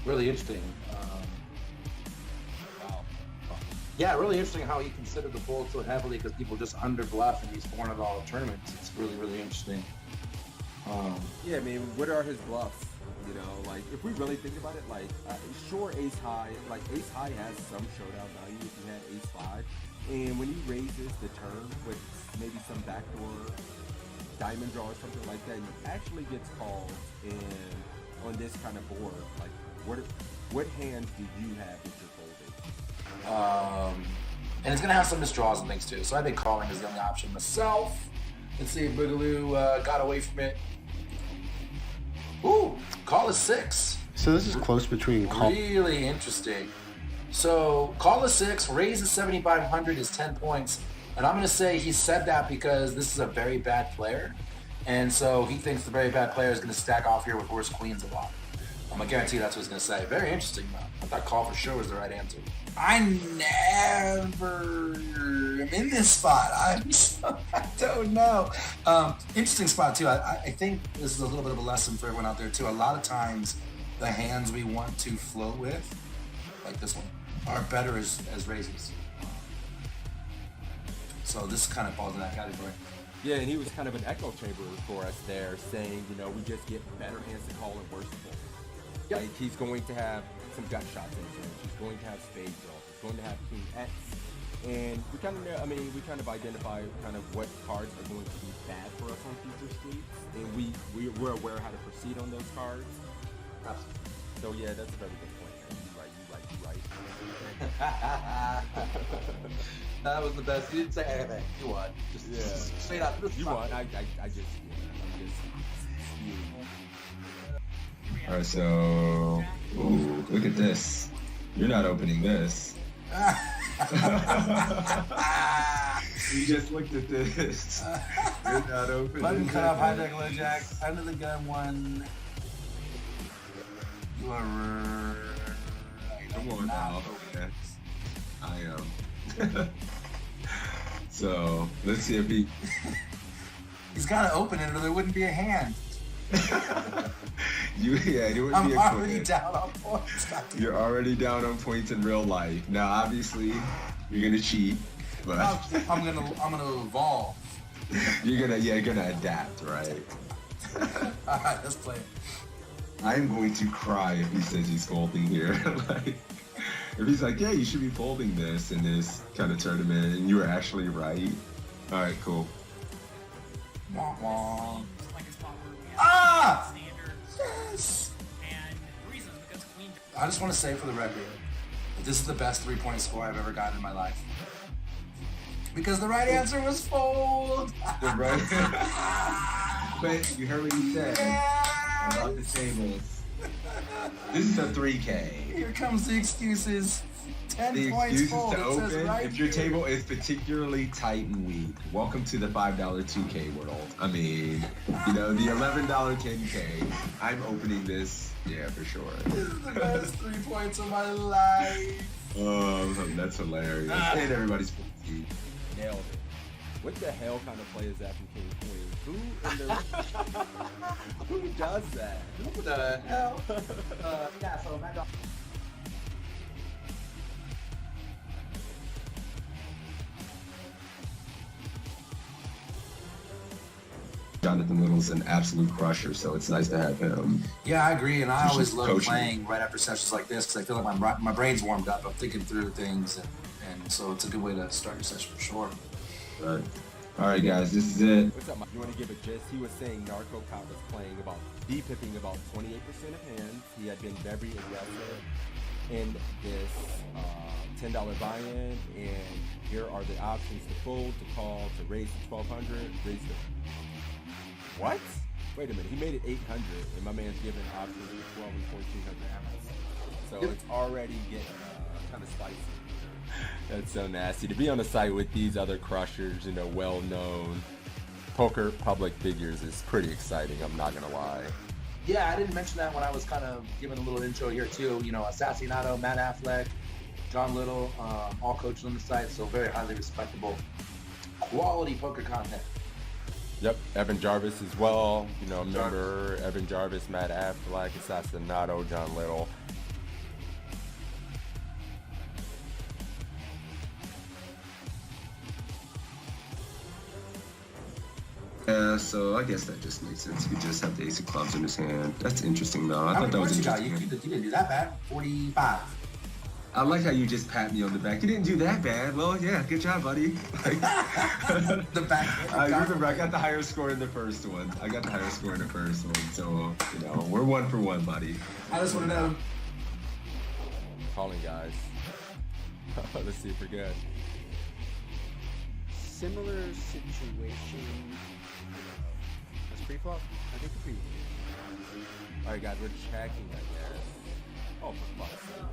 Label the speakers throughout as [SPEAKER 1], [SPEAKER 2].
[SPEAKER 1] really interesting.
[SPEAKER 2] Wow.
[SPEAKER 1] Yeah, really interesting how he considered the fold so heavily because people just under bluff in these $400 tournaments. It's really, really interesting.
[SPEAKER 2] Yeah, I mean, what are his bluffs? You know, like if we really think about it, like sure, ace high, like ace high has some showdown value if you had ace five, and when he raises the turn with maybe some backdoor diamond draw or something like that, he actually gets called. And on this kind of board, like what hands do you have that you're folding?
[SPEAKER 1] And it's gonna have some misdraws and things too. So I think calling is the only option myself. Let's see if Boogaloo got away from it. Ooh, call is 6.
[SPEAKER 3] So this is close between call.
[SPEAKER 1] Really interesting. So call is 6, raise is 7,500 is 10 points. And I'm going to say he said that because this is a very bad player. And so he thinks the very bad player is going to stack off here with worse queens a lot. I'm going to guarantee that's what he's going to say. Very interesting, though. I thought call for sure was the right answer. I never am in this spot. I don't know. Interesting spot, too. I think this is a little bit of a lesson for everyone out there, too. A lot of times, the hands we want to float with, like this one, are better as raises. So this kind of falls in that category.
[SPEAKER 2] Yeah, and he was kind of an echo chamber for us there, saying, you know, we just get better hands to call and worse to fold.
[SPEAKER 1] Yep.
[SPEAKER 2] Like he's going to have some gut shots in his range. He's going to have spade draws. He's going to have king X. And we kind of, we kind of identify kind of what cards are going to be bad for us on future streets, and we're aware how to proceed on those cards.
[SPEAKER 1] Absolutely.
[SPEAKER 2] So yeah, that's a very good point. Man. You right.
[SPEAKER 1] That was the best. You didn't say anything. You won. Just straight up.
[SPEAKER 2] You won. I'm just spewing.
[SPEAKER 4] All right, so ooh, look at this. You're not opening this. You just looked at this. You're not opening.
[SPEAKER 1] Button cut off, hijack, low jack, under the gun one. You are right.
[SPEAKER 4] Come on now. Okay. I am. So let's see if he.
[SPEAKER 1] He's got to open it, or there wouldn't be a hand.
[SPEAKER 4] It wouldn't be
[SPEAKER 1] I'm
[SPEAKER 4] a
[SPEAKER 1] already
[SPEAKER 4] quiz.
[SPEAKER 1] down on points.
[SPEAKER 4] You're already down on points in real life. Now, obviously, you're gonna cheat, but
[SPEAKER 1] I'm gonna evolve.
[SPEAKER 4] you're gonna adapt, right?
[SPEAKER 1] All right, let's play it.
[SPEAKER 4] I'm going to cry if he says he's folding here. Like, if he's like, yeah, you should be folding this in this kind of tournament, and you were actually right. All right, cool.
[SPEAKER 1] Wah, wah.
[SPEAKER 5] Like a spot where we have
[SPEAKER 1] Ah!
[SPEAKER 5] standard.
[SPEAKER 1] Yes.
[SPEAKER 5] And the reason is because queen.
[SPEAKER 1] I just want to say for the record that this is the best 3-point score I've ever gotten in my life. Because the right answer was fold.
[SPEAKER 4] The right. But you heard what he said about the tables. This is a 3K.
[SPEAKER 1] Here comes the excuses. 10
[SPEAKER 4] The
[SPEAKER 1] points
[SPEAKER 4] excuses
[SPEAKER 1] fold.
[SPEAKER 4] to
[SPEAKER 1] It says
[SPEAKER 4] open
[SPEAKER 1] right
[SPEAKER 4] if your
[SPEAKER 1] here.
[SPEAKER 4] table is particularly tight and weak. Welcome to the $5 2K world. I mean, the $11 10K. I'm opening this, yeah, for sure.
[SPEAKER 1] This is the best 3 points of my life.
[SPEAKER 4] That's hilarious. And everybody's 14.
[SPEAKER 2] Nailed it. What the hell kind of play is that from King Queen? Who does that?
[SPEAKER 1] What the hell? Yeah, so my dog.
[SPEAKER 4] Jonathan Little's an absolute crusher, so it's nice to have him.
[SPEAKER 1] Yeah, I agree, and I
[SPEAKER 4] He's
[SPEAKER 1] always
[SPEAKER 4] just
[SPEAKER 1] love
[SPEAKER 4] coaching.
[SPEAKER 1] playing right after sessions like this because I feel like my brain's warmed up. I'm thinking through things, and so it's a good way to start your session for sure.
[SPEAKER 4] Right. All right, guys, this is it.
[SPEAKER 2] What's up, Mike? You want to give a gist? He was saying Narco Cop was playing about D-pipping about 28% of hands. He had been very aggressive in this $10 buy-in, and here are the options to fold, to call, to raise to 1,200, raise to... What? Wait a minute, he made it 800, and my man's giving options for 12 and 1,400. So it's already getting kind of spicy. That's so nasty. To be on a site with these other crushers, well-known poker public figures is pretty exciting, I'm not gonna lie.
[SPEAKER 1] Yeah, I didn't mention that when I was kind of giving a little intro here too. Assassinato, Matt Affleck, John Little, all coaches on the site, so very highly respectable, quality poker content.
[SPEAKER 2] Yep, Evan Jarvis as well. Remember Evan Jarvis, Matt Affleck, Assassinato, John Little.
[SPEAKER 4] Yeah, so I guess that just makes sense. He just have the ace of clubs in his hand. That's interesting, though. I
[SPEAKER 1] How
[SPEAKER 4] thought
[SPEAKER 1] many
[SPEAKER 4] that was
[SPEAKER 1] points you got?
[SPEAKER 4] interesting.
[SPEAKER 1] You didn't do that bad. 45.
[SPEAKER 4] I like how you just pat me on the back. You didn't do that bad. Well, yeah, good job, buddy. Like,
[SPEAKER 1] The back.
[SPEAKER 4] I remember I got the higher score in the first one. So, you know, we're 1 for 1, buddy.
[SPEAKER 1] I just want to know.
[SPEAKER 2] Calling, guys. Let's see if we're good.
[SPEAKER 3] Similar situation. That's pre-flop? I think pre.
[SPEAKER 2] All right, guys, we're checking, I guess. Oh, for fuck's sake.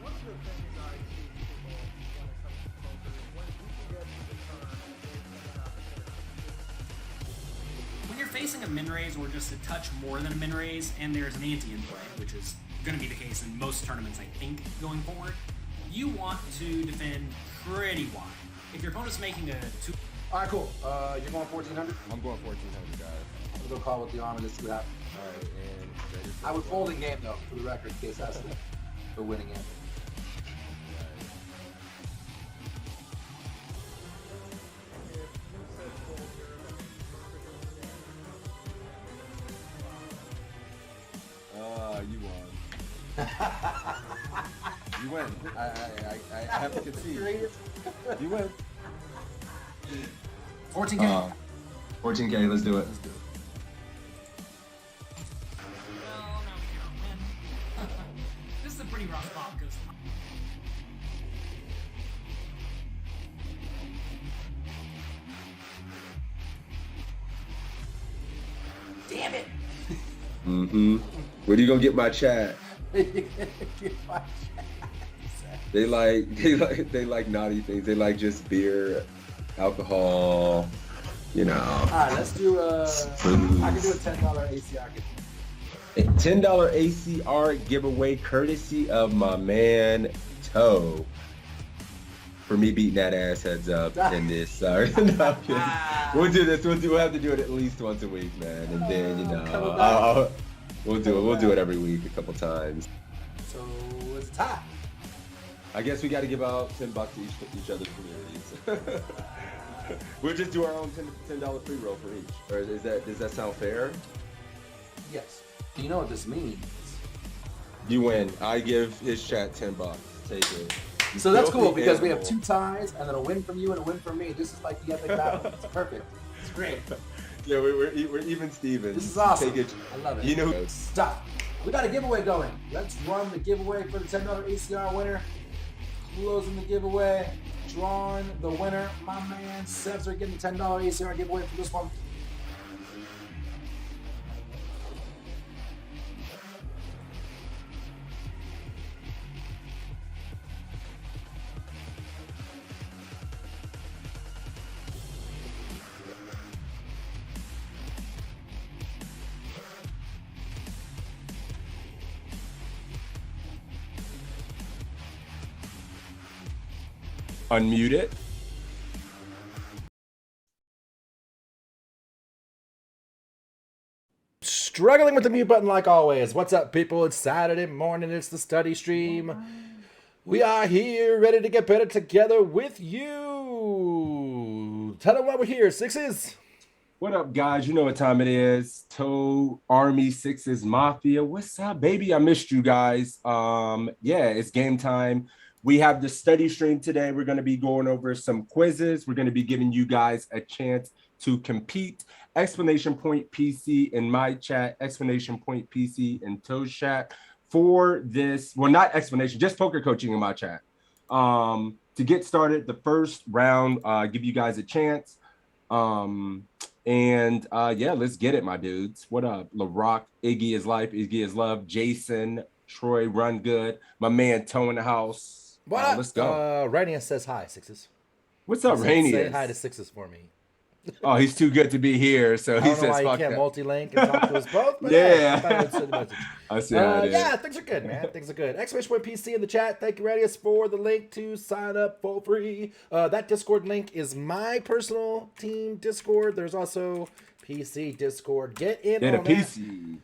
[SPEAKER 6] One of the things I see people when it comes to poker is when you can get to the turn and there's an opportunity.
[SPEAKER 5] When you're facing a min raise or just a touch more than a min raise, and there's an ante in play, which is going to be the case in most tournaments, I think, going forward, you want to defend pretty wide. If your opponent's making a 2.
[SPEAKER 1] All right, cool. You're going 1,400.
[SPEAKER 2] I'm going 1,400, guys.
[SPEAKER 1] I'm gonna go call with the arm and just see what happens.
[SPEAKER 2] All right, and
[SPEAKER 1] I would fold in game though, for the record, in case that's the winning game.
[SPEAKER 2] You won. You win. I have to concede. You win.
[SPEAKER 1] 14K.
[SPEAKER 4] 14K, let's do it.
[SPEAKER 5] Well, no, we can't win. This is a pretty rough spot because damn it.
[SPEAKER 4] Mm-hmm. Where you gonna get my chat? They like naughty things. They like just beer, alcohol, you know.
[SPEAKER 1] All right, let's do I can do a $10 ACR giveaway.
[SPEAKER 4] $10 ACR giveaway courtesy of my man Toe. For me beating that ass heads up in this. Sorry. No, I'm kidding. We'll do this. We'll have to do it at least once a week, man. And then, you know, we'll do it. We'll do it every week a couple times.
[SPEAKER 1] So it's a tie.
[SPEAKER 4] I guess we got to give out $10 to each other's communities. We'll just do our own $10 free roll for each. Or does that sound fair?
[SPEAKER 1] Yes. Do you know what this means?
[SPEAKER 4] You win. I give his chat $10. Take it.
[SPEAKER 1] So that's cool because we have 2 ties and then a win from you and a win from me. This is like the epic battle. It's perfect. It's great.
[SPEAKER 4] Yeah, we're even Stevens.
[SPEAKER 1] This is awesome.
[SPEAKER 4] Take it.
[SPEAKER 1] I love it.
[SPEAKER 4] You know,
[SPEAKER 1] Stop. We got a giveaway going. Let's run the giveaway for the $10 ACR winner. Closing the giveaway. Drawing the winner. My man Sebs are getting the $10 ACR giveaway for this one.
[SPEAKER 2] Unmute it.
[SPEAKER 1] Struggling with the mute button like always. What's up, people? It's Saturday morning. It's the study stream. We are here ready to get better together with you. Tell them why we're here. Sixes.
[SPEAKER 2] What up, guys? You know what time it is. Toe Army Sixes Mafia. What's up, baby? I missed you guys. Yeah, it's game time. We have the study stream today. We're going to be going over some quizzes. We're going to be giving you guys a chance to compete. Exclamation point PC in my chat, exclamation point PC in Toe's chat for this. Well, not explanation, just poker coaching in my chat. To get started, the first round, give you guys a chance. Yeah, let's get it, my dudes. What up? LaRock, Iggy is life, Iggy is love. Jason, Troy, run good. My man Toe in the house.
[SPEAKER 1] What up?
[SPEAKER 2] Let's go.
[SPEAKER 1] Rainius says hi, Sixes.
[SPEAKER 2] What's up,
[SPEAKER 1] Say
[SPEAKER 2] Rainius?
[SPEAKER 1] hi to Sixes for me.
[SPEAKER 2] Oh, he's too good to be here, so he
[SPEAKER 1] I don't know
[SPEAKER 2] says
[SPEAKER 1] why
[SPEAKER 2] fuck
[SPEAKER 1] you can't
[SPEAKER 2] that.
[SPEAKER 1] multi-link and talk to us both. But
[SPEAKER 2] Yeah.
[SPEAKER 1] I thought I'd send a message.
[SPEAKER 2] I see how it is.
[SPEAKER 1] Yeah, things are good, man. Things are good. Exclamation point PC in the chat. Thank you, Radius, for the link to sign up for free. That Discord link is my personal team Discord. There's also PC Discord. Get in
[SPEAKER 2] Yeah, the
[SPEAKER 1] on that.
[SPEAKER 2] PC.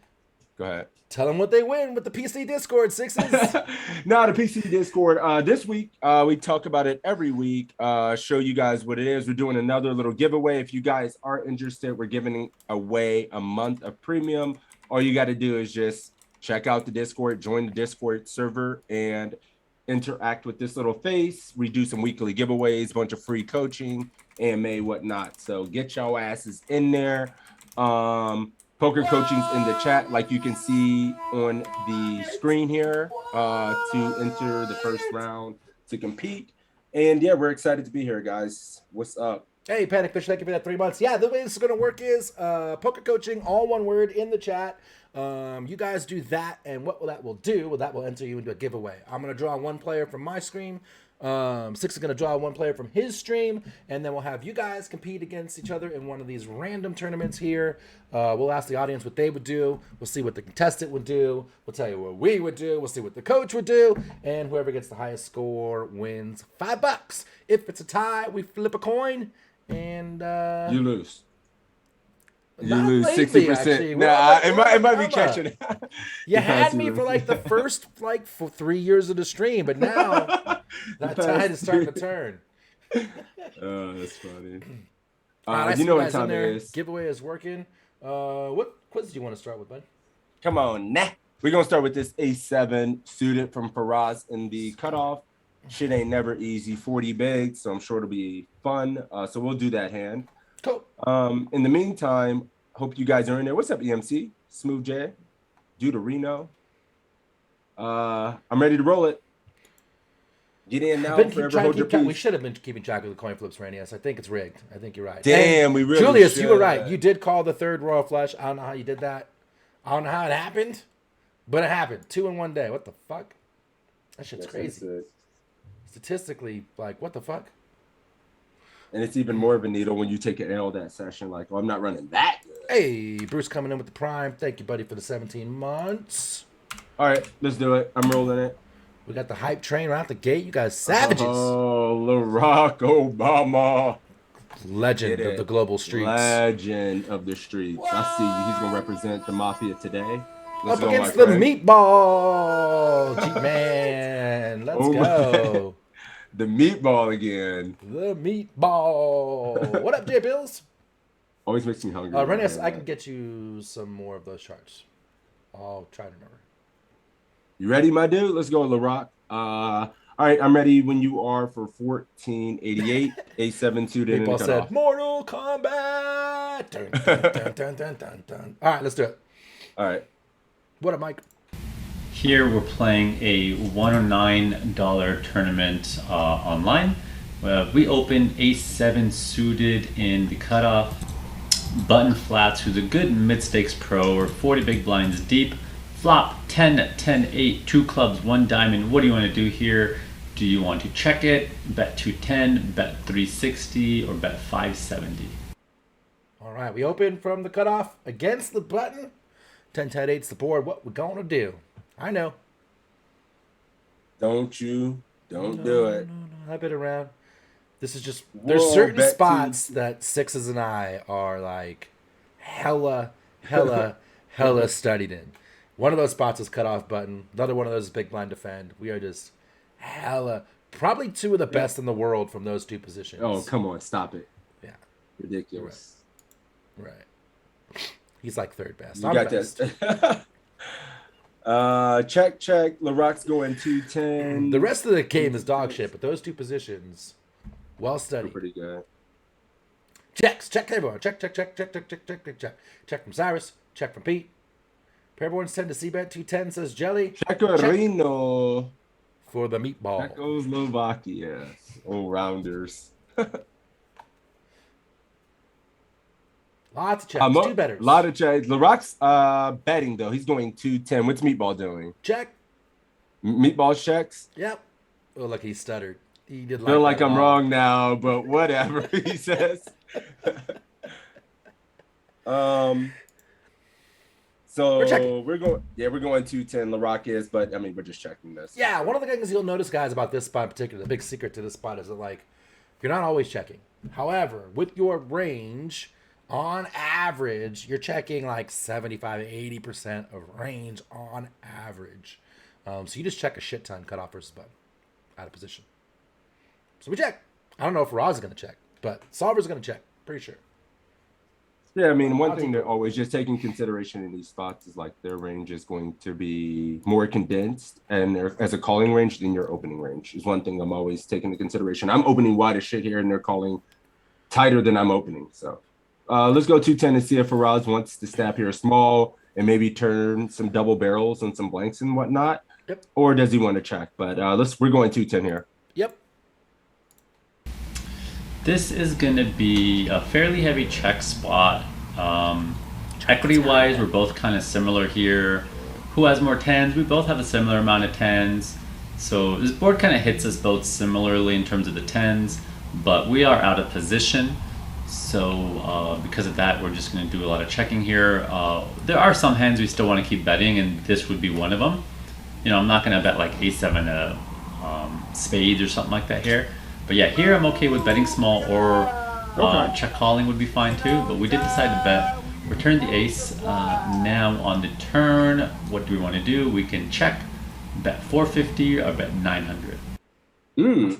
[SPEAKER 4] Go ahead.
[SPEAKER 2] Tell them what they win with the PC Discord, Sixes.
[SPEAKER 4] No, the PC Discord. This week, we talk about it every week. Show you guys what it is. We're doing another little giveaway. If you guys are interested, we're giving away a month of premium. All you got to do is just check out the Discord, join the Discord server, and interact with this little face. We do some weekly giveaways, bunch of free coaching, AMA, whatnot. So get y'all asses in there. Poker coaching's in the chat, like you can see on the screen here, to enter the first round to compete. And yeah, we're excited to be here, guys. What's up?
[SPEAKER 2] Hey, Panic Fish, thank you for that 3 months. Yeah, the way this is going to work is poker coaching, all one word in the chat. You guys do that, and what that will do, well, that will enter you into a giveaway. I'm going to draw one player from my stream. Six is going to draw one player from his stream, and then we'll have you guys compete against each other in one of these random tournaments here. We'll ask the audience what they would do. We'll see what the contestant would do. We'll tell you what we would do. We'll see what the coach would do, and whoever gets the highest score wins $5. If it's a tie, we flip a coin, and
[SPEAKER 4] You lose. You
[SPEAKER 2] not
[SPEAKER 4] lose
[SPEAKER 2] lately,
[SPEAKER 4] 60%.
[SPEAKER 2] actually.
[SPEAKER 4] Nah,
[SPEAKER 2] Well,
[SPEAKER 4] it might be
[SPEAKER 2] I'm
[SPEAKER 4] catching it.
[SPEAKER 2] you had me for like the first for 3 years of the stream, but now that tide is starting to turn.
[SPEAKER 4] Oh, that's funny.
[SPEAKER 2] All right, I see
[SPEAKER 4] you know what
[SPEAKER 2] guys in
[SPEAKER 4] time
[SPEAKER 2] there.
[SPEAKER 4] it is.
[SPEAKER 2] Giveaway is working. What quiz do you want to start with, bud?
[SPEAKER 4] Come on, nah. We're going to start with this A7 student from Faraz in the cutoff. Shit ain't never easy. 40 big, so I'm sure it'll be fun. So we'll do that hand.
[SPEAKER 2] Cool.
[SPEAKER 4] In the meantime, hope you guys are in there. What's up, EMC? Smooth J? Reno. I'm ready to roll it. Get in now. Forever hold your peace.
[SPEAKER 2] We should have been keeping track of the coin flips, Randy. Yes, I think it's rigged. I think you're right.
[SPEAKER 4] Damn,
[SPEAKER 2] And
[SPEAKER 4] we really
[SPEAKER 2] Julius,
[SPEAKER 4] should.
[SPEAKER 2] you were right. You did call the third royal flush. I don't know how you did that. I don't know how it happened, but it happened. 2 in 1 day. What the fuck? That shit's crazy. Statistically, like, what the fuck?
[SPEAKER 4] And it's even more of a needle when you take an L that session. Like, oh, I'm not running that good.
[SPEAKER 2] Hey, Bruce coming in with the prime. Thank you, buddy, for the 17 months.
[SPEAKER 4] All right, let's do it. I'm rolling it.
[SPEAKER 2] We got the hype train right out the gate. You guys savages.
[SPEAKER 4] Oh, Barack Obama.
[SPEAKER 2] Legend of the global streets.
[SPEAKER 4] Legend of the streets. I see you. He's going to represent the mafia today. Let's
[SPEAKER 2] Up
[SPEAKER 4] go,
[SPEAKER 2] against
[SPEAKER 4] my
[SPEAKER 2] the
[SPEAKER 4] friend.
[SPEAKER 2] meatball. Cheap man. Let's
[SPEAKER 4] Oh,
[SPEAKER 2] go.
[SPEAKER 4] The meatball again.
[SPEAKER 2] The meatball. What up, J Bills?
[SPEAKER 4] Always makes me hungry.
[SPEAKER 2] Rennes, I can get you some more of those charts. I'll try to remember.
[SPEAKER 4] You ready, my dude? Let's go, LaRock. All right, I'm ready when you are for 1488. A7 suited in the
[SPEAKER 2] Meatball said,
[SPEAKER 4] cutoff.
[SPEAKER 2] Mortal Kombat. Dun, dun, dun, dun, dun, dun, dun. All right, let's do it.
[SPEAKER 4] All right.
[SPEAKER 2] What up, Mike?
[SPEAKER 7] Here we're playing a $109 tournament online. We open A7 suited in the cutoff. Button flats, who's a good mid-stakes pro, or 40 big blinds deep. Flop 10, 10, 8, 2 clubs, 1 diamond. What do you want to do here? Do you want to check it, bet 210, bet 360, or bet 570?
[SPEAKER 2] All right, we open from the cutoff against the button. 10, 10, 8's the board. What we're going to do? I know.
[SPEAKER 4] Don't do it.
[SPEAKER 2] No, I've been around. This is just, there's
[SPEAKER 4] Whoa,
[SPEAKER 2] certain
[SPEAKER 4] bet
[SPEAKER 2] spots that Sixes and I are like hella studied in. One of those spots is cutoff button. Another one of those is big blind defend. We are just probably 2 of the best in the world from those 2 positions.
[SPEAKER 4] Oh, come on. Stop it.
[SPEAKER 2] Yeah.
[SPEAKER 4] Ridiculous.
[SPEAKER 2] Right. He's like third best.
[SPEAKER 4] You
[SPEAKER 2] I'm
[SPEAKER 4] got
[SPEAKER 2] best.
[SPEAKER 4] this. Check. LaRock's going 210.
[SPEAKER 2] The rest of the game is dog shit, but those 2 positions, well
[SPEAKER 4] They're
[SPEAKER 2] studied.
[SPEAKER 4] pretty good.
[SPEAKER 2] Check everyone. Check from Cyrus. Check from Pete. Pairborns 10 to C-bet. 210 says Jelly.
[SPEAKER 4] Checorino.
[SPEAKER 2] For the meatball.
[SPEAKER 4] Czechoslovakia. All rounders.
[SPEAKER 2] Lots of checks. 2 betters.
[SPEAKER 4] A lot of checks. LaRock's betting, though. He's going 210. What's Meatball doing?
[SPEAKER 2] Check.
[SPEAKER 4] Meatball checks?
[SPEAKER 2] Yep. Oh, look, he stuttered. He did
[SPEAKER 4] Feel like
[SPEAKER 2] that
[SPEAKER 4] I'm
[SPEAKER 2] long.
[SPEAKER 4] wrong now, but whatever, he says. So we're going 210. LaRock is, but I mean, we're just checking this.
[SPEAKER 2] Yeah, one of the things you'll notice, guys, about this spot in particular, the big secret to this spot is that, like, you're not always checking. However, with your range,
[SPEAKER 1] On average, you're checking like 75, 80% of range on average. So you just check a shit ton cutoff versus button out of position. So we check. I don't know if Roz is going to check, but Solver's going to check. Pretty sure.
[SPEAKER 4] Yeah, I mean, one thing to always just take in consideration in these spots is like their range is going to be more condensed and as a calling range than your opening range is one thing I'm always taking into consideration. I'm opening wide as shit here and they're calling tighter than I'm opening. So let's go 210 and see if Faraz wants to snap here small and maybe turn some double barrels and some blanks and whatnot.
[SPEAKER 1] Yep.
[SPEAKER 4] Or does he want to check? But we're going 210 here.
[SPEAKER 1] Yep.
[SPEAKER 7] This is going to be a fairly heavy check spot. Equity-wise, we're both kind of similar here. Who has more tens? We both have a similar amount of tens. So this board kind of hits us both similarly in terms of the tens, but we are out of position. So because of that, we're just going to do a lot of checking here. There are some hands we still want to keep betting, and this would be one of them. You know, I'm not going to bet like a7 spades or something like that here. But yeah, here I'm okay with betting small or check calling would be fine too. But we did decide to bet. Return the ace. Now on the turn, what do we want to do? We can check, bet 450 or bet 900.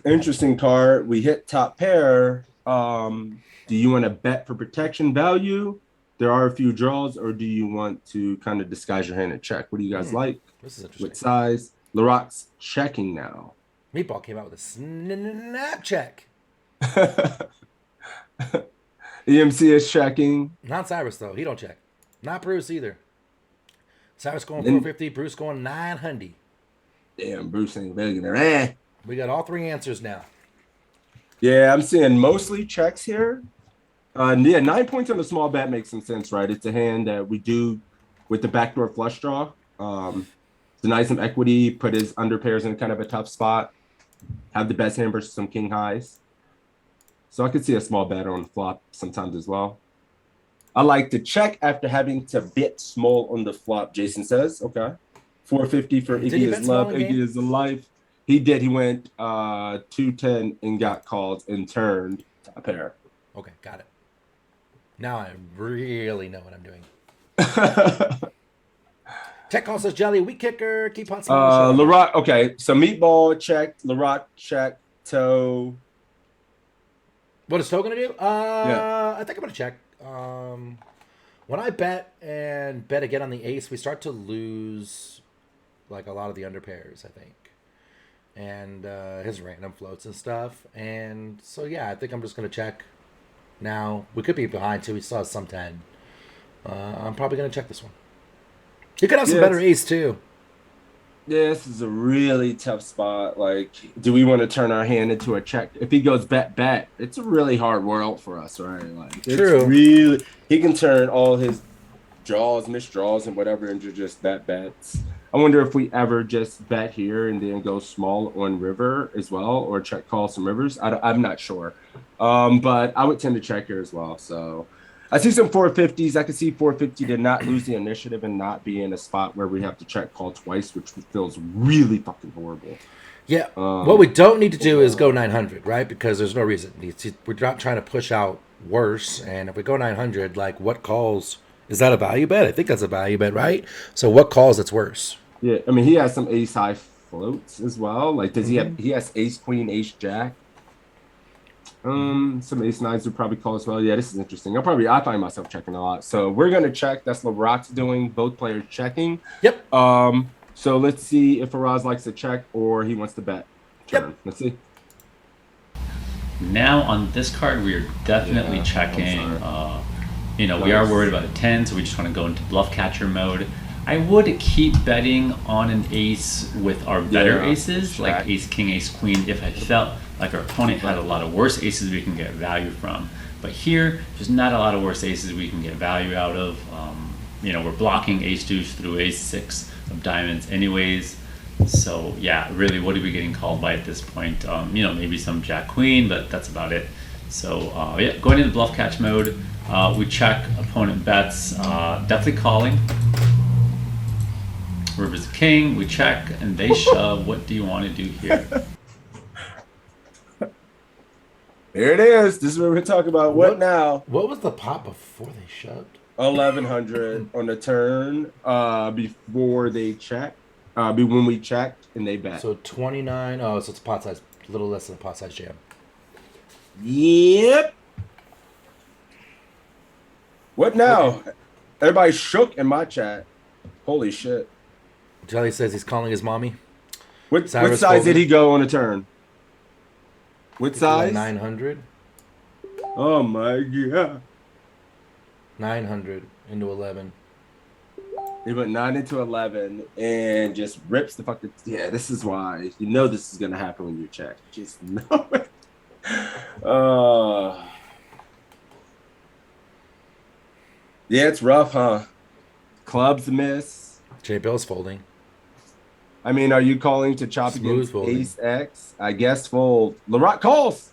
[SPEAKER 4] Interesting card. We hit top pair. Do you want to bet for protection value? There are a few draws, or do you want to kind of disguise your hand and check? What do you guys like?
[SPEAKER 1] This is interesting.
[SPEAKER 4] What size? Laroc's checking now.
[SPEAKER 1] Meatball came out with a snap check.
[SPEAKER 4] EMC is checking.
[SPEAKER 1] Not Cyrus, though. He don't check. Not Bruce either. Cyrus going 450, Bruce going 900.
[SPEAKER 4] Damn, Bruce ain't begging there.
[SPEAKER 1] We got all three answers now.
[SPEAKER 4] Yeah, I'm seeing mostly checks here. Yeah, 9 points on the small bet makes some sense, right? It's a hand that we do with the backdoor flush draw. Deny some equity, put his under pairs in kind of a tough spot, have the best hand versus some king highs. So I could see a small bet on the flop sometimes as well. I like to check after having to bet small on the flop, Jason says. Okay. 450 for Iggy is love, Iggy is alive. He did. He went 210 and got called and turned a pair.
[SPEAKER 1] Okay, got it. Now I really know what I'm doing. Tech call says Jelly, weak kicker, keep on small.
[SPEAKER 4] Laroc, okay, so Meatball checked, Laroc checked, Toe.
[SPEAKER 1] What is Toe gonna do?
[SPEAKER 4] Yeah.
[SPEAKER 1] I think I'm gonna check. When I bet and bet again on the ace, we start to lose like a lot of the under pairs, I think. And his random floats and stuff. And so yeah, I think I'm just gonna check now. We could be behind too. We still have some 10. I'm probably gonna check this one. You could have some better ace too.
[SPEAKER 4] Yeah, this is a really tough spot. Like, do we want to turn our hand into a check? If he goes bet, it's a really hard world for us, right? Like, it's
[SPEAKER 1] true.
[SPEAKER 4] Really, he can turn all his draws, misdraws, and whatever into just bets. I wonder if we ever just bet here and then go small on river as well, or check call some rivers. I'm not sure, but I would tend to check here as well. So I see some 450s. I can see 450 to not lose the initiative and not be in a spot where we have to check call twice, which feels really fucking horrible.
[SPEAKER 1] Yeah. What we don't need to do is go 900, right? Because there's no reason. We're not trying to push out worse. And if we go 900, like what calls? Is that a value bet? I think that's a value bet, right? So what calls it's worse?
[SPEAKER 4] Yeah. I mean, he has some ace high floats as well. Like, does he have? He has ace queen, ace jack. Some ace nines would probably call as well. Yeah, this is interesting. I find myself checking a lot. So we're gonna check. That's what Laroc's doing. Both players checking.
[SPEAKER 1] Yep.
[SPEAKER 4] So let's see if Faraz likes to check or he wants to bet. Turn.
[SPEAKER 1] Yep.
[SPEAKER 4] Let's see.
[SPEAKER 7] Now on this card, we are definitely checking. We are worried about a 10, so we just want to go into bluff catcher mode. I would keep betting on an ace with our better aces, like ace, king, ace, queen, if I felt like our opponent had a lot of worse aces we can get value from. But here, there's not a lot of worse aces we can get value out of. We're blocking ace deuce through ace six of diamonds anyways. So yeah, really, what are we getting called by at this point? Maybe some jack queen, but that's about it. So going into bluff catch mode, we check, opponent bets, definitely calling. River's the king, we check, and they shove. What do you want to do here?
[SPEAKER 4] Here it is. This is what we're talking about. What now?
[SPEAKER 1] What was the pot before they shoved?
[SPEAKER 4] 1100 on the turn. Before they check. When we checked and they bet.
[SPEAKER 1] So 29. Oh, so it's pot size, a little less than a pot size jam.
[SPEAKER 4] Yep. What now?
[SPEAKER 1] Okay.
[SPEAKER 4] Everybody shook in my chat. Holy shit.
[SPEAKER 1] Jelly says he's calling his mommy.
[SPEAKER 4] What
[SPEAKER 1] Cyrus
[SPEAKER 4] size did
[SPEAKER 1] Bolden.
[SPEAKER 4] he go on the turn? What size?
[SPEAKER 1] 900.
[SPEAKER 4] Oh my god.
[SPEAKER 1] 900 into 11.
[SPEAKER 4] He went 9 into 11 and just rips the fucking. Yeah, this is why. You know this is going to happen when you check. Just know it. Yeah, it's rough, huh? Clubs miss.
[SPEAKER 1] J Bill's folding.
[SPEAKER 4] I mean, are you calling to chop
[SPEAKER 1] Smooth
[SPEAKER 4] against
[SPEAKER 1] folding.
[SPEAKER 4] Ace X? I guess fold. Larock calls.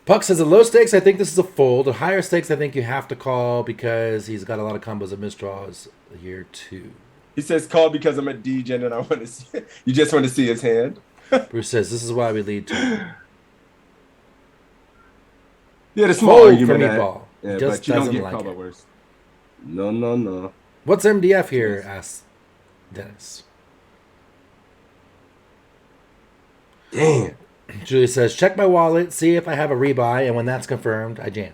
[SPEAKER 1] Puck says, at low stakes, I think this is a fold. At higher stakes, I think you have to call because he's got a lot of combos of misdraws here, too.
[SPEAKER 4] He says call because I'm a degen and I want to see. You just want to see his hand.
[SPEAKER 1] Bruce says, this is why we lead to
[SPEAKER 4] Yeah, the small
[SPEAKER 1] fold for
[SPEAKER 4] argument.
[SPEAKER 1] Meatball.
[SPEAKER 4] Yeah,
[SPEAKER 1] He just
[SPEAKER 4] but you don't
[SPEAKER 1] doesn't
[SPEAKER 4] get
[SPEAKER 1] like
[SPEAKER 4] called
[SPEAKER 1] it.
[SPEAKER 4] worse. No.
[SPEAKER 1] What's MDF here? Asks Dennis.
[SPEAKER 4] Damn.
[SPEAKER 1] Julie says, check my wallet, see if I have a rebuy, and when that's confirmed, I jam.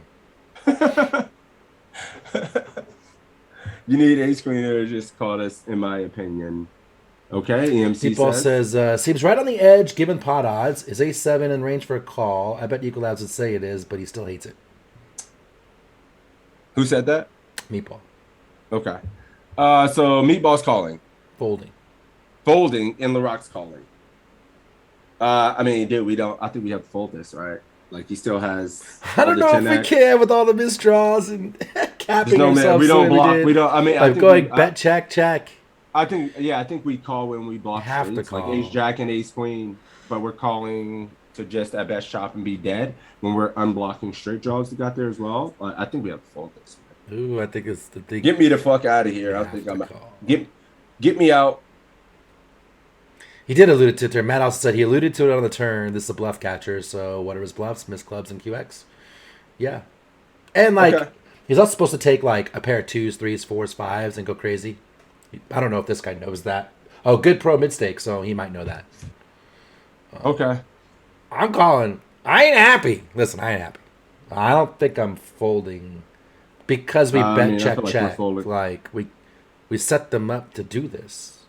[SPEAKER 4] You need ace queen or just call us, in my opinion. Okay, EMC
[SPEAKER 1] Meatball
[SPEAKER 4] says.
[SPEAKER 1] says, seems right on the edge given pot odds. Is A7 in range for a call? I bet Equal Odds would say it is, but he still hates it.
[SPEAKER 4] Who said that?
[SPEAKER 1] Meatball.
[SPEAKER 4] Okay. So Meatball's calling.
[SPEAKER 1] Folding.
[SPEAKER 4] Folding, and LaRock's calling. I mean, dude, I think we have to fold this, right? Like, he still has.
[SPEAKER 1] I don't know if we can with all the misdraws and capping
[SPEAKER 4] No, man,
[SPEAKER 1] ourselves.
[SPEAKER 4] we
[SPEAKER 1] the
[SPEAKER 4] don't
[SPEAKER 1] way
[SPEAKER 4] block.
[SPEAKER 1] did.
[SPEAKER 4] We don't. I mean, I
[SPEAKER 1] Like
[SPEAKER 4] think
[SPEAKER 1] going bet, check.
[SPEAKER 4] I think we call when we block.
[SPEAKER 1] You have to
[SPEAKER 4] straights,
[SPEAKER 1] call.
[SPEAKER 4] like ace jack and ace queen, but we're calling to just at best chop and be dead when we're unblocking straight draws that got there as well. I think we have to fold this.
[SPEAKER 1] Ooh, I think it's the thing.
[SPEAKER 4] Get me the fuck out of here. I
[SPEAKER 1] have
[SPEAKER 4] think
[SPEAKER 1] to
[SPEAKER 4] I'm
[SPEAKER 1] call.
[SPEAKER 4] get me out.
[SPEAKER 1] He did allude to it there. Matt also said he alluded to it on the turn. This is a bluff catcher, so what are his bluffs? Miss clubs and QX. Yeah. And, like,
[SPEAKER 4] Okay.
[SPEAKER 1] he's also supposed to take, like, a pair of 2s, 3s, 4s, 5s and go crazy. I don't know if this guy knows that. Oh, good pro mid-stake, so he might know that.
[SPEAKER 4] Okay.
[SPEAKER 1] I'm calling. I ain't happy. Listen, I ain't happy. I don't think I'm folding because we
[SPEAKER 4] I
[SPEAKER 1] bet,
[SPEAKER 4] mean, I
[SPEAKER 1] check,
[SPEAKER 4] feel like we're
[SPEAKER 1] check.
[SPEAKER 4] folding.
[SPEAKER 1] Like, we set them up to do this.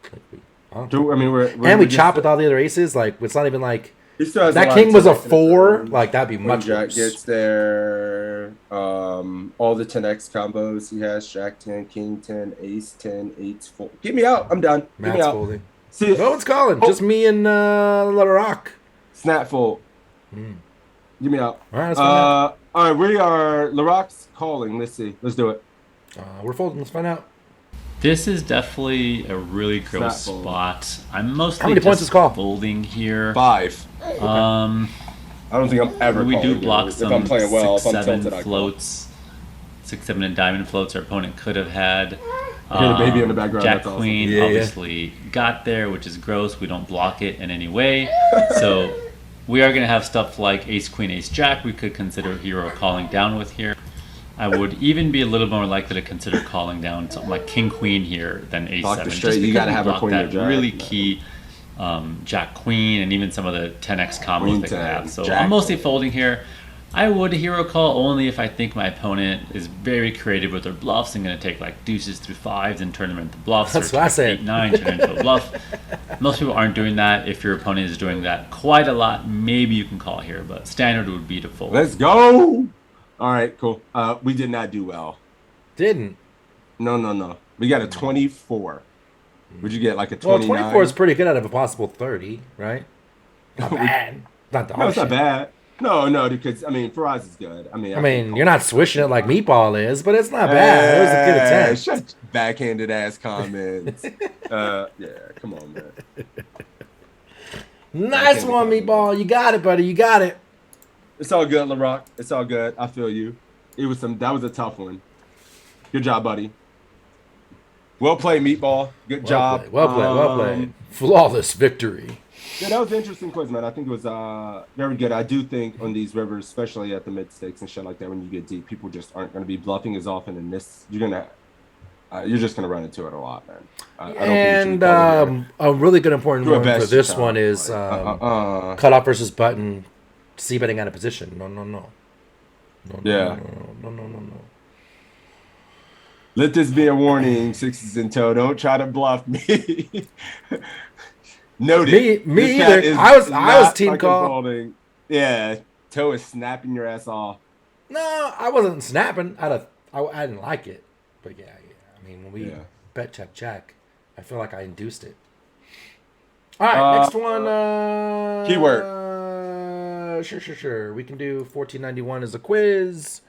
[SPEAKER 1] Like, I don't
[SPEAKER 4] I mean, we're
[SPEAKER 1] and we
[SPEAKER 4] just-
[SPEAKER 1] chop with all the other aces. Like, it's not even like
[SPEAKER 4] He still has a
[SPEAKER 1] that
[SPEAKER 4] lot
[SPEAKER 1] king
[SPEAKER 4] of
[SPEAKER 1] was a
[SPEAKER 4] 10x in his
[SPEAKER 1] 4.
[SPEAKER 4] turn.
[SPEAKER 1] Like, that'd be
[SPEAKER 4] When
[SPEAKER 1] much
[SPEAKER 4] Jack
[SPEAKER 1] worse.
[SPEAKER 4] gets there, all the 10x combos he has: Jack 10, King 10, Ace 10, 8 4. Get me out. I'm done. Get me
[SPEAKER 1] Matt's
[SPEAKER 4] out.
[SPEAKER 1] folding.
[SPEAKER 4] See,
[SPEAKER 1] No one's calling.
[SPEAKER 4] Oh.
[SPEAKER 1] Just me and Little Rock.
[SPEAKER 4] snap fold.
[SPEAKER 1] Hmm.
[SPEAKER 4] Get me out.
[SPEAKER 1] All right, let's find out.
[SPEAKER 4] All right, we are. LaRock's calling. Let's see. Let's do it.
[SPEAKER 1] We're folding. Let's find out.
[SPEAKER 7] This is definitely a really gross
[SPEAKER 4] Snap fold.
[SPEAKER 7] spot. I'm mostly
[SPEAKER 1] How many points
[SPEAKER 7] just
[SPEAKER 1] is call?
[SPEAKER 7] folding here.
[SPEAKER 4] 5.
[SPEAKER 7] Um,
[SPEAKER 4] I don't think I'm ever.
[SPEAKER 7] we do
[SPEAKER 4] calling
[SPEAKER 7] block
[SPEAKER 4] if
[SPEAKER 7] some
[SPEAKER 4] I'm playing well.
[SPEAKER 7] 6,
[SPEAKER 4] If I'm
[SPEAKER 7] 7
[SPEAKER 4] tilted, I call.
[SPEAKER 7] floats. 6, 7 and diamond floats our opponent could have had.
[SPEAKER 4] I hear the baby in the background,
[SPEAKER 7] Jack
[SPEAKER 4] that's awesome.
[SPEAKER 7] Queen
[SPEAKER 1] Yeah, yeah.
[SPEAKER 7] obviously got there, which is gross. We don't block it in any way. So we are going to have stuff like Ace Queen, Ace Jack. We could consider hero calling down with here. I would even be a little more likely to consider calling down something like King Queen here than Ace
[SPEAKER 4] Block the
[SPEAKER 7] 7.
[SPEAKER 4] straight,
[SPEAKER 7] Just
[SPEAKER 4] you
[SPEAKER 7] because
[SPEAKER 4] gotta
[SPEAKER 7] we
[SPEAKER 4] have a
[SPEAKER 7] block
[SPEAKER 4] queen or
[SPEAKER 7] that
[SPEAKER 4] jack.
[SPEAKER 7] really
[SPEAKER 4] Yeah.
[SPEAKER 7] key Jack Queen and even some of the 10x combos
[SPEAKER 4] Queen
[SPEAKER 7] they can
[SPEAKER 4] 10,
[SPEAKER 7] have. So
[SPEAKER 4] Jack
[SPEAKER 7] I'm mostly
[SPEAKER 4] 10.
[SPEAKER 7] folding here. I would hero call only if I think my opponent is very creative with their bluffs and going to take like deuces through 5s and turn them into bluffs.
[SPEAKER 1] That's
[SPEAKER 7] or
[SPEAKER 1] what I said.
[SPEAKER 7] 8, 9, turn it into a bluff. Most people aren't doing that. If your opponent is doing that quite a lot, maybe you can call here, but standard would be to fold.
[SPEAKER 4] Let's go. All right, cool. We did not do well.
[SPEAKER 1] Didn't.
[SPEAKER 4] No. We got a 24. Would you get like a
[SPEAKER 1] Well,
[SPEAKER 4] 29?
[SPEAKER 1] 24 is pretty good out of a possible 30, right? Not bad. Not dog
[SPEAKER 4] No, it's not
[SPEAKER 1] shit.
[SPEAKER 4] bad. No, because I mean, Faraz is good. I mean,
[SPEAKER 1] You're not swishing it like Meatball is, but it's not bad. It was a good attempt.
[SPEAKER 4] Shut backhanded ass comments. Yeah, come on, man.
[SPEAKER 1] Nice one, Meatball. You got it, buddy. You got it.
[SPEAKER 4] It's all good, LaRock. It's all good. I feel you. That was a tough one. Good job, buddy. Well played, Meatball. Good job.
[SPEAKER 1] Well played. Flawless victory.
[SPEAKER 4] Yeah, that was an interesting quiz, man. I think it was very good. I do think on these rivers, especially at the mid stakes and shit like that, when you get deep, people just aren't going to be bluffing as often. And this, you're just gonna run into it a lot, man. I don't think you should
[SPEAKER 1] And
[SPEAKER 4] be calling here.
[SPEAKER 1] a really good important
[SPEAKER 4] Do a
[SPEAKER 1] one for
[SPEAKER 4] best you
[SPEAKER 1] this
[SPEAKER 4] can.
[SPEAKER 1] one is
[SPEAKER 4] Like,
[SPEAKER 1] cutoff versus button. C betting out of position. No.
[SPEAKER 4] Yeah.
[SPEAKER 1] No.
[SPEAKER 4] Let this be a warning, sixes in tow. Don't try to bluff me. Noted.
[SPEAKER 1] Me
[SPEAKER 4] This cat
[SPEAKER 1] either.
[SPEAKER 4] is
[SPEAKER 1] I was
[SPEAKER 4] not
[SPEAKER 1] team
[SPEAKER 4] fucking
[SPEAKER 1] call.
[SPEAKER 4] folding. Yeah, toe is snapping your ass off.
[SPEAKER 1] No, I wasn't snapping. I didn't like it, but yeah. I mean, when we bet check, I feel like I induced it. All right, next one.
[SPEAKER 4] Keyword.
[SPEAKER 1] Sure. We can do 1491 as a quiz,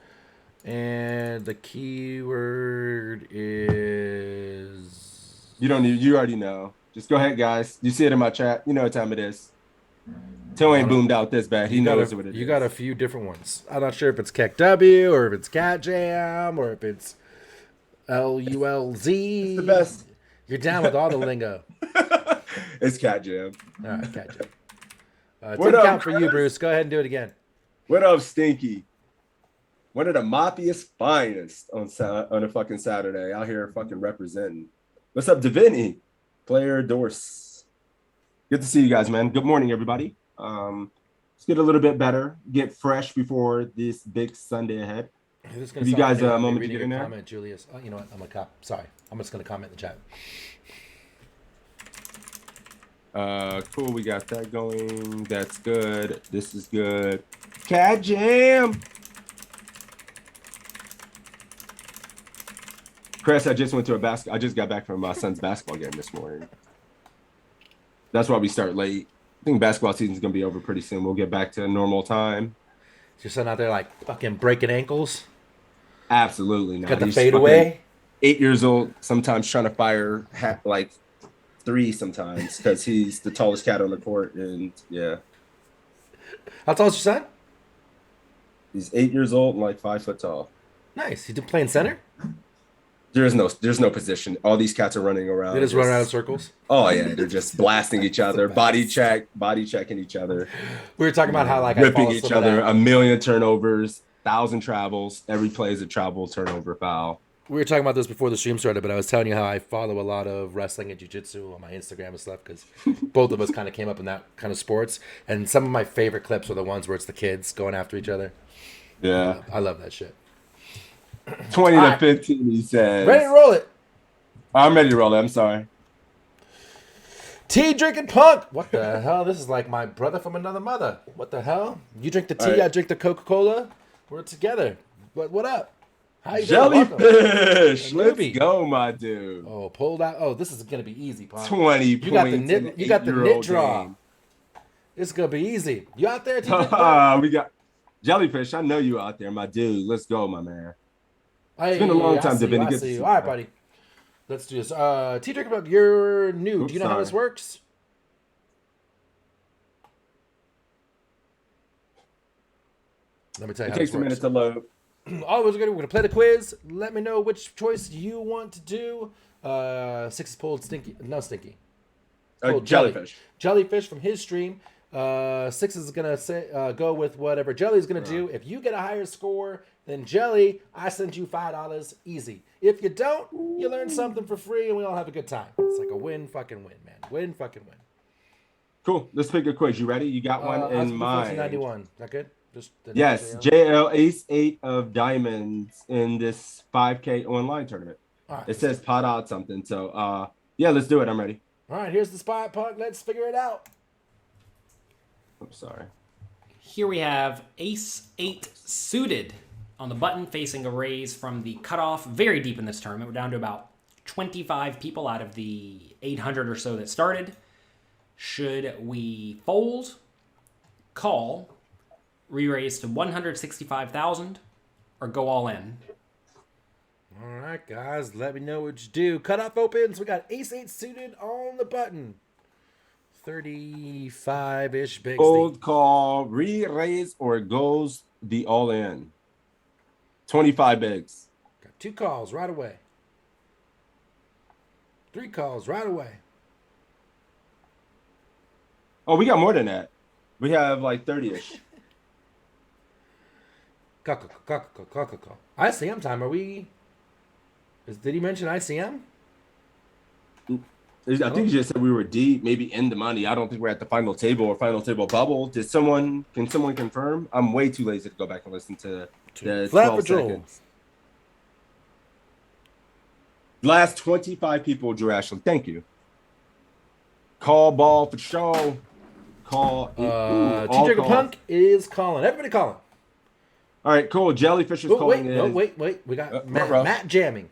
[SPEAKER 1] and the keyword is.
[SPEAKER 4] You don't need. You already know. Just go ahead, guys. You see it in my chat. You know what time it is. Toe ain't boomed out this bad. He knows what it is.
[SPEAKER 1] You got a few different ones. I'm not sure if it's Keck W or if it's Cat Jam or if it's LULZ.
[SPEAKER 4] It's the best.
[SPEAKER 1] You're down with all the lingo.
[SPEAKER 4] It's Cat Jam.
[SPEAKER 1] All right, Cat Jam.
[SPEAKER 4] What
[SPEAKER 1] Didn't
[SPEAKER 4] up,
[SPEAKER 1] count for you,
[SPEAKER 4] Chris?
[SPEAKER 1] Bruce. Go ahead and do it again.
[SPEAKER 4] What up, Stinky? One of the maffia's finest on a fucking Saturday out here fucking representing. What's up, Davini? Player Dorse. Good to see you guys, man. Good morning, everybody. Let's get a little bit better. Get fresh before this big Sunday ahead.
[SPEAKER 1] Give
[SPEAKER 4] you guys a moment to get in there?
[SPEAKER 1] Comment, Julius. Oh, you know what? I'm a cop. Sorry. I'm just going to comment in the chat.
[SPEAKER 4] Cool. We got that going. That's good. This is good. Cat Jam. Chris, I just went to I just got back from my son's basketball game this morning. That's why we start late. I think basketball season's gonna be over pretty soon. We'll get back to normal time.
[SPEAKER 1] Is your son out there like fucking breaking ankles?
[SPEAKER 4] Absolutely not.
[SPEAKER 1] Got the
[SPEAKER 4] He's
[SPEAKER 1] fadeaway?
[SPEAKER 4] 8 years old, sometimes trying to fire like 3 sometimes because he's the tallest cat on the court. And yeah,
[SPEAKER 1] How tall is your son?
[SPEAKER 4] he's 8 years old and like 5 foot tall.
[SPEAKER 1] Nice. He did play in center?
[SPEAKER 4] There's no position. All these cats are running around.
[SPEAKER 1] They just run around in circles?
[SPEAKER 4] Oh yeah, they're just blasting each other, body checking each other,
[SPEAKER 1] We were talking about how like
[SPEAKER 4] ripping each other, a million turnovers, 1,000 travels. Every play is a travel, turnover, foul.
[SPEAKER 1] We were talking about this before the stream started, but I was telling you how I follow a lot of wrestling and jiu-jitsu on my Instagram and stuff because both of us kind of came up in that kind of sports. And some of my favorite clips are the ones where it's the kids going after each other.
[SPEAKER 4] Yeah,
[SPEAKER 1] I love that shit.
[SPEAKER 4] 20
[SPEAKER 1] All
[SPEAKER 4] to
[SPEAKER 1] right.
[SPEAKER 4] 15. He says.
[SPEAKER 1] Ready to roll it.
[SPEAKER 4] I'm ready to roll it. I'm sorry.
[SPEAKER 1] Tea drinking punk. What the hell? This is like my brother from another mother. What the hell? You drink the tea,
[SPEAKER 4] right.
[SPEAKER 1] I drink the Coca-Cola. We're together. What up? How you doing? Welcome.
[SPEAKER 4] Jellyfish.
[SPEAKER 1] And
[SPEAKER 4] Let's
[SPEAKER 1] Ruby.
[SPEAKER 4] go, my dude.
[SPEAKER 1] Oh, pulled out. Oh, this is gonna be easy, punk.
[SPEAKER 4] 20
[SPEAKER 1] You got the
[SPEAKER 4] points.
[SPEAKER 1] knit. You got the knit draw. It's gonna be easy. You out there? Tea drinking punk?
[SPEAKER 4] We got Jellyfish. I know you out there, my dude. Let's go, my man.
[SPEAKER 1] It's
[SPEAKER 4] been a long time,
[SPEAKER 1] I see you,
[SPEAKER 4] Davini.
[SPEAKER 1] I
[SPEAKER 4] Good to
[SPEAKER 1] see
[SPEAKER 4] see
[SPEAKER 1] you.
[SPEAKER 4] you,
[SPEAKER 1] All right,
[SPEAKER 4] man.
[SPEAKER 1] buddy. Let's do this. Tea drinking punk. You're new.
[SPEAKER 4] Oops,
[SPEAKER 1] Do you know how this
[SPEAKER 4] sorry.
[SPEAKER 1] works? Let me tell you
[SPEAKER 4] It
[SPEAKER 1] how
[SPEAKER 4] takes
[SPEAKER 1] this
[SPEAKER 4] a
[SPEAKER 1] works.
[SPEAKER 4] minute to load.
[SPEAKER 1] All we're gonna play the quiz. Let me know which choice you want to do. Six is pulled stinky. No stinky. Pulled
[SPEAKER 4] Jellyfish.
[SPEAKER 1] Jellyfish from his stream. Six is gonna say go with whatever Jelly's gonna do. If you get a higher score than Jelly, I send you $5 easy. If you don't, you learn something for free and we all have a good time. It's like a win fucking win, man. Win fucking win.
[SPEAKER 4] Cool. Let's pick a quiz. You ready? You got one in mind.
[SPEAKER 1] 1491. Is that good? Just the
[SPEAKER 4] Yes, JL Ace 8 of Diamonds in this 5K online tournament.
[SPEAKER 1] All right.
[SPEAKER 4] It says pot out something. So, yeah, let's do it. I'm ready.
[SPEAKER 1] All right, here's the spot, punk. Let's figure it out.
[SPEAKER 4] I'm sorry.
[SPEAKER 5] Here we have Ace 8 suited on the button facing a raise from the cutoff very deep in this tournament. We're down to about 25 people out of the 800 or so that started. Should we fold, call, re-raise to 165,000, or go all in?
[SPEAKER 1] All right, guys, let me know what you do. Cutoff opens. We got Ace 8 suited on the button. 35-ish big.
[SPEAKER 4] Old call, re-raise, or goes the all-in. 25 bigs.
[SPEAKER 1] Got 2 calls right away. 3 calls right away.
[SPEAKER 4] Oh, we got more than that. We have like 30-ish.
[SPEAKER 1] ICM time. Are we? Did he mention ICM?
[SPEAKER 4] I think you just said we were deep, maybe in the money. I don't think we're at the final table or final table bubble. Can someone confirm? I'm way too lazy to go back and listen to the
[SPEAKER 1] Flat
[SPEAKER 4] 12
[SPEAKER 1] for Joel.
[SPEAKER 4] seconds. Last 25 people, Drew Ashley. Thank you. Call ball for show. Call.
[SPEAKER 1] TJ Punk is calling. Everybody calling.
[SPEAKER 4] All right, cool. Jellyfish is calling in.
[SPEAKER 1] Wait. We got Matt jamming.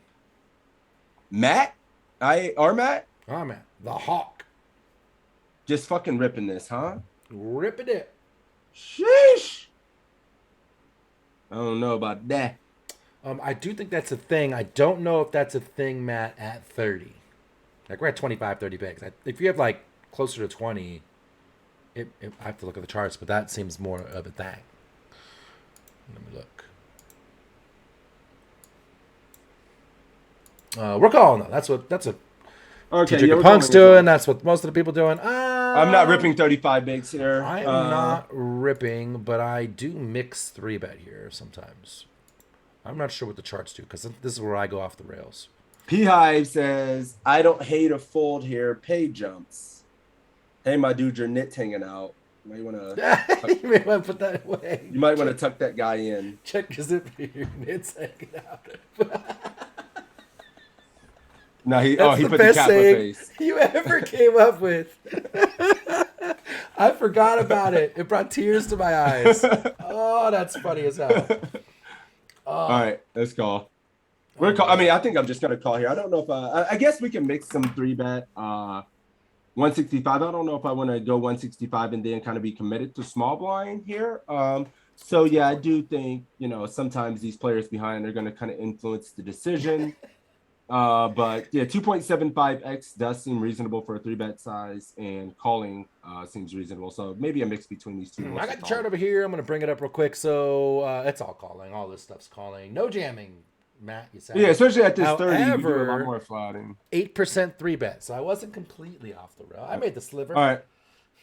[SPEAKER 4] Matt? Our Matt?
[SPEAKER 1] Oh, man. The Hawk.
[SPEAKER 4] Just fucking ripping this, huh?
[SPEAKER 1] Ripping it.
[SPEAKER 4] Sheesh. I don't know about that.
[SPEAKER 1] I do think that's a thing. I don't know if that's a thing, Matt, at 30. Like, we're at 25, 30 bigs. If you have, like, closer to 20, I have to look at the charts, but that seems more of a thing. Let me look. We're calling, though. That's what
[SPEAKER 4] Okay,
[SPEAKER 1] TJ Punk's doing. That's what most of the people doing.
[SPEAKER 4] I'm not ripping 35 bigs here.
[SPEAKER 1] I am not ripping, but I do mix 3-bet here sometimes. I'm not sure what the charts do because this is where I go off the rails.
[SPEAKER 4] P-Hive says, I don't hate a fold here. Pay jumps. Hey, my dude, your knit's hanging out. You might want to
[SPEAKER 1] you may want to put that away.
[SPEAKER 4] You might want to tuck that guy in.
[SPEAKER 1] Check his zip for your knit's hanging out.
[SPEAKER 4] No, he
[SPEAKER 1] That's
[SPEAKER 4] put the Kappa face.
[SPEAKER 1] You ever came up with. I forgot about it. It brought tears to my eyes. Oh, that's funny as hell.
[SPEAKER 4] All right, let's call. I think I'm just gonna call here. I don't know if I guess we can mix some 3-bet 165. I don't know if I want to go 165 and then kind of be committed to small blind here. So yeah, I do think sometimes these players behind are gonna kind of influence the decision. But yeah, 2.75x does seem reasonable for a 3-bet size, and calling seems reasonable. So maybe a mix between these two.
[SPEAKER 1] I got the chart over here. I'm going to bring it up real quick. So it's all calling. All this stuff's calling. No jamming, Matt. You said.
[SPEAKER 4] Yeah, especially at this 30, we do a lot
[SPEAKER 1] However,
[SPEAKER 4] more flatting.
[SPEAKER 1] 8% 3-bet. So I wasn't completely off the rail. I made the sliver.
[SPEAKER 4] All right,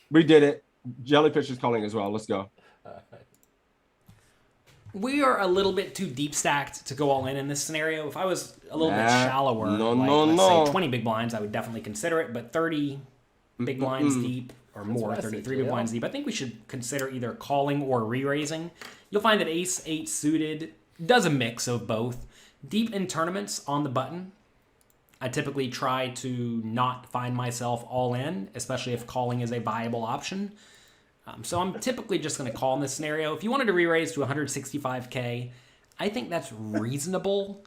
[SPEAKER 4] we did it. Jellyfish is calling as well. Let's go.
[SPEAKER 5] We are a little bit too deep stacked to go all in this scenario. If I was a little bit shallower, let's say 20 big blinds, I would definitely consider it. But 30 big blinds deep or more, 33 big blinds deep, I think we should consider either calling or re-raising. You'll find that Ace-8 suited does a mix of both. Deep in tournaments on the button, I typically try to not find myself all in, especially if calling is a viable option. So I'm typically just going to call in this scenario. If you wanted to re-raise to 165K, I think that's reasonable.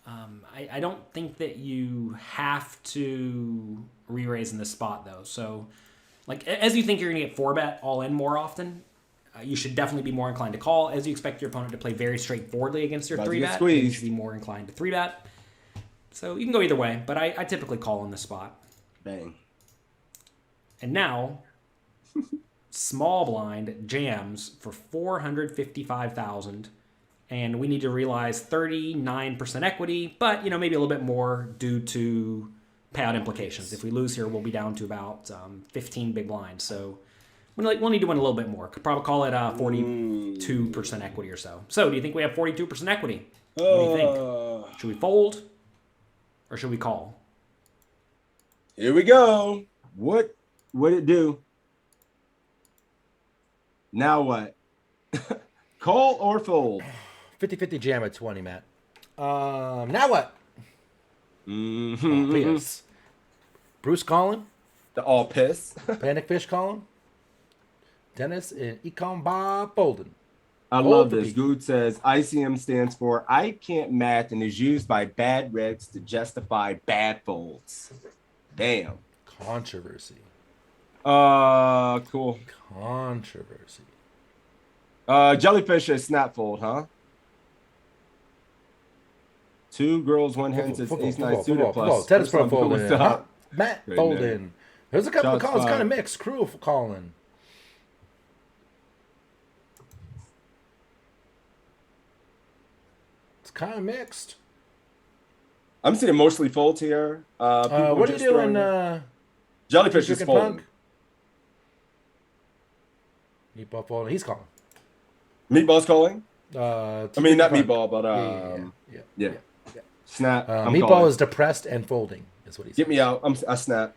[SPEAKER 5] I don't think that you have to re-raise in this spot, though. So, like, as you think you're going to get 4-bet all in more often, you should definitely be more inclined to call. As you expect your opponent to play very straightforwardly against your 3-bet, you should be more inclined to 3-bet. So you can go either way, but I typically call in this spot.
[SPEAKER 4] Bang.
[SPEAKER 5] And now... small blind jams for 455,000, and we need to realize 39% equity, but maybe a little bit more due to payout implications. If we lose here, we'll be down to about 15 big blinds. So we'll need to win a little bit more. Could probably call it 42% equity or so. So do you think we have 42% equity? What do you think? Should we fold or should we call?
[SPEAKER 4] Here we go. What would it do? Now what? Call or fold?
[SPEAKER 1] 50-50 jam at 20, Matt. Now what? Piss. Bruce calling.
[SPEAKER 4] The all piss.
[SPEAKER 1] Panic Fish calling. Dennis and Econ Bob folding.
[SPEAKER 4] I love this. Good says ICM stands for I can't math and is used by bad regs to justify bad folds. Damn.
[SPEAKER 1] Controversy.
[SPEAKER 4] Cool.
[SPEAKER 1] Controversy.
[SPEAKER 4] Jellyfish is snap fold, huh? 2 girls, 1 hen says ace 9 suited plus.
[SPEAKER 1] Tennis pro folding. Matt
[SPEAKER 4] Great
[SPEAKER 1] folding.
[SPEAKER 4] name.
[SPEAKER 1] There's a couple
[SPEAKER 4] Shots
[SPEAKER 1] of calls, kind of
[SPEAKER 4] fired.
[SPEAKER 1] mixed. Crew calling. It's kind of mixed.
[SPEAKER 4] I'm seeing mostly folds here.
[SPEAKER 1] What are you doing?
[SPEAKER 4] Jellyfish is folding.
[SPEAKER 1] Meatball folding. He's calling.
[SPEAKER 4] Meatball's calling.
[SPEAKER 1] I
[SPEAKER 4] mean, not Meatball, but
[SPEAKER 1] yeah.
[SPEAKER 4] Snap. I'm
[SPEAKER 1] Meatball
[SPEAKER 4] calling.
[SPEAKER 1] is depressed and folding. Is what he said.
[SPEAKER 4] Get me out. I snap.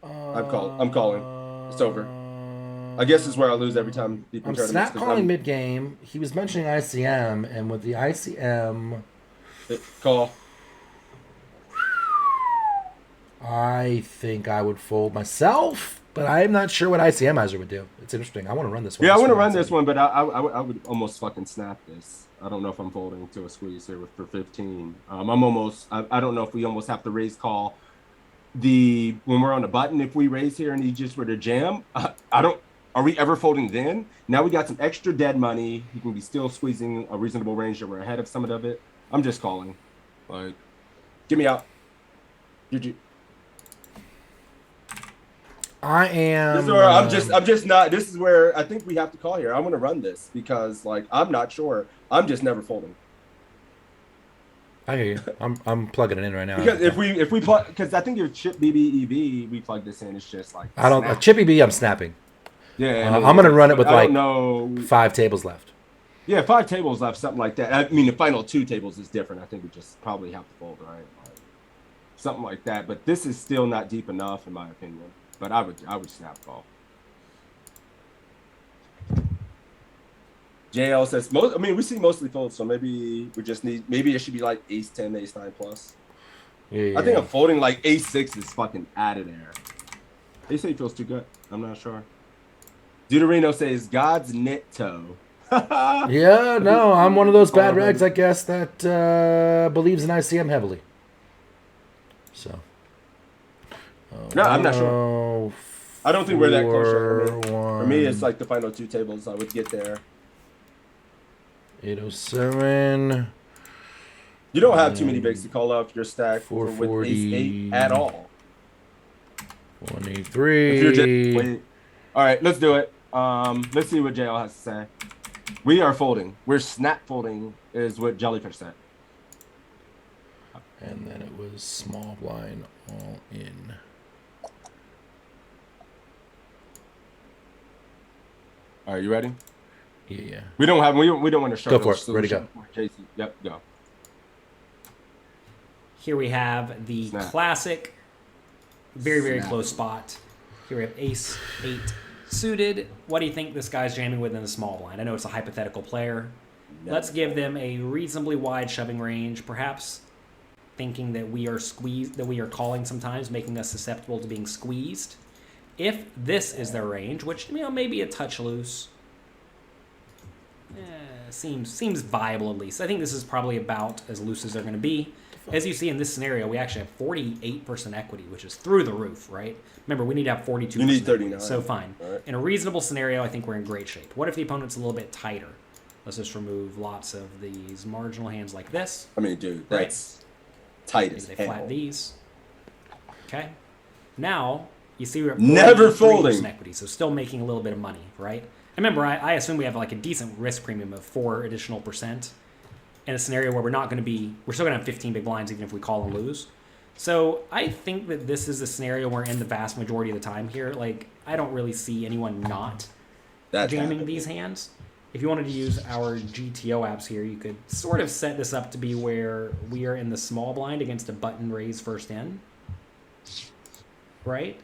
[SPEAKER 4] I'm calling. It's over. I guess it's where I lose every time.
[SPEAKER 1] I'm snap calling mid game. He was mentioning ICM, and with the ICM,
[SPEAKER 4] call.
[SPEAKER 1] I think I would fold myself, but I'm not sure what ICMizer would do. It's interesting. I want to run this one.
[SPEAKER 4] Yeah, I want to run this one, but I would almost fucking snap this. I don't know if I'm folding to a squeeze here for 15. I don't know if we almost have to raise call when we're on the button. If we raise here and he just were to jam, are we ever folding then? Now we got some extra dead money. He can be still squeezing a reasonable range that we're ahead of some of it. I'm just calling. Like, get me out. GG.
[SPEAKER 1] I am.
[SPEAKER 4] I'm just not. This is where I think we have to call here. I want to run this because, like, I'm not sure. I'm just never folding.
[SPEAKER 1] I hear you. I'm plugging it in right now.
[SPEAKER 4] Because if we plug, because I think your chip BBEV, we plug this in. It's just like
[SPEAKER 1] I don't. A chippy B. I'm snapping.
[SPEAKER 4] Yeah,
[SPEAKER 1] I'm gonna run it with like
[SPEAKER 4] 5
[SPEAKER 1] tables left.
[SPEAKER 4] Yeah, 5 tables left, something like that. I mean, the final 2 tables is different. I think we just probably have to fold, right? Like, something like that. But this is still not deep enough, in my opinion. But I would snap call. JL says we see mostly folds, so maybe it should be like ace 10, ace 9 plus.
[SPEAKER 1] Yeah.
[SPEAKER 4] I think I'm folding like ace 6 is fucking out of there. Ace 8 feels too good. I'm not sure. Deuterino says God's knit toe.
[SPEAKER 1] Yeah, no, I'm one of those bad rags, I guess, that believes in ICM heavily. So.
[SPEAKER 4] No, I'm not sure. I don't think we're that close. For me, it's like the final 2 tables. I would get there.
[SPEAKER 1] 807.
[SPEAKER 4] You don't have too many bigs to call off your stack
[SPEAKER 1] 440
[SPEAKER 4] with ace 8 at all.
[SPEAKER 1] 183.
[SPEAKER 4] All right, let's do it. Let's see what JL has to say. We are folding. We're snap folding is what Jellyfish said.
[SPEAKER 1] And then it was small blind all in.
[SPEAKER 4] All right, you ready?
[SPEAKER 1] Yeah.
[SPEAKER 4] We don't want to show.
[SPEAKER 1] Go for it. Ready to go.
[SPEAKER 4] Casey. Yep, go.
[SPEAKER 5] Here we have the classic, very, very close spot. Here we have ace 8 suited. What do you think this guy's jamming with in the small blind? I know it's a hypothetical player. Let's give them a reasonably wide shoving range, perhaps thinking that we are calling sometimes, making us susceptible to being squeezed. If this is their range, which maybe a touch loose, seems viable at least. I think this is probably about as loose as they're going to be. As you see in this scenario, we actually have 48% equity, which is through the roof, right? Remember, we need to have 42%.
[SPEAKER 4] You need 39.
[SPEAKER 5] Equity, so fine. Right. In a reasonable scenario, I think we're in great shape. What if the opponent's a little bit tighter? Let's just remove lots of these marginal hands like this.
[SPEAKER 4] I mean, dude, that's tight as hell. They
[SPEAKER 5] flat these. Okay. Now, you see we're at
[SPEAKER 4] never folding
[SPEAKER 5] equity, so still making a little bit of money, right? And remember, I assume we have like a decent risk premium of 4 additional percent in a scenario where we're still going to have 15 big blinds even if we call and lose. So I think that this is the scenario we're in the vast majority of the time here. Like, I don't really see anyone not jamming these hands. If you wanted to use our GTO apps here, you could sort of set this up to be where we are in the small blind against a button raise first in. Right?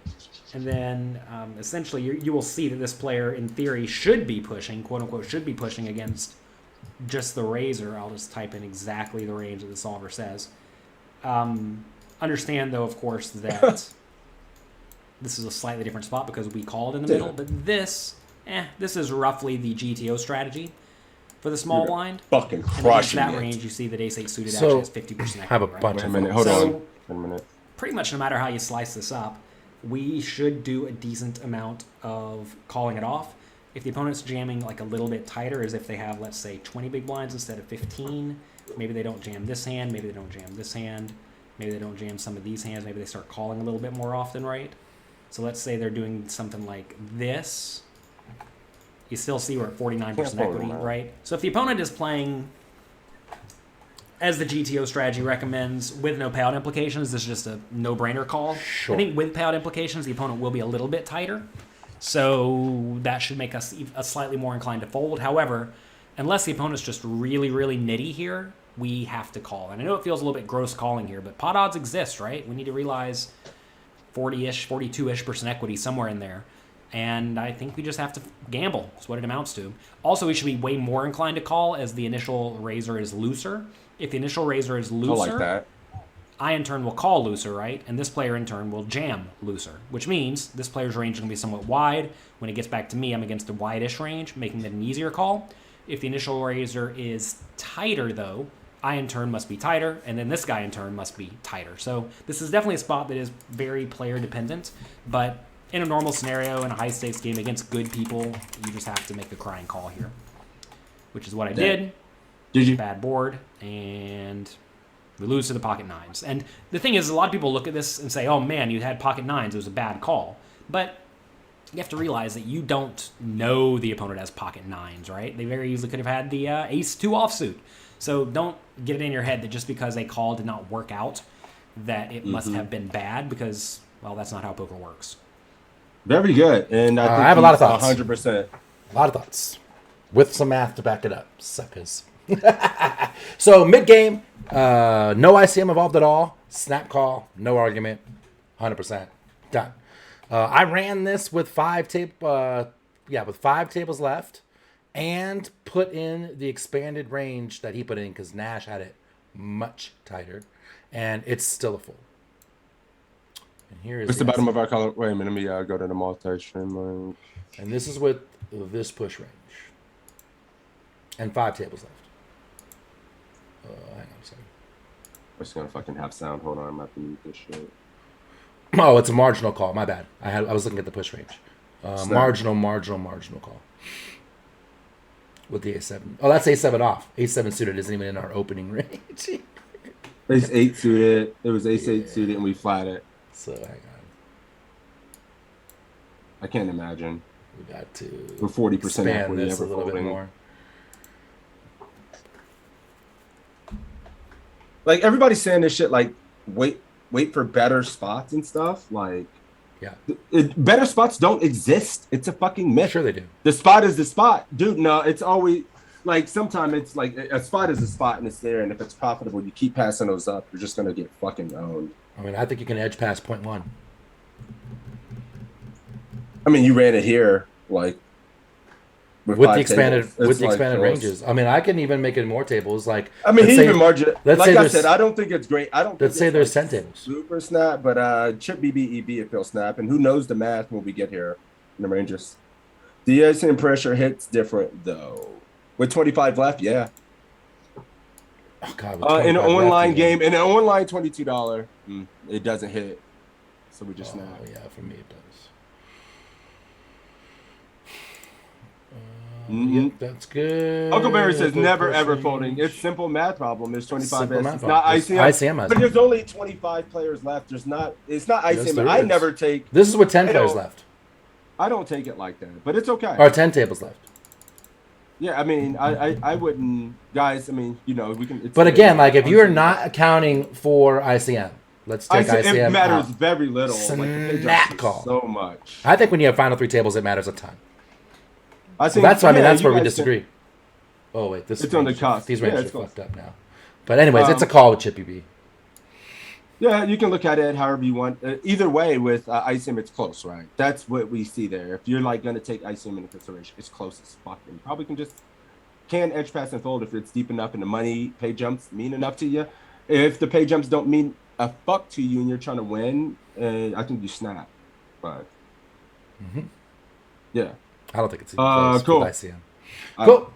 [SPEAKER 5] And then essentially you will see that this player in theory should be pushing, quote unquote, should be pushing against just the raiser. I'll just type in exactly the range that the solver says. Understand though, of course, that this is a slightly different spot because we called in the middle, but this is roughly the GTO strategy for the small blind.
[SPEAKER 4] Fucking crushing
[SPEAKER 5] that range, you see that ace 8 suited actually has 50% equity.
[SPEAKER 1] Have a bunch
[SPEAKER 4] of minute. Hold on. 1 minute.
[SPEAKER 5] Pretty much no matter how you slice this up, we should do a decent amount of calling it off. If the opponent's jamming like a little bit tighter, as if they have, let's say, 20 big blinds instead of 15, maybe they don't jam this hand, maybe they don't jam this hand, maybe they don't jam some of these hands, maybe they start calling a little bit more often, right? So let's say they're doing something like this. You still see we're at 49% equity, right? So if the opponent is playing as the GTO strategy recommends, with no payout implications, this is just a no-brainer call.
[SPEAKER 1] Sure.
[SPEAKER 5] I think with payout implications, the opponent will be a little bit tighter. So that should make us slightly more inclined to fold. However, unless the opponent's just really, really nitty here, we have to call. And I know it feels a little bit gross calling here, but pot odds exist, right? We need to realize 40-ish, 42-ish% equity somewhere in there. And I think we just have to gamble. That's what it amounts to. Also, we should be way more inclined to call as the initial raiser is looser. If the initial raiser is looser,
[SPEAKER 4] I like that.
[SPEAKER 5] I in turn will call looser, right? And this player in turn will jam looser, which means this player's range is going to be somewhat wide. When it gets back to me, I'm against a wide-ish range, making it an easier call. If the initial raiser is tighter, though, I in turn must be tighter, and then this guy in turn must be tighter. So this is definitely a spot that is very player dependent, but in a normal scenario, in a high-stakes game against good people, you just have to make a crying call here, which is what I did.
[SPEAKER 4] Did you?
[SPEAKER 5] Bad board, and we lose to the pocket nines. And the thing is, a lot of people look at this and say, oh man, you had pocket nines, it was a bad call. But you have to realize that you don't know the opponent has pocket nines, right? They very easily could have had the ace-2 offsuit. So don't get it in your head that just because a call did not work out, that it must have been bad, because, well, that's not how poker works.
[SPEAKER 4] Very good. And I think
[SPEAKER 1] I have a lot of thoughts.
[SPEAKER 4] 100%.
[SPEAKER 1] A lot of thoughts. With some math to back it up. Suckers. So, mid-game, no ICM involved at all. Snap call, no argument. 100%. Done. I ran this with five tables left, and put in the expanded range that he put in because Nash had it much tighter, and it's still a fold. And here is
[SPEAKER 4] What's the bottom of our color? Wait a minute, let me go to the multi-stream range.
[SPEAKER 1] And this is with this push range, and 5 tables left. Hang on a second.
[SPEAKER 4] We're just gonna fucking have sound. Hold on, I'm about to mute this shit.
[SPEAKER 1] Oh, it's a marginal call. My bad. I was looking at the push range. Marginal call. With the A7. Oh, that's A7 off. A7 suited isn't even in our opening range.
[SPEAKER 4] Ace 8 suited. It was Ace 8 suited, and we flat it.
[SPEAKER 1] So hang on.
[SPEAKER 4] I can't imagine.
[SPEAKER 1] We got to
[SPEAKER 4] We're 40%
[SPEAKER 1] expand
[SPEAKER 4] equity
[SPEAKER 1] this
[SPEAKER 4] ever
[SPEAKER 1] a little bit
[SPEAKER 4] folding.
[SPEAKER 1] more.
[SPEAKER 4] Like everybody's saying this shit. Like wait for better spots and stuff. Like
[SPEAKER 1] Yeah.
[SPEAKER 4] Better spots don't exist. It's a fucking myth.
[SPEAKER 1] Sure they do.
[SPEAKER 4] The spot is the spot, dude. No, it's always like sometimes it's like a spot is a spot and it's there, and if it's profitable, you keep passing those up. You're just gonna get fucking owned.
[SPEAKER 1] I mean, I think you can edge past 0.1.
[SPEAKER 4] I mean, you ran it here, like
[SPEAKER 1] With the
[SPEAKER 4] 5
[SPEAKER 1] expanded
[SPEAKER 4] tables.
[SPEAKER 1] with
[SPEAKER 4] It's
[SPEAKER 1] the
[SPEAKER 4] like
[SPEAKER 1] expanded
[SPEAKER 4] close.
[SPEAKER 1] ranges. I mean, I can even make it more tables. Like
[SPEAKER 4] I mean,
[SPEAKER 1] let's
[SPEAKER 4] he
[SPEAKER 1] say-
[SPEAKER 4] even margin.
[SPEAKER 1] let's
[SPEAKER 4] Like
[SPEAKER 1] say
[SPEAKER 4] I
[SPEAKER 1] there's-
[SPEAKER 4] said, I don't think it's great. I don't.
[SPEAKER 1] Let's
[SPEAKER 4] think
[SPEAKER 1] say
[SPEAKER 4] it's,
[SPEAKER 1] there's
[SPEAKER 4] like,
[SPEAKER 1] 10 tables.
[SPEAKER 4] super snap, but chip BBEB it feels snap, and who knows the math when we get here in the ranges. The ICM pressure hits different though. With 25 left, yeah.
[SPEAKER 1] Oh God! with
[SPEAKER 4] In an
[SPEAKER 1] 25 left,
[SPEAKER 4] online
[SPEAKER 1] you
[SPEAKER 4] game, in an online $22, it doesn't hit, so we just
[SPEAKER 1] Oh
[SPEAKER 4] snap.
[SPEAKER 1] yeah, for me it does.
[SPEAKER 4] Mhm.
[SPEAKER 1] Yep, that's good.
[SPEAKER 4] Huckleberry says
[SPEAKER 1] Good
[SPEAKER 4] never
[SPEAKER 1] push
[SPEAKER 4] ever
[SPEAKER 1] range.
[SPEAKER 4] folding. It's simple math problem. There's 25
[SPEAKER 1] Simple
[SPEAKER 4] bets.
[SPEAKER 1] math
[SPEAKER 4] It's not
[SPEAKER 1] problem.
[SPEAKER 4] ICM.
[SPEAKER 1] ICM has
[SPEAKER 4] But
[SPEAKER 1] it.
[SPEAKER 4] there's only 25 players left. It's not ICM.
[SPEAKER 1] there
[SPEAKER 4] I
[SPEAKER 1] is.
[SPEAKER 4] never take.
[SPEAKER 1] This is with 10
[SPEAKER 4] I
[SPEAKER 1] players
[SPEAKER 4] don't-
[SPEAKER 1] left,
[SPEAKER 4] I don't take it like that, but it's okay.
[SPEAKER 1] or 10 tables left.
[SPEAKER 4] Yeah, I mean, I wouldn't, guys. I mean, you know, we can. It's
[SPEAKER 1] But again, like if you're not accounting for ICM, let's take ICM
[SPEAKER 4] it matters
[SPEAKER 1] out.
[SPEAKER 4] very little. Like, the pay
[SPEAKER 1] Snap
[SPEAKER 4] jumps
[SPEAKER 1] call.
[SPEAKER 4] so much.
[SPEAKER 1] I think when you have final 3 tables, it matters a ton.
[SPEAKER 4] I
[SPEAKER 1] So
[SPEAKER 4] think
[SPEAKER 1] that's why that's
[SPEAKER 4] you
[SPEAKER 1] where we
[SPEAKER 4] guys
[SPEAKER 1] disagree. Oh wait, this
[SPEAKER 4] It's on the
[SPEAKER 1] range-
[SPEAKER 4] cusp.
[SPEAKER 1] These
[SPEAKER 4] Yeah,
[SPEAKER 1] ranges
[SPEAKER 4] it's
[SPEAKER 1] are
[SPEAKER 4] close.
[SPEAKER 1] fucked up now. But anyways, it's a call with Chippy B.
[SPEAKER 4] Yeah, you can look at it however you want. Either way, with ICM, it's close, right? That's what we see there. If you're like going to take ICM into consideration, it's close as fuck. And you probably can edge pass and fold if it's deep enough and the money pay jumps mean enough to you. If the pay jumps don't mean a fuck to you and you're trying to win, I think you snap. But yeah,
[SPEAKER 1] I don't think it's even close
[SPEAKER 4] cool.
[SPEAKER 1] with ICM. Cool.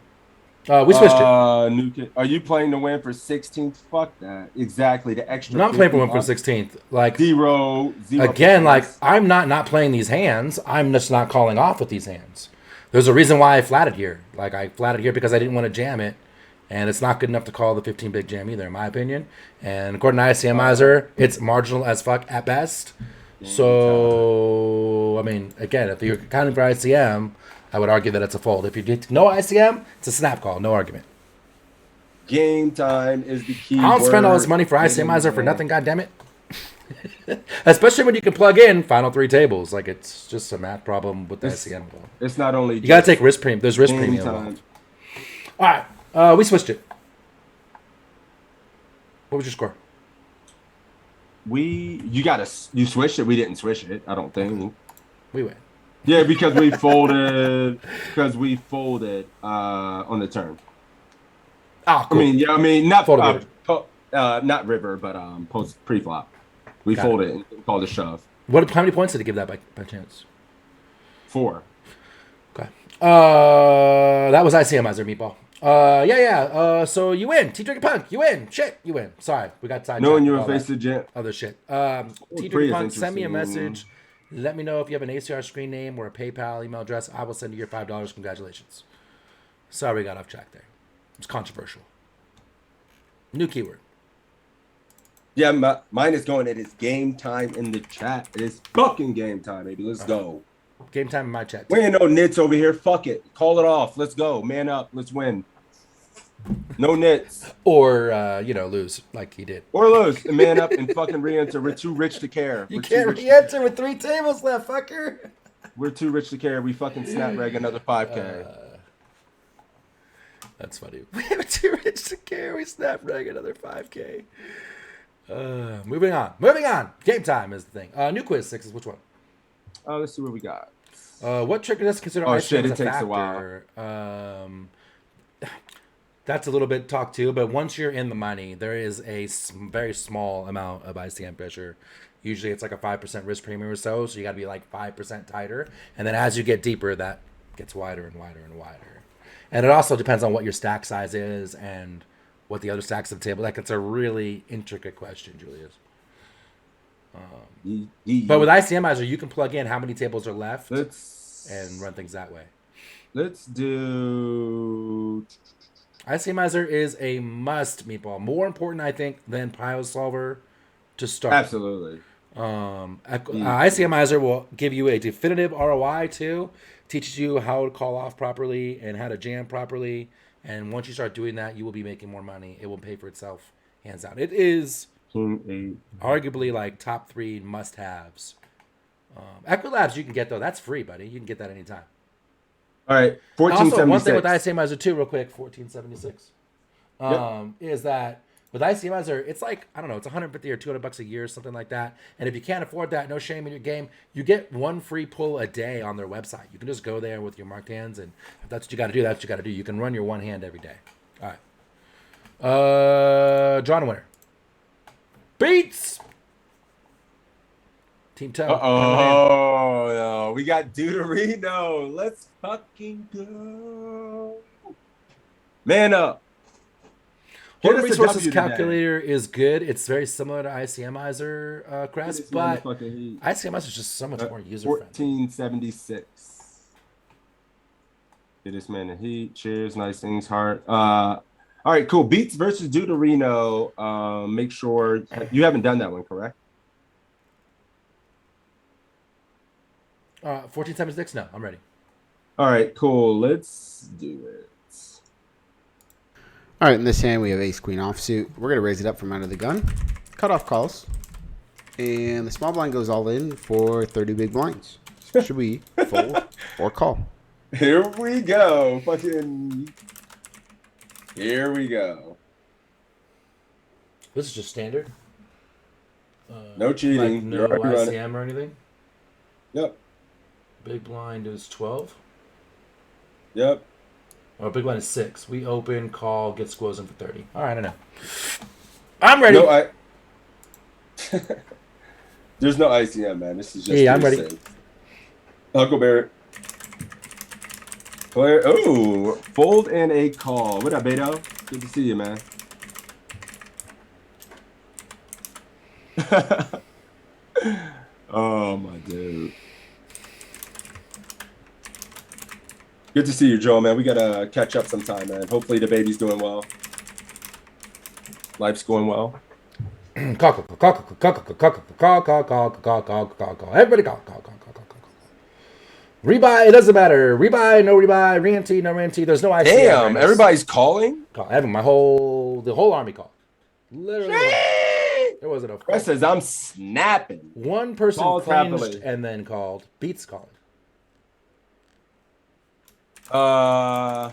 [SPEAKER 1] We switched it.
[SPEAKER 4] New kid. Are you playing to win for 16th? Fuck that. Exactly. The extra.
[SPEAKER 1] I'm not playing for
[SPEAKER 4] 50
[SPEAKER 1] one for
[SPEAKER 4] bucks.
[SPEAKER 1] 16th. Like
[SPEAKER 4] Zero.
[SPEAKER 1] again, like
[SPEAKER 4] percent.
[SPEAKER 1] I'm not playing these hands. I'm just not calling off with these hands. There's a reason why I flatted here. Like I flatted here because I didn't want to jam it, and it's not good enough to call the 15 big jam either, in my opinion. And according to ICMizer, it's marginal as fuck at best. So I mean, again, if you're counting for ICM, I would argue that it's a fold. If you did no ICM, it's a snap call, no argument.
[SPEAKER 4] Game time is the key.
[SPEAKER 1] I don't spend all this
[SPEAKER 4] word.
[SPEAKER 1] money for ICMizer for nothing, goddammit. Especially when you can plug in final 3 tables. Like, it's just a math problem with the ICM.
[SPEAKER 4] It's not only
[SPEAKER 1] You got to take risk premium. There's risk premium
[SPEAKER 4] time.
[SPEAKER 1] involved. All right. We switched it. What was your score?
[SPEAKER 4] You switched it. We didn't switch it. I don't think.
[SPEAKER 1] We win.
[SPEAKER 4] Yeah, because we folded. On the turn.
[SPEAKER 1] Oh, cool.
[SPEAKER 4] I mean, not
[SPEAKER 1] Folded
[SPEAKER 4] not river, but post pre-flop. We
[SPEAKER 1] Got
[SPEAKER 4] folded and called a shove.
[SPEAKER 1] How many points did it give that by chance?
[SPEAKER 4] 4.
[SPEAKER 1] Okay. That was ICMizer, Meatball. So you win. T-Drinking Punk, you win. Shit, you win. Sorry, we got sidetracked.
[SPEAKER 4] Knowing you
[SPEAKER 1] with
[SPEAKER 4] were
[SPEAKER 1] all
[SPEAKER 4] face
[SPEAKER 1] that
[SPEAKER 4] the gym.
[SPEAKER 1] other shit.
[SPEAKER 4] Prius
[SPEAKER 1] T-Drinking Punk, send me a
[SPEAKER 4] interesting.
[SPEAKER 1] message. Let me know if you have an ACR screen name or a PayPal email address. I will send you your $5. Congratulations. Sorry we got off track there. It's controversial. New keyword.
[SPEAKER 4] Yeah, mine is going. It is game time in the chat. It is fucking game time, baby. Let's go.
[SPEAKER 1] Game time in my chat.
[SPEAKER 4] We ain't no nits over here. Fuck it. Call it off. Let's go. Man up. Let's win. No nits.
[SPEAKER 1] Or, lose like he did.
[SPEAKER 4] Or lose. Man up and fucking re-enter. We're too rich to care.
[SPEAKER 1] You can't re-enter with 3 tables left, fucker.
[SPEAKER 4] We're too rich to care. We fucking snap reg another 5K.
[SPEAKER 1] That's funny. We're too rich to care. We snap reg another 5K. Moving on. Game time is the thing. New quiz 6 is which one?
[SPEAKER 4] Let's see what we got.
[SPEAKER 1] What trick does consider
[SPEAKER 4] Oh,
[SPEAKER 1] ICM
[SPEAKER 4] shit,
[SPEAKER 1] as
[SPEAKER 4] it takes a
[SPEAKER 1] factor? That's a little bit talk too, but once you're in the money, there is a very small amount of ICM pressure. Usually it's like a 5% risk premium or so you got to be like 5% tighter. And then as you get deeper, that gets wider and wider and wider. And it also depends on what your stack size is and what the other stacks of the table. Like, it's a really intricate question, Julius. But with ICMizer, you can plug in how many tables are left and run things that way.
[SPEAKER 4] Let's do...
[SPEAKER 1] ICMizer is a must, Meatball. More important, I think, than Pile Solver to start.
[SPEAKER 4] Absolutely.
[SPEAKER 1] ICMizer will give you a definitive ROI, too. Teaches you how to call off properly and how to jam properly. And once you start doing that, you will be making more money. It will pay for itself, hands down. It is arguably like top 3 must-haves. Equilabs you can get, though. That's free, buddy. You can get that anytime.
[SPEAKER 4] All right, 1476.
[SPEAKER 1] Also, one thing with ICMizer, too, real quick, 1476, is that with ICMizer, it's like, I don't know, it's $150 or $200 a year or something like that. And if you can't afford that, no shame in your game. You get 1 free pull a day on their website. You can just go there with your marked hands, and if that's what you got to do, that's what you got to do. You can run your 1 hand every day. All right. Drawn winner. Beats! Team Toe.
[SPEAKER 4] Oh, no. We got Deuterino. Let's fucking go. Man up.
[SPEAKER 1] Horton Resources Calculator is good. It's very similar to ICMizer, Crest, but ICMizer is just so much more user-friendly.
[SPEAKER 4] 1476. Get this man a heat. Cheers. Nice things, heart. All right, cool. Beats versus Deuterino. Make sure you haven't done that one, correct?
[SPEAKER 1] 1476? No, I'm ready.
[SPEAKER 4] All right, cool. Let's do it.
[SPEAKER 3] All right, in this hand, we have ace queen offsuit. We're going to raise it up from under the gun. Cut off calls. And the small blind goes all in for 30 big blinds. Should we fold or call?
[SPEAKER 4] Here we go. Here we go.
[SPEAKER 1] This is just standard?
[SPEAKER 4] No cheating.
[SPEAKER 1] Like no ICM or anything?
[SPEAKER 4] Yep.
[SPEAKER 1] Big blind is 12?
[SPEAKER 4] Yep.
[SPEAKER 1] Oh, big blind is 6. We open, call, get squoze in for 30. All right, I know. I'm ready.
[SPEAKER 4] No, there's no ICM, man. This is just
[SPEAKER 1] I'm ready.
[SPEAKER 4] Safe. Huckleberry. Player. Oh, fold and a call. What up, Beto? Good to see you, man. Oh, my dude. Good to see you, Joel, man. We got to catch up sometime, man. Hopefully the baby's doing well. Life's going well.
[SPEAKER 1] Call. Everybody call. Rebuy, it doesn't matter. Rebuy, no rebuy. Re-ante, no re-ante. There's no ICM.
[SPEAKER 4] Damn, everybody's calling?
[SPEAKER 1] Call. The whole army call. Literally. There wasn't a
[SPEAKER 4] Brett says I'm snapping.
[SPEAKER 1] one person
[SPEAKER 4] Calls
[SPEAKER 1] cringed
[SPEAKER 4] happily.
[SPEAKER 1] and then called. Beats called.
[SPEAKER 4] I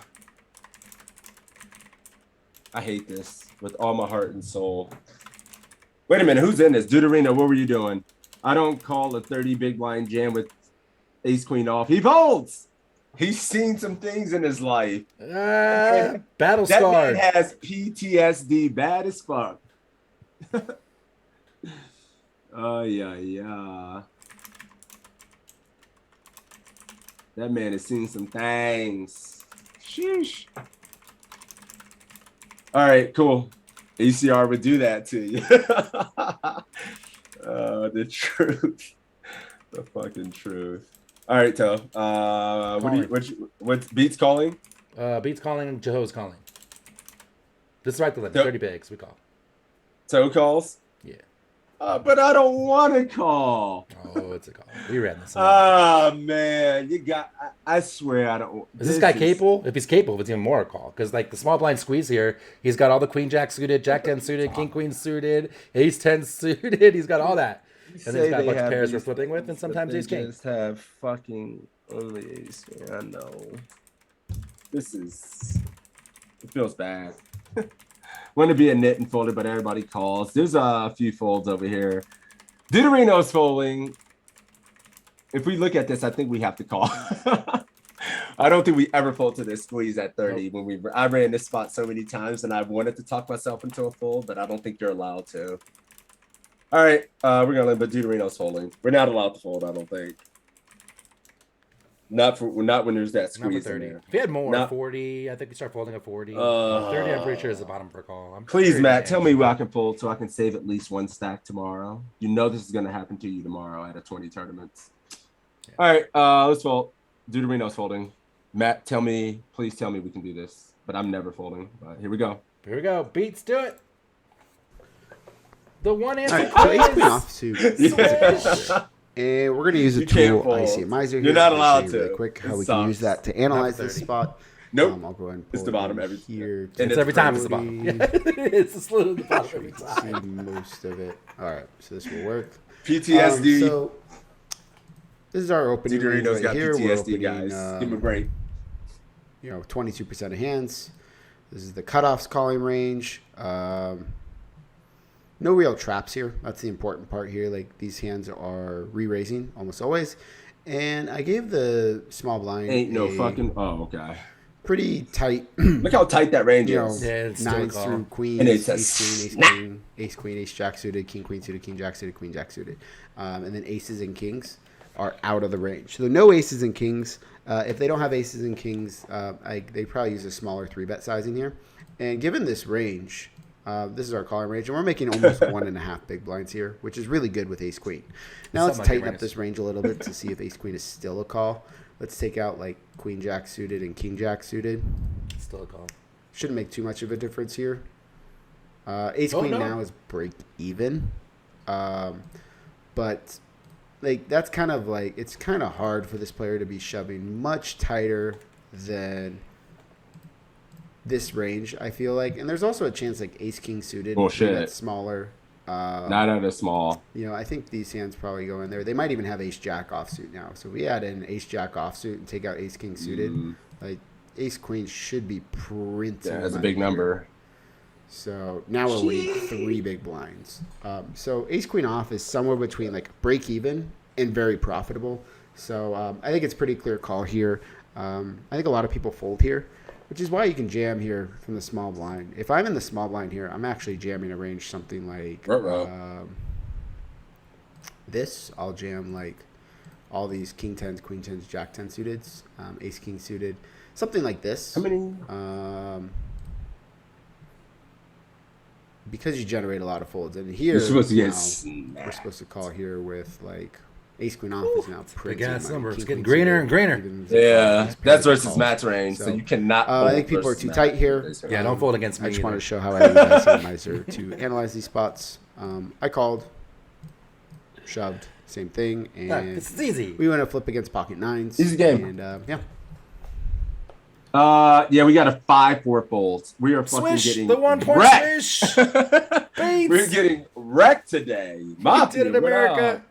[SPEAKER 4] hate this with all my heart and soul. Wait a minute, who's in this? Deuterino, what were you doing? I don't call a 30 big blind jam with ace queen off. He folds. He's seen some things in his life.
[SPEAKER 1] Battle
[SPEAKER 4] That
[SPEAKER 1] scarred.
[SPEAKER 4] man has PTSD, bad as fuck. Oh yeah. That man has seen some things. Sheesh. All right, cool. ACR would do that to you. The truth. The fucking truth. All right, Toe. What's Beats calling?
[SPEAKER 1] Beats calling. Jehovah's calling. This is right to limit.
[SPEAKER 4] Yep.
[SPEAKER 1] 30 bigs. We call.
[SPEAKER 4] Toe calls?
[SPEAKER 1] Yeah.
[SPEAKER 4] But I don't want to call.
[SPEAKER 1] Oh, it's a call. We ran this.
[SPEAKER 4] Oh, man. You got... I swear I don't...
[SPEAKER 1] Is this guy capable? If he's capable, it's even more a call. Because, like, the small blind squeeze here, he's got all the queen jack suited, jack 10 suited, king queen suited, ace 10 suited. He's got all that. And then he's got a bunch of pairs we're flipping with, and sometimes ace king.
[SPEAKER 4] Just have fucking only ace. I know. This is... It feels bad. Want to be a knit and folded, but everybody calls. There's a few folds over here. Deuterino's folding. If we look at this, I think we have to call. I don't think we ever fold to this squeeze at 30.
[SPEAKER 1] Nope.
[SPEAKER 4] When I ran this spot so many times, and I've wanted to talk myself into a fold, but I don't think you're allowed to. All right, we're gonna let, but Deuterino's folding. We're not allowed to fold, I don't think. Not when there's that
[SPEAKER 1] Number
[SPEAKER 4] squeeze in
[SPEAKER 1] 30.
[SPEAKER 4] there.
[SPEAKER 1] If he had more,
[SPEAKER 4] Not-
[SPEAKER 1] 40, I think we start folding at 40. 30, I'm pretty sure is the bottom per call.
[SPEAKER 4] Please,
[SPEAKER 1] pretty
[SPEAKER 4] Matt,
[SPEAKER 1] damn
[SPEAKER 4] tell me
[SPEAKER 1] sure.
[SPEAKER 4] where I can fold so I can save at least one stack tomorrow. You know this is gonna happen to you tomorrow at a 20 tournaments.
[SPEAKER 1] Yeah.
[SPEAKER 4] All right, let's fold. Deuterino's folding. Matt, please tell me we can do this. But I'm never folding. But here we go.
[SPEAKER 1] Here we go. Beats, do it. The one answer
[SPEAKER 3] All right, so ace queen
[SPEAKER 1] quiz.
[SPEAKER 3] offsuit. And we're going to use a
[SPEAKER 4] You can't
[SPEAKER 3] tool,
[SPEAKER 4] fold.
[SPEAKER 3] IC Miser.
[SPEAKER 4] You're not
[SPEAKER 3] I'll
[SPEAKER 4] allowed
[SPEAKER 3] show you really
[SPEAKER 4] to.
[SPEAKER 3] quick how
[SPEAKER 4] It
[SPEAKER 3] we can use
[SPEAKER 4] sucks.
[SPEAKER 3] that to analyze
[SPEAKER 1] Not
[SPEAKER 3] this
[SPEAKER 1] 30.
[SPEAKER 3] spot.
[SPEAKER 4] Nope.
[SPEAKER 3] I'll go ahead and
[SPEAKER 4] It's
[SPEAKER 3] pull
[SPEAKER 4] the bottom
[SPEAKER 3] it
[SPEAKER 4] every
[SPEAKER 3] here.
[SPEAKER 4] And
[SPEAKER 1] It's every time it's the
[SPEAKER 3] 40.
[SPEAKER 1] bottom. It's just literally the bottom every
[SPEAKER 3] See
[SPEAKER 1] time.
[SPEAKER 3] most of it. All right, so this will work.
[SPEAKER 4] PTSD.
[SPEAKER 3] So this is our opening range
[SPEAKER 4] Deuterino's
[SPEAKER 3] right
[SPEAKER 4] got
[SPEAKER 3] here. We're
[SPEAKER 4] PTSD,
[SPEAKER 3] opening,
[SPEAKER 4] guys. Give him a break.
[SPEAKER 3] 22% of hands. This is the cutoffs calling range. No real traps here. That's the important part here. Like these hands are re-raising almost always. And I gave the small blind
[SPEAKER 4] Ain't no
[SPEAKER 3] a
[SPEAKER 4] fucking. Oh, okay.
[SPEAKER 3] pretty tight,
[SPEAKER 4] Look how tight that range
[SPEAKER 3] you know,
[SPEAKER 4] is.
[SPEAKER 1] Yeah, it's still a
[SPEAKER 3] nines
[SPEAKER 1] call.
[SPEAKER 3] through queens,
[SPEAKER 4] And it's a
[SPEAKER 3] ace queen, ace queen, ace jack suited, king jack suited, queen jack suited. And then aces and kings are out of the range. So no aces and kings. If they don't have aces and kings, they probably use a smaller 3-bet sizing here. And given this range, this is our calling range, and we're making almost 1.5 big blinds here, which is really good with ace queen. Now let's
[SPEAKER 1] Something like
[SPEAKER 3] tighten
[SPEAKER 1] your
[SPEAKER 3] up this range a little bit to see if ace queen is still a call. Let's take out like queen jack suited and king jack suited.
[SPEAKER 1] Still a call.
[SPEAKER 3] Shouldn't make too much of a difference here. Ace queen
[SPEAKER 1] no.
[SPEAKER 3] now is break even, but like that's kind of like it's kind of hard for this player to be shoving much tighter than this range. I feel like, and there's also a chance like ace king suited,
[SPEAKER 4] Bullshit.
[SPEAKER 3] that's smaller.
[SPEAKER 4] Not at a small.
[SPEAKER 3] You know, I think these hands probably go in there. They might even have ace jack offsuit now. So we add in ace jack offsuit and take out ace king suited. Like ace queen should be printing.
[SPEAKER 4] Yeah, that's a
[SPEAKER 3] money
[SPEAKER 4] big
[SPEAKER 3] here.
[SPEAKER 4] number.
[SPEAKER 3] So now we're winning 3 big blinds. So ace queen off is somewhere between like break even and very profitable. So I think it's pretty clear call here. I think a lot of people fold here, which is why you can jam here from the small blind. If I'm in the small blind here, I'm actually jamming a range something like this. I'll jam like all these king 10s, queen 10s, jack 10 suited, ace king suited, something like this.
[SPEAKER 4] How many?
[SPEAKER 3] Because you generate a lot of folds, and here
[SPEAKER 4] You're supposed to get
[SPEAKER 3] now,
[SPEAKER 4] snapped.
[SPEAKER 3] we're supposed to call here with like ace queen off is now
[SPEAKER 1] Big
[SPEAKER 3] printing
[SPEAKER 1] ass
[SPEAKER 3] money,
[SPEAKER 1] number. It's
[SPEAKER 3] king,
[SPEAKER 1] getting
[SPEAKER 3] queen
[SPEAKER 1] greener
[SPEAKER 3] suited,
[SPEAKER 1] and greener.
[SPEAKER 3] even
[SPEAKER 4] Yeah,
[SPEAKER 3] these pairs
[SPEAKER 4] that's
[SPEAKER 3] of
[SPEAKER 4] versus
[SPEAKER 3] calls.
[SPEAKER 4] Matt's range, so you cannot.
[SPEAKER 3] I
[SPEAKER 4] fold
[SPEAKER 3] think people are
[SPEAKER 4] versus
[SPEAKER 3] too
[SPEAKER 4] Matt.
[SPEAKER 3] tight here.
[SPEAKER 1] Yeah, don't fold against me.
[SPEAKER 3] I just wanted
[SPEAKER 1] either.
[SPEAKER 3] to show how I use IC Miser to analyze these spots. I called, shoved, same thing,
[SPEAKER 1] Yeah,
[SPEAKER 3] and
[SPEAKER 1] this is easy.
[SPEAKER 3] we went to flip against pocket nines.
[SPEAKER 4] Easy game.
[SPEAKER 3] And yeah,
[SPEAKER 4] Yeah, we got a 5-4 folds. We are fucking
[SPEAKER 1] Swish,
[SPEAKER 4] getting
[SPEAKER 1] the 1 point
[SPEAKER 4] wrecked.
[SPEAKER 1] swish.
[SPEAKER 4] We're getting wrecked today.
[SPEAKER 1] We
[SPEAKER 4] Mafia,
[SPEAKER 1] did it,
[SPEAKER 4] what
[SPEAKER 1] America.
[SPEAKER 4] up?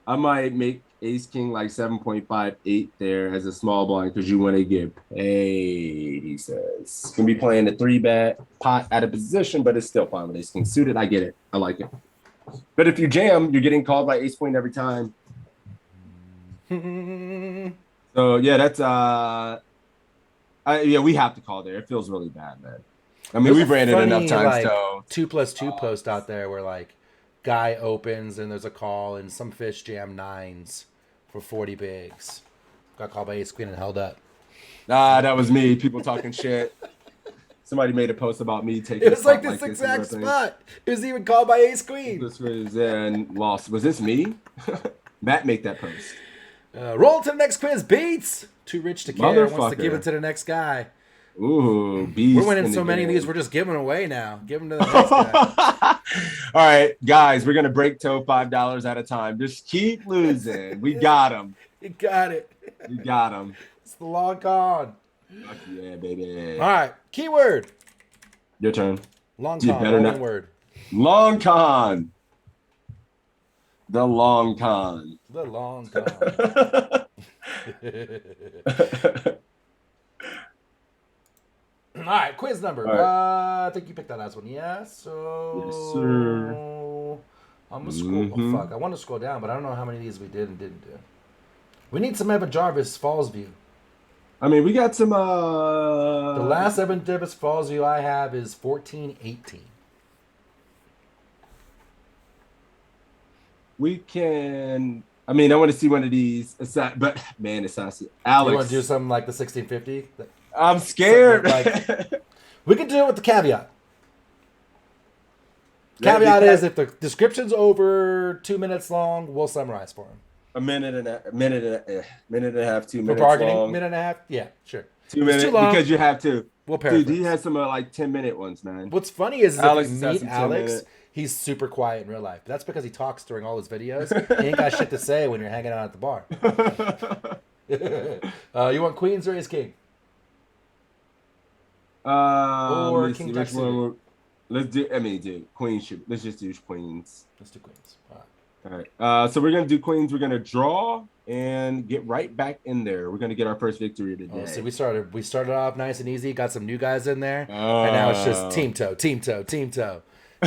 [SPEAKER 4] I might make Ace King like 7.58 there as a small blind because you want to get paid, he says. Gonna be playing the 3-bet pot out of position, but it's still fine with Ace King suited. I get it. I like it. But if you jam, you're getting called by Ace Queen every time. So yeah, that's yeah, we have to call there. It feels really bad, man. I mean, we've ran it enough times. So
[SPEAKER 1] 2+2 post out there where like guy opens and there's a call and some fish jam 9s for 40 bigs. Got called by Ace Queen and held up.
[SPEAKER 4] Nah, that was me. People talking shit. Somebody made a post about me taking.
[SPEAKER 1] It was like this exact spot. It was even called by Ace Queen.
[SPEAKER 4] This was and lost. Was this me? Matt make that post.
[SPEAKER 1] Roll to the next quiz. Beats. Too rich to care. Wants to give it to the next guy.
[SPEAKER 4] Ooh, beast.
[SPEAKER 1] We're winning so many of these. We're just giving away now. Give them to the next guy.
[SPEAKER 4] All right, guys, we're gonna break toe $5 at a time. Just keep losing. We got him.
[SPEAKER 1] You got it.
[SPEAKER 4] We got him.
[SPEAKER 1] It's the long con.
[SPEAKER 4] Fuck yeah, baby.
[SPEAKER 1] All right. Keyword.
[SPEAKER 4] Your turn.
[SPEAKER 1] Long
[SPEAKER 4] You
[SPEAKER 1] con.
[SPEAKER 4] better
[SPEAKER 1] Only
[SPEAKER 4] not-
[SPEAKER 1] word.
[SPEAKER 4] Long con. The long con.
[SPEAKER 1] The long con. All right, quiz number.
[SPEAKER 4] All right.
[SPEAKER 1] I think you picked that last one. Yeah, so...
[SPEAKER 4] Yes, sir.
[SPEAKER 1] I'm going to scroll.
[SPEAKER 4] Mhm.
[SPEAKER 1] Oh, fuck. I want to scroll down, but I don't know how many of these we did and didn't do. We need some Evan Jarvis Falls View.
[SPEAKER 4] I mean, we got some.
[SPEAKER 1] The last Evan Jarvis Falls View I have is 14-18.
[SPEAKER 4] We can. I mean, I want to see one of these. But man, it's not. Alex,
[SPEAKER 1] You want to do something like the 1650?
[SPEAKER 4] I'm scared.
[SPEAKER 1] We could do it with the caveat.
[SPEAKER 4] Yeah,
[SPEAKER 1] Caveat
[SPEAKER 4] because-
[SPEAKER 1] is if the description's over 2 minutes long, we'll summarize for him.
[SPEAKER 4] a minute and a half, 2
[SPEAKER 1] For
[SPEAKER 4] minutes
[SPEAKER 1] bargaining,
[SPEAKER 4] long.
[SPEAKER 1] minute and a half? Yeah, sure.
[SPEAKER 4] 2
[SPEAKER 1] It's
[SPEAKER 4] minutes
[SPEAKER 1] too long.
[SPEAKER 4] because you have to.
[SPEAKER 1] We'll
[SPEAKER 4] Dude,
[SPEAKER 1] paraphrase.
[SPEAKER 4] he has some like 10-minute ones, man.
[SPEAKER 1] What's funny is
[SPEAKER 4] Alex
[SPEAKER 1] if
[SPEAKER 4] has
[SPEAKER 1] you
[SPEAKER 4] had
[SPEAKER 1] meet
[SPEAKER 4] some
[SPEAKER 1] Alex,
[SPEAKER 4] 10-minute.
[SPEAKER 1] he's super quiet in real life. That's because he talks during all his videos. He ain't got shit to say when you're hanging out at the bar. You want Queens or Ace King? Or
[SPEAKER 4] let's
[SPEAKER 1] King
[SPEAKER 4] see,
[SPEAKER 1] Jack
[SPEAKER 4] which one we're- Let's do. I mean, dude, Queens should. Let's just do Queens.
[SPEAKER 1] Let's do Queens. All right.
[SPEAKER 4] All right. So we're gonna do Queens. We're gonna draw and get right back in there. We're gonna get our first victory today.
[SPEAKER 1] Oh, so we started off nice and easy, got some new guys in there, and now it's just team toe.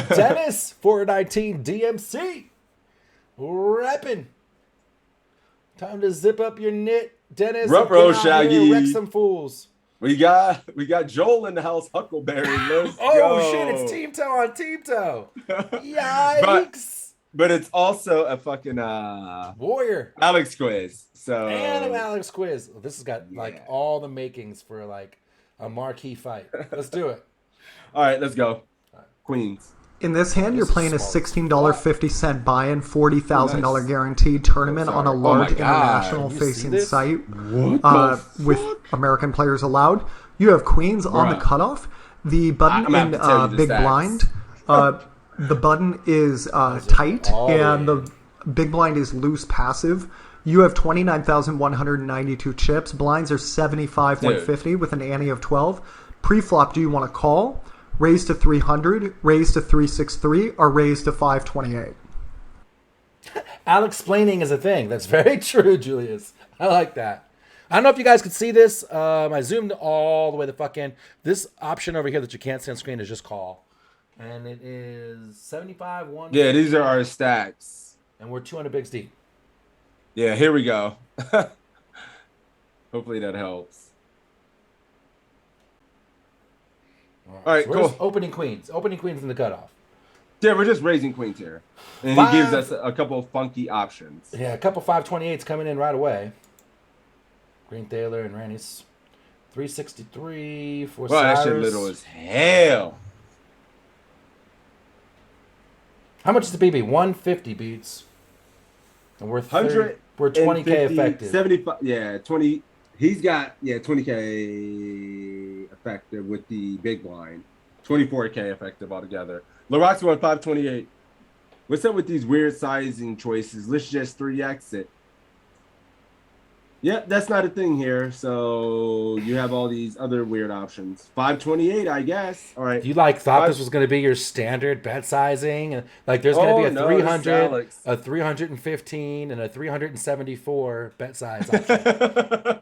[SPEAKER 1] Dennis 419 DMC repping. Time to zip up your knit, Dennis. and
[SPEAKER 4] Ruh-roh,
[SPEAKER 1] get out here and wreck
[SPEAKER 4] Shaggy.
[SPEAKER 1] some fools.
[SPEAKER 4] We got Joel in the house. Huckleberry. Let's
[SPEAKER 1] Oh
[SPEAKER 4] go.
[SPEAKER 1] shit! It's team toe on team toe. Yikes!
[SPEAKER 4] But it's also a fucking
[SPEAKER 1] Warrior.
[SPEAKER 4] Alex quiz. So
[SPEAKER 1] And an Alex quiz. This has got like
[SPEAKER 4] Yeah.
[SPEAKER 1] all the makings for like a marquee fight. Let's do it.
[SPEAKER 4] all right, let's go. Queens.
[SPEAKER 6] In this hand, you're
[SPEAKER 1] This is
[SPEAKER 6] playing a
[SPEAKER 1] small.
[SPEAKER 6] $16.50 buy-in, $40,000
[SPEAKER 4] Nice.
[SPEAKER 6] guaranteed tournament on a
[SPEAKER 4] sorry.
[SPEAKER 6] large
[SPEAKER 4] Oh my God.
[SPEAKER 6] international
[SPEAKER 1] Can you see
[SPEAKER 6] facing
[SPEAKER 1] this?
[SPEAKER 6] site
[SPEAKER 4] What
[SPEAKER 6] with American players allowed. You have queens on the
[SPEAKER 4] Bruh.
[SPEAKER 6] cutoff. The button
[SPEAKER 4] I'm gonna have
[SPEAKER 6] in
[SPEAKER 4] to tell you the
[SPEAKER 6] big
[SPEAKER 4] stats.
[SPEAKER 6] blind, the button is tight,
[SPEAKER 1] all the
[SPEAKER 6] and
[SPEAKER 1] way
[SPEAKER 6] the big blind is loose passive. You have 29,192 chips. Blinds are 75,150 with an ante of 12. Pre-flop, do you want to call? Raise to 300, raise to 363, or raise to 528?
[SPEAKER 1] Alex explaining is a thing. That's very true, Julius. I like that. I don't know if you guys could see this. I zoomed all the way the fuck in. This option over here that you can't see on screen is just call. And it is 75, 1.
[SPEAKER 4] Yeah, these are our stacks.
[SPEAKER 1] And we're 200 bigs deep.
[SPEAKER 4] Yeah, here we go. Hopefully that helps. All right,
[SPEAKER 1] So we're just
[SPEAKER 4] cool.
[SPEAKER 1] opening queens. Opening queens in the cutoff.
[SPEAKER 4] Yeah, we're just raising queens here. And
[SPEAKER 1] Five.
[SPEAKER 4] he gives us a couple of funky options.
[SPEAKER 1] Yeah, a couple 528s coming in right away. Green Thaler and Randy's 363 for
[SPEAKER 4] Wow, that shit
[SPEAKER 1] Cyrus.
[SPEAKER 4] little as hell.
[SPEAKER 1] How much is the BB? 150 beats. And we're 30, we're 20k
[SPEAKER 4] 150,
[SPEAKER 1] effective.
[SPEAKER 4] 75, yeah, 20. He's got, 20k effective with the big blind. 24k effective altogether. LaRock's won 528. What's up with these weird sizing choices? Let's just 3x it. Yeah, that's not a thing here. So you have all these other weird options. 528, I guess. All right.
[SPEAKER 1] You like thought
[SPEAKER 4] Five-
[SPEAKER 1] this was going to be your standard bet sizing? Like there's going to be a
[SPEAKER 4] no, this is
[SPEAKER 1] 300,
[SPEAKER 4] Alex.
[SPEAKER 1] a 315, and a 374 bet size option.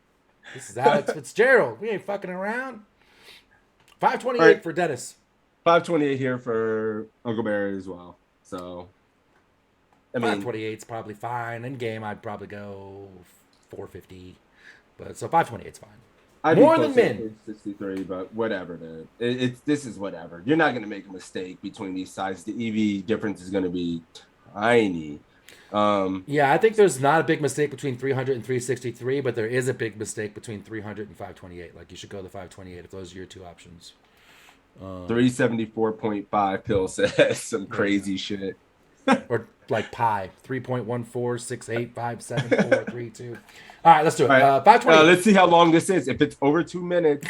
[SPEAKER 1] This is Alex Fitzgerald. We ain't fucking around. 528
[SPEAKER 4] All right.
[SPEAKER 1] for Dennis.
[SPEAKER 4] 528 here for Uncle Barry as well. So, I mean,
[SPEAKER 1] 528 is probably fine. In game, I'd probably go 450. But so 528 is fine.
[SPEAKER 4] I'd
[SPEAKER 1] More
[SPEAKER 4] be
[SPEAKER 1] than
[SPEAKER 4] closer to
[SPEAKER 1] min.
[SPEAKER 4] 63, but whatever, dude. This is whatever. You're not going to make a mistake between these sides. The EV difference is going to be tiny.
[SPEAKER 1] Yeah, I think there's not a big mistake between 300 and 363, but there is a big mistake between 300 and 528. Like you should go to 528 if those are your two options.
[SPEAKER 4] 374.5 pill says some crazy shit.
[SPEAKER 1] Or like pi, 3.1468574332. All right, let's do it.
[SPEAKER 4] All right.
[SPEAKER 1] 528.
[SPEAKER 4] Let's see how long this is. If it's over 2 minutes.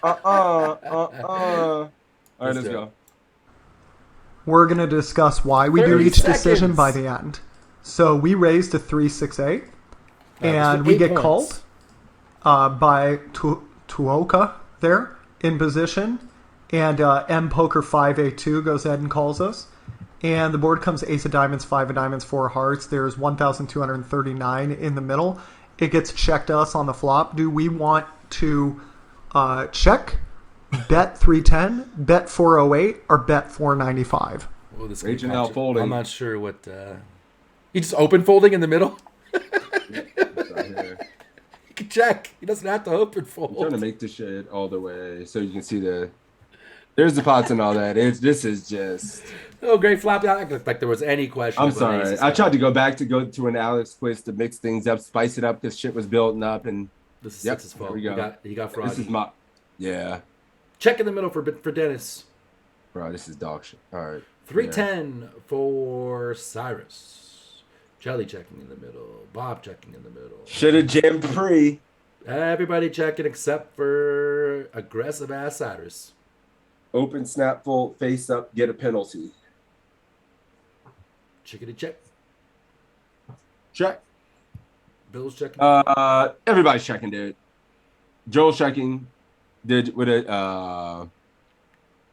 [SPEAKER 4] All right, let's
[SPEAKER 1] do
[SPEAKER 4] go.
[SPEAKER 1] it.
[SPEAKER 6] We're going to discuss why we do
[SPEAKER 1] 30
[SPEAKER 6] each decision
[SPEAKER 1] seconds.
[SPEAKER 6] by the end. So we raise to 368, and
[SPEAKER 1] with
[SPEAKER 6] we
[SPEAKER 1] 8
[SPEAKER 6] get
[SPEAKER 1] points.
[SPEAKER 6] called by Tuoka there in position, and M Poker 5A2 goes ahead and calls us. And the board comes Ace of Diamonds, 5 of Diamonds, 4 of Hearts. There's 1,239 in the middle. It gets checked to us on the flop. Do we want to check, bet 310, bet 408, or bet 495?
[SPEAKER 1] Oh, this
[SPEAKER 4] Raging
[SPEAKER 1] guy-
[SPEAKER 4] out folding.
[SPEAKER 1] I'm not sure what. He just open folding in the middle.
[SPEAKER 4] Right here.
[SPEAKER 1] He can check. He doesn't have to open
[SPEAKER 4] I'm trying to
[SPEAKER 1] fold.
[SPEAKER 4] make this shit all the way so you can see there's the pots and all that. This is just.
[SPEAKER 1] Oh, great flop. I don't think there was any question.
[SPEAKER 4] I'm
[SPEAKER 1] about
[SPEAKER 4] sorry.
[SPEAKER 1] aces
[SPEAKER 4] I tried to
[SPEAKER 1] coming.
[SPEAKER 4] go to an Alex quiz to mix things up, spice it up because shit was building up, and
[SPEAKER 1] This is
[SPEAKER 4] Yep,
[SPEAKER 1] Six's
[SPEAKER 4] there
[SPEAKER 1] fault.
[SPEAKER 4] we go.
[SPEAKER 1] He got fraud.
[SPEAKER 4] this is my. Yeah,
[SPEAKER 1] Check in the middle for Dennis.
[SPEAKER 4] bro, this is dog shit. All right.
[SPEAKER 1] 310 for Cyrus. Jelly checking in the middle. Bob checking in the middle.
[SPEAKER 4] Should have jammed free.
[SPEAKER 1] Everybody checking except for aggressive ass Cyrus.
[SPEAKER 4] Open, snap, fold, face up, get a penalty.
[SPEAKER 1] Chickity check.
[SPEAKER 4] Check.
[SPEAKER 1] Bill's checking.
[SPEAKER 4] Everybody's checking, dude. Joel's checking.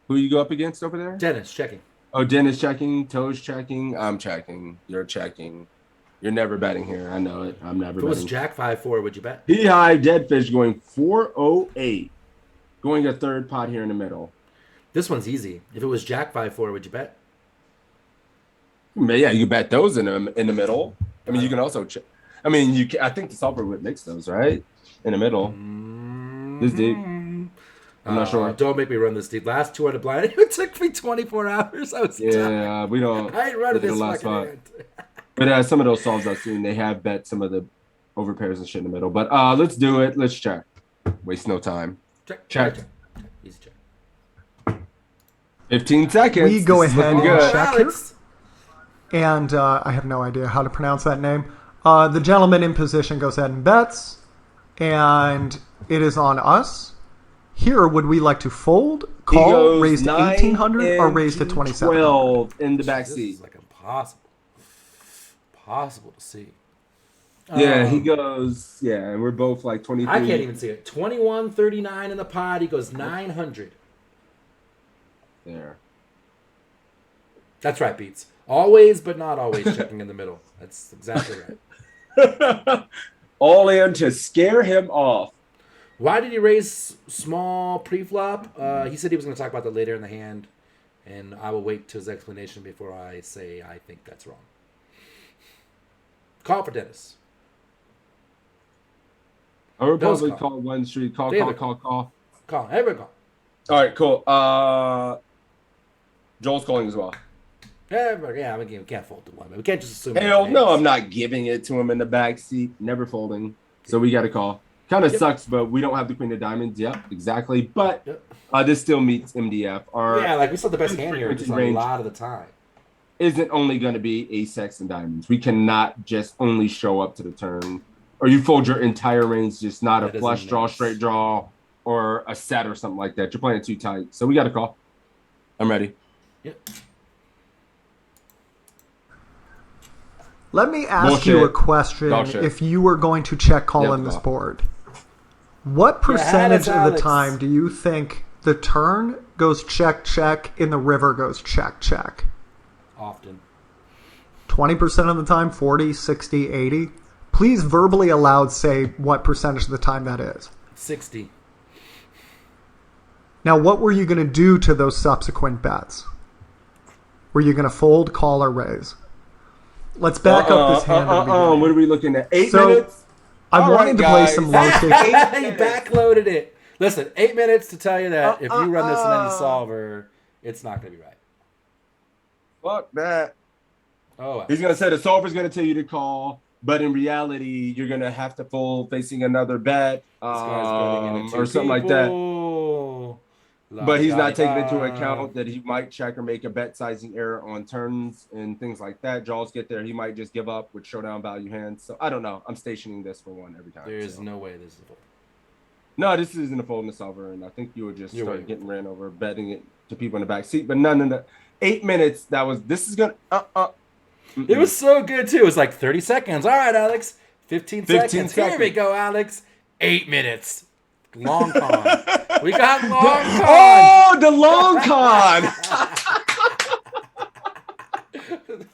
[SPEAKER 4] Who you go up against over there?
[SPEAKER 1] Dennis checking.
[SPEAKER 4] Oh, Dennis checking. Toe's checking. I'm checking. You're checking. You're never betting here. I know it. I'm never
[SPEAKER 1] If it was
[SPEAKER 4] betting.
[SPEAKER 1] Jack 5-4, would you bet?
[SPEAKER 4] Beehive Deadfish going 408. Going a third pot here in the middle.
[SPEAKER 1] This one's easy. If it was Jack 5-4, would you bet?
[SPEAKER 4] Yeah, you bet those in the middle. I mean, you can also check. I mean, I think the solver would mix those, right? In the middle. This deep. I'm not sure.
[SPEAKER 1] Don't make me run this deep. Last 200 blind. It took me 24 hours. I was tired.
[SPEAKER 4] Yeah, we don't.
[SPEAKER 1] I ain't running
[SPEAKER 4] look at
[SPEAKER 1] this
[SPEAKER 4] the last
[SPEAKER 1] fucking
[SPEAKER 4] spot.
[SPEAKER 1] hand.
[SPEAKER 4] But some of those solves I've seen, they have bet some of the overpairs and shit in the middle. But let's do it. Let's check. Waste no time.
[SPEAKER 1] Check. Easy check.
[SPEAKER 4] 15 seconds.
[SPEAKER 6] We go
[SPEAKER 4] This is
[SPEAKER 6] ahead
[SPEAKER 4] looking
[SPEAKER 6] and
[SPEAKER 4] good.
[SPEAKER 6] check here. And I have no idea how to pronounce that name. The gentleman in position goes ahead and bets. And it is on us. Here, would we like to fold,
[SPEAKER 4] He
[SPEAKER 6] call,
[SPEAKER 4] goes
[SPEAKER 6] raise to
[SPEAKER 4] 9
[SPEAKER 6] 1,800, or
[SPEAKER 4] and
[SPEAKER 6] raise to 2,700?
[SPEAKER 4] 12 in the back
[SPEAKER 1] This
[SPEAKER 4] seat.
[SPEAKER 1] is like impossible. Possible to see.
[SPEAKER 4] Yeah, he goes. Yeah, and we're both like 23.
[SPEAKER 1] I can't even see it. 21.39 in the pot. He goes 900.
[SPEAKER 4] There.
[SPEAKER 1] That's right, Beats. Always, but not always checking in the middle. That's exactly right.
[SPEAKER 4] All in to scare him off.
[SPEAKER 1] Why did he raise small pre-flop? He said he was going to talk about that later in the hand, and I will wait to his explanation before I say I think that's wrong. Call for Dennis.
[SPEAKER 4] I would
[SPEAKER 1] Bill's
[SPEAKER 4] probably
[SPEAKER 1] call.
[SPEAKER 4] call one street. Call.
[SPEAKER 1] David.
[SPEAKER 4] Call.
[SPEAKER 1] Call. Everybody call.
[SPEAKER 4] All right, cool. Joel's calling as well.
[SPEAKER 1] Everybody, yeah, we can't fold to one. But we can't just assume.
[SPEAKER 4] Hell
[SPEAKER 1] it's
[SPEAKER 4] no,
[SPEAKER 1] names.
[SPEAKER 4] I'm not giving it to him in the back seat. Never folding. So we got to call. Kind of
[SPEAKER 1] Yep.
[SPEAKER 4] sucks, but we don't have the queen of diamonds. Yep, exactly. But
[SPEAKER 1] Yep.
[SPEAKER 4] this still meets MDF. Our
[SPEAKER 1] Yeah, like we saw the best hand here just a
[SPEAKER 4] range.
[SPEAKER 1] lot of the time.
[SPEAKER 4] isn't only going to be ace, X, and diamonds. We cannot just only show up to the turn. Or you fold your entire range, just not
[SPEAKER 1] That
[SPEAKER 4] a flush
[SPEAKER 1] doesn't
[SPEAKER 4] draw,
[SPEAKER 1] make
[SPEAKER 4] straight draw, or a set or something like that. You're playing it too tight. So we got to call. I'm ready.
[SPEAKER 1] Yep.
[SPEAKER 6] Let me ask you a
[SPEAKER 4] Bullshit.
[SPEAKER 6] question.
[SPEAKER 4] Dog shit.
[SPEAKER 6] If you were going to check call
[SPEAKER 4] Yeah,
[SPEAKER 6] in this
[SPEAKER 4] call.
[SPEAKER 6] board, what percentage of the
[SPEAKER 1] Alex.
[SPEAKER 6] time do you think the turn goes check, check, and the river goes check, check?
[SPEAKER 1] Often.
[SPEAKER 6] 20% of the time, 40, 60, 80? Please verbally aloud say what percentage of the time that is.
[SPEAKER 1] 60.
[SPEAKER 6] Now, what were you going to do to those subsequent bets? Were you going to fold, call, or raise? Let's back up this hand. at the beginning.
[SPEAKER 4] What are we looking at? 8
[SPEAKER 6] So,
[SPEAKER 4] minutes?
[SPEAKER 6] I
[SPEAKER 4] All
[SPEAKER 6] wanted
[SPEAKER 4] right,
[SPEAKER 6] to play
[SPEAKER 4] guys.
[SPEAKER 6] some low
[SPEAKER 1] He
[SPEAKER 6] stakes.
[SPEAKER 1] backloaded it. Listen, 8 minutes to tell you that if you run this in any solver, it's not going to be right.
[SPEAKER 4] Fuck that.
[SPEAKER 1] Oh, well.
[SPEAKER 4] He's going to say the solver's going to tell you to call, but in reality, you're going to have to fold facing another bet
[SPEAKER 1] This guy's betting into
[SPEAKER 4] or something like that.
[SPEAKER 1] people.
[SPEAKER 4] But he's not taking into
[SPEAKER 1] La-da-da.
[SPEAKER 4] account that he might check or make a bet sizing error on turns and things like that. Jaws get there. He might just give up with showdown value hands. So I don't know. I'm stationing this for one every time.
[SPEAKER 1] There's
[SPEAKER 4] so.
[SPEAKER 1] no way this is a fold.
[SPEAKER 4] No, this isn't a fold in the solver, and I think you would just
[SPEAKER 1] You're
[SPEAKER 4] start
[SPEAKER 1] right.
[SPEAKER 4] getting ran over, betting it to people in the back seat. But none in the 8 minutes. This is gonna.
[SPEAKER 1] It was so good too. It was like 30 seconds. All right, Alex. 15 seconds. Here
[SPEAKER 4] seconds.
[SPEAKER 1] we go, Alex. 8 minutes. Long con. We got long con.
[SPEAKER 4] Oh, the long con.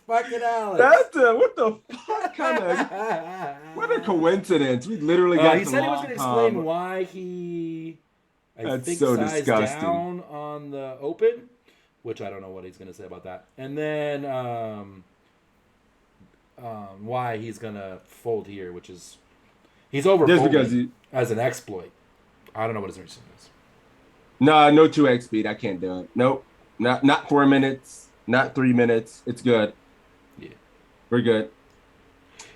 [SPEAKER 1] Fucking Alex.
[SPEAKER 4] That's what the fuck kind of what a coincidence. We literally got
[SPEAKER 1] he
[SPEAKER 4] the
[SPEAKER 1] said he was
[SPEAKER 4] long
[SPEAKER 1] going to
[SPEAKER 4] con.
[SPEAKER 1] explain why he, I
[SPEAKER 4] That's
[SPEAKER 1] think,
[SPEAKER 4] so
[SPEAKER 1] sized
[SPEAKER 4] disgusting.
[SPEAKER 1] down on the open, which I don't know what he's going to say about that. And then why he's going to fold here, which is he's over
[SPEAKER 4] Just
[SPEAKER 1] folding
[SPEAKER 4] because he,
[SPEAKER 1] as an exploit. I don't know what his reason is.
[SPEAKER 4] no 2x speed. I can't do it. Nope. Not 4 minutes. Not 3 minutes. It's good.
[SPEAKER 1] Yeah.
[SPEAKER 4] We're good.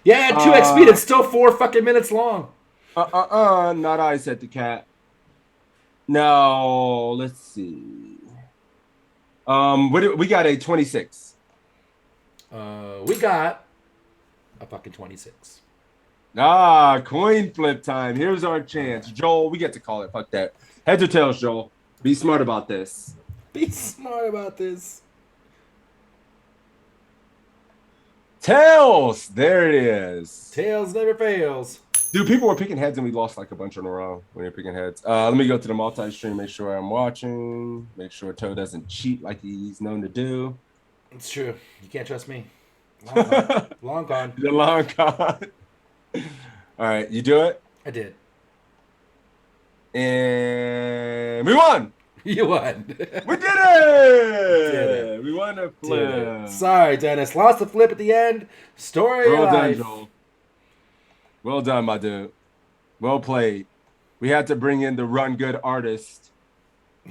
[SPEAKER 1] Yeah, 2x speed. It's still 4 fucking minutes long.
[SPEAKER 4] Not I said the cat. No, let's see. We got a 26.
[SPEAKER 1] We got a fucking 26.
[SPEAKER 4] Coin flip time. Here's our chance. Joel, we get to call it. Fuck that. Heads or tails, Joel. Be smart about this.
[SPEAKER 1] Be smart about this.
[SPEAKER 4] Tails! There it is.
[SPEAKER 1] Tails never fails.
[SPEAKER 4] Dude, people were picking heads and we lost like a bunch in a row when they're picking heads. Let me go to the multi-stream, make sure I'm watching. Make sure Toe doesn't cheat like he's known to do.
[SPEAKER 1] It's true. You can't trust me. Long con. Long con.
[SPEAKER 4] The long con. All right, you do it.
[SPEAKER 1] I did.
[SPEAKER 4] And we won.
[SPEAKER 1] You won.
[SPEAKER 4] We did it.
[SPEAKER 1] Did it.
[SPEAKER 4] We won a
[SPEAKER 1] Did
[SPEAKER 4] flip.
[SPEAKER 1] it. Sorry, Dennis. Lost the flip at the end. Story
[SPEAKER 4] Well
[SPEAKER 1] of
[SPEAKER 4] done,
[SPEAKER 1] life.
[SPEAKER 4] Joel. Well done, my dude. Well played. We had to bring in the run good artist.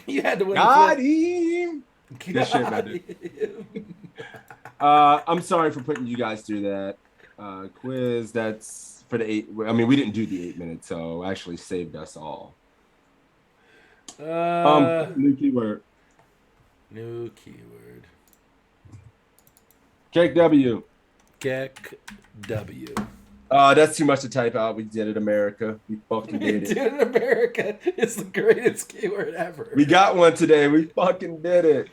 [SPEAKER 1] You had to win
[SPEAKER 4] Got
[SPEAKER 1] the
[SPEAKER 4] him.
[SPEAKER 1] flip.
[SPEAKER 4] Good shit, my dude. I'm sorry for putting you guys through that quiz. That's for the 8. I mean, we didn't do the 8 minutes, so actually saved us all. New keyword.
[SPEAKER 1] New keyword.
[SPEAKER 4] Cake W.
[SPEAKER 1] Geck W.
[SPEAKER 4] That's too much to type out. We did it, America. We fucking did
[SPEAKER 1] Dude,
[SPEAKER 4] it.
[SPEAKER 1] in America is the greatest keyword ever.
[SPEAKER 4] We got one today. We fucking did it.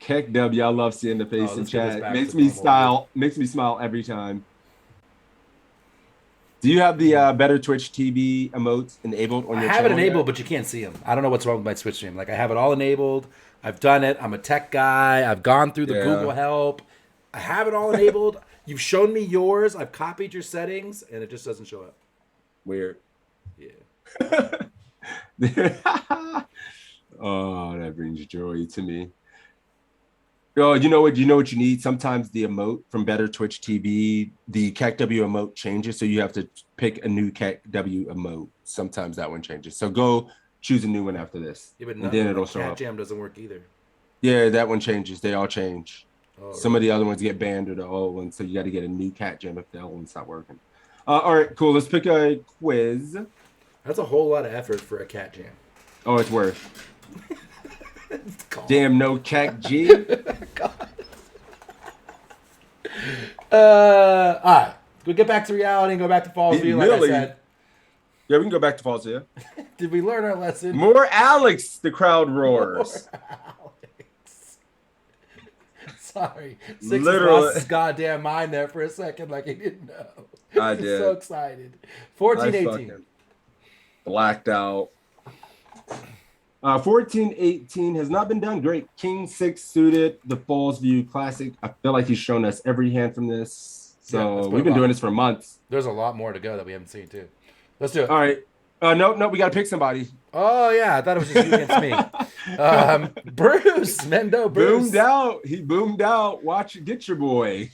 [SPEAKER 4] Cake W. I love seeing the face in
[SPEAKER 1] let's get this
[SPEAKER 4] chat.
[SPEAKER 1] back
[SPEAKER 4] Makes
[SPEAKER 1] to
[SPEAKER 4] me
[SPEAKER 1] normal.
[SPEAKER 4] smile every time. Do you have the Better Twitch TV emotes enabled on
[SPEAKER 1] I
[SPEAKER 4] your
[SPEAKER 1] have it
[SPEAKER 4] channel
[SPEAKER 1] enabled,
[SPEAKER 4] yet?
[SPEAKER 1] but you can't see them. I don't know what's wrong with my Twitch stream. Like, I have it all enabled. I've done it. I'm a tech guy. I've gone through the
[SPEAKER 4] Yeah.
[SPEAKER 1] Google help. I have it all enabled. You've shown me yours. I've copied your settings, and it just doesn't show up.
[SPEAKER 4] Weird.
[SPEAKER 1] Yeah.
[SPEAKER 4] Oh, that brings joy to me. Oh, you know what? You know what you need? Sometimes the emote from Better Twitch TV, the CAC W emote changes, so you have to pick a new CAC W emote. Sometimes that one changes. So go choose a new one after this,
[SPEAKER 1] Yeah, but
[SPEAKER 4] and then it'll show
[SPEAKER 1] Cat
[SPEAKER 4] up.
[SPEAKER 1] Jam doesn't work either.
[SPEAKER 4] Yeah, that one changes. They all change.
[SPEAKER 1] Oh,
[SPEAKER 4] Some of the other ones get banned or the old ones, so you got to get a new Cat Jam if the old one's not working. All right, cool. Let's pick a quiz.
[SPEAKER 1] That's a whole lot of effort for a Cat Jam.
[SPEAKER 4] Oh, it's worth.
[SPEAKER 1] God.
[SPEAKER 4] Damn, no Cat G.
[SPEAKER 1] All right. We get back to reality and go back to Fallsview, like I
[SPEAKER 4] Millie.
[SPEAKER 1] said.
[SPEAKER 4] Yeah, we can go back to false here.
[SPEAKER 1] Did we learn our lesson?
[SPEAKER 4] More Alex, the crowd roars.
[SPEAKER 1] Alex. Sorry. Six
[SPEAKER 4] Literally.
[SPEAKER 1] lost his goddamn mind there for a second like he didn't know.
[SPEAKER 4] I
[SPEAKER 1] He's
[SPEAKER 4] did.
[SPEAKER 1] so excited. 14,
[SPEAKER 4] I
[SPEAKER 1] 18.
[SPEAKER 4] fucking blacked out. 14-18 has not been done great. King 6 suited, the Falls View Classic. I feel like he's shown us every hand from this.
[SPEAKER 1] Yeah,
[SPEAKER 4] So
[SPEAKER 1] let's put
[SPEAKER 4] we've
[SPEAKER 1] him
[SPEAKER 4] been
[SPEAKER 1] on.
[SPEAKER 4] doing this for months.
[SPEAKER 1] There's a lot more to go that we haven't seen, too. Let's do it.
[SPEAKER 4] All right. No, we got to pick somebody.
[SPEAKER 1] Oh, yeah. I thought it was just you against me. Bruce. Mendo Bruce.
[SPEAKER 4] Boomed out. He boomed out. Watch it. Get your boy.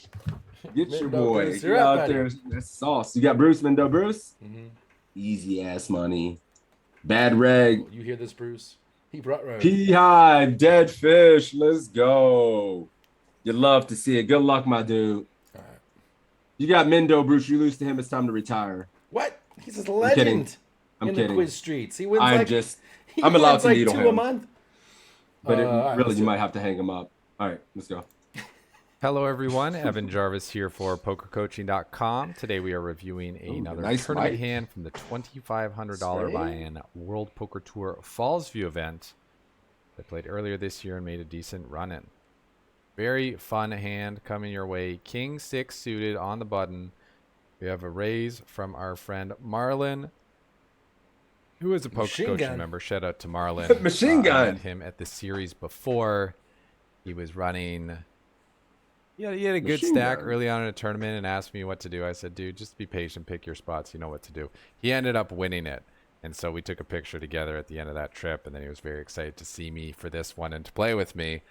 [SPEAKER 4] Get your
[SPEAKER 1] Mendo
[SPEAKER 4] boy.
[SPEAKER 1] Bruce,
[SPEAKER 4] Get
[SPEAKER 1] you're up,
[SPEAKER 4] out
[SPEAKER 1] buddy.
[SPEAKER 4] there. That's sauce. You got Bruce, Mendo Bruce?
[SPEAKER 1] Mhm.
[SPEAKER 4] Easy ass money. Bad reg.
[SPEAKER 1] You hear this, Bruce? He brought road.
[SPEAKER 4] Beehive, dead fish. Let's go. You love to see it. Good luck, my dude.
[SPEAKER 1] All right.
[SPEAKER 4] You got Mendo, Bruce. You lose to him. It's time to retire.
[SPEAKER 1] What? He's a
[SPEAKER 4] kidding.
[SPEAKER 1] legend
[SPEAKER 4] I'm
[SPEAKER 1] in
[SPEAKER 4] kidding.
[SPEAKER 1] the quiz streets. He wins
[SPEAKER 4] I'm
[SPEAKER 1] like
[SPEAKER 4] just,
[SPEAKER 1] he
[SPEAKER 4] I'm allowed
[SPEAKER 1] wins
[SPEAKER 4] to
[SPEAKER 1] like
[SPEAKER 4] needle
[SPEAKER 1] 2
[SPEAKER 4] him.
[SPEAKER 1] a month.
[SPEAKER 4] but
[SPEAKER 1] all right,
[SPEAKER 4] really,
[SPEAKER 1] let's
[SPEAKER 4] you
[SPEAKER 1] do
[SPEAKER 4] might
[SPEAKER 1] it.
[SPEAKER 4] have to hang him up. All right, let's go.
[SPEAKER 8] Hello, everyone. Evan Jarvis here for PokerCoaching.com. Today we are reviewing another
[SPEAKER 4] nice
[SPEAKER 8] tournament
[SPEAKER 4] mic.
[SPEAKER 8] hand from the $2,500 buy-in World Poker Tour Falls View event. I played earlier this year and made a decent run-in. Very fun hand coming your way. King 6 suited on the button. We have a raise from our friend Marlon, who is a Poker
[SPEAKER 1] Machine
[SPEAKER 8] Coaching
[SPEAKER 1] gun.
[SPEAKER 8] member. Shout out to Marlon.
[SPEAKER 4] Machine
[SPEAKER 8] I
[SPEAKER 4] gun.
[SPEAKER 8] met him at the series before. He was running. Yeah, he had a good
[SPEAKER 4] Machine
[SPEAKER 8] stack
[SPEAKER 4] gun.
[SPEAKER 8] early on in a tournament and asked me what to do. I said, dude, just be patient, pick your spots. You know what to do. He ended up winning it. And so we took a picture together at the end of that trip. And then he was very excited to see me for this one and to play with me.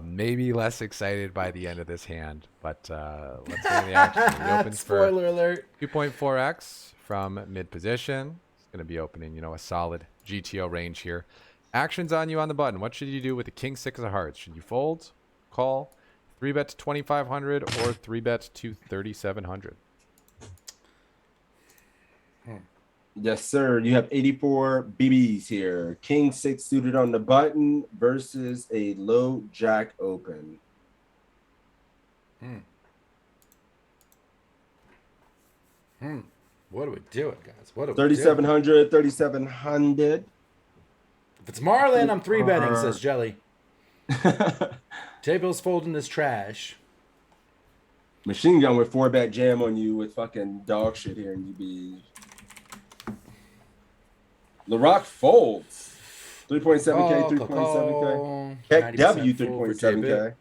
[SPEAKER 8] Maybe less excited by the end of this hand. But let's get in the action. He opens for
[SPEAKER 1] Spoiler alert.
[SPEAKER 8] 2.4x from mid position. It's going to be opening, a solid GTO range here. Actions on you on the button. What should you do with the King 6 of hearts? Should you fold, call, 3-bet to 2,500, or 3-bet to 3,700?
[SPEAKER 4] Yes, sir. You have 84 BBs here. King 6 suited on the button versus a low jack open.
[SPEAKER 1] What are we doing, guys? What are we doing?
[SPEAKER 4] 3,700, 3,700.
[SPEAKER 1] If it's Marlin, I'm 3-betting, says Jelly. J-Bill's folding this trash.
[SPEAKER 4] Machine gun with 4-bet jam on you with fucking dog shit here, and you be. LaRock folds. 3.7K, 3.7K. Keck W, 3.7K.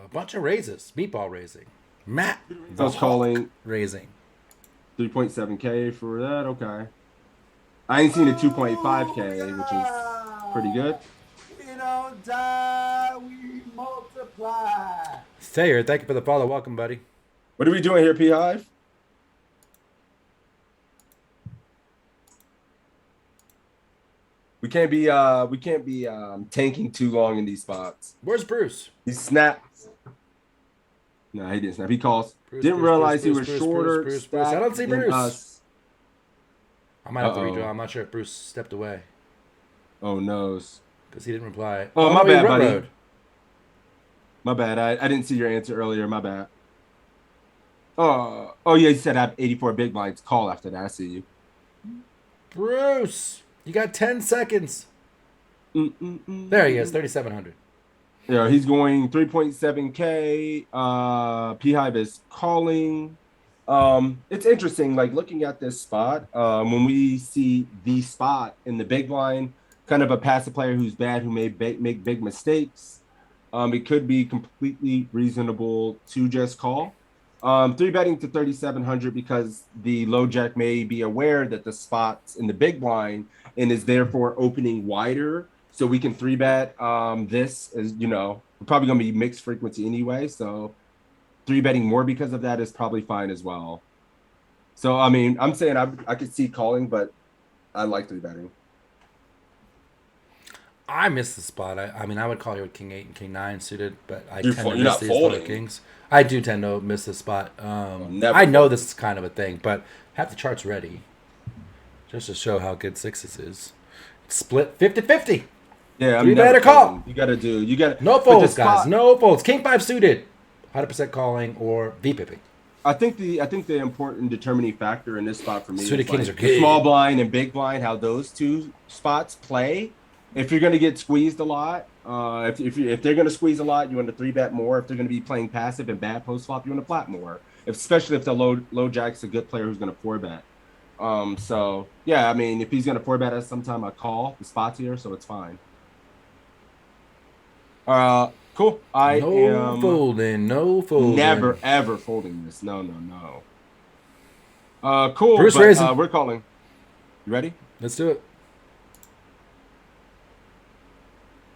[SPEAKER 1] A bunch of raises. Meatball raising. Matt.
[SPEAKER 4] I was calling
[SPEAKER 1] Raising.
[SPEAKER 4] 3.7K for that. Okay. I ain't seen a 2.5K, which is pretty good.
[SPEAKER 1] We don't die, we multiply. Thayer, thank you for the follow. Welcome, buddy.
[SPEAKER 4] What are we doing here, P Hive? We can't be tanking too long in these spots.
[SPEAKER 1] Where's Bruce?
[SPEAKER 4] He snaps. No, he didn't snap. He calls.
[SPEAKER 1] Bruce,
[SPEAKER 4] Didn't
[SPEAKER 1] Bruce,
[SPEAKER 4] realize
[SPEAKER 1] Bruce,
[SPEAKER 4] he was
[SPEAKER 1] Bruce,
[SPEAKER 4] shorter.
[SPEAKER 1] Bruce, Bruce. I don't see
[SPEAKER 4] stacked than
[SPEAKER 1] Bruce.
[SPEAKER 4] us.
[SPEAKER 1] I might have to
[SPEAKER 4] Uh-oh.
[SPEAKER 1] redraw. I'm not sure if Bruce stepped away
[SPEAKER 4] Oh no.
[SPEAKER 1] because he didn't reply.
[SPEAKER 4] Oh, my
[SPEAKER 1] he
[SPEAKER 4] bad, buddy.
[SPEAKER 1] railroad.
[SPEAKER 4] My bad. I didn't see your answer earlier. My bad. Oh yeah, you said I have 84 big blinds. Call after that. I see you.
[SPEAKER 1] Bruce, you got 10 seconds. There he is, 3,700.
[SPEAKER 4] Yeah, he's going 3.7K. P Hive is calling. It's interesting, like looking at this spot. When we see the spot in the big line, kind of a passive player who's bad, who may make big mistakes. It could be completely reasonable to just call. 3-betting to 3,700 because the low jack may be aware that the spot's in the big blind and is therefore opening wider. So we can 3-bet this as, we're probably going to be mixed frequency anyway. So 3-betting more because of that is probably fine as well. So, I mean, I'm saying I could see calling, but I like 3-betting.
[SPEAKER 1] I missed the spot. I mean, I would call you with King 8 and King 9 suited, but I
[SPEAKER 4] You're
[SPEAKER 1] tend to
[SPEAKER 4] you're
[SPEAKER 1] miss
[SPEAKER 4] not
[SPEAKER 1] these
[SPEAKER 4] folding.
[SPEAKER 1] little kings. I do tend to miss the spot.
[SPEAKER 4] never
[SPEAKER 1] I know
[SPEAKER 4] fold.
[SPEAKER 1] this is kind of a thing, but have the charts ready just to show how good sixes is. It's split 50-50.
[SPEAKER 4] Yeah, I'm
[SPEAKER 1] You
[SPEAKER 4] never
[SPEAKER 1] better call.
[SPEAKER 4] folding. You got to
[SPEAKER 1] No
[SPEAKER 4] but the
[SPEAKER 1] folds,
[SPEAKER 4] spot-
[SPEAKER 1] guys. No folds. King 5 suited. 100% calling or V-pipping.
[SPEAKER 4] I think the important determining factor in this spot for me
[SPEAKER 1] Suited
[SPEAKER 4] is
[SPEAKER 1] kings
[SPEAKER 4] like
[SPEAKER 1] are good.
[SPEAKER 4] small blind and big blind, how those two spots play. if you're going to get squeezed a lot, if they're going to squeeze a lot, you want to 3-bet more. If they're going to be playing passive and bad post flop, you want to flat more. Especially if the low jack's a good player who's going to 4-bet. So yeah, I mean, if he's going to 4-bet us sometime, I call the spots here, so it's fine. Cool. I am
[SPEAKER 1] folding. No folding.
[SPEAKER 4] never ever folding this. No. Cool.
[SPEAKER 1] Bruce
[SPEAKER 4] but,
[SPEAKER 1] raising.
[SPEAKER 4] We're calling. You ready?
[SPEAKER 1] Let's do it.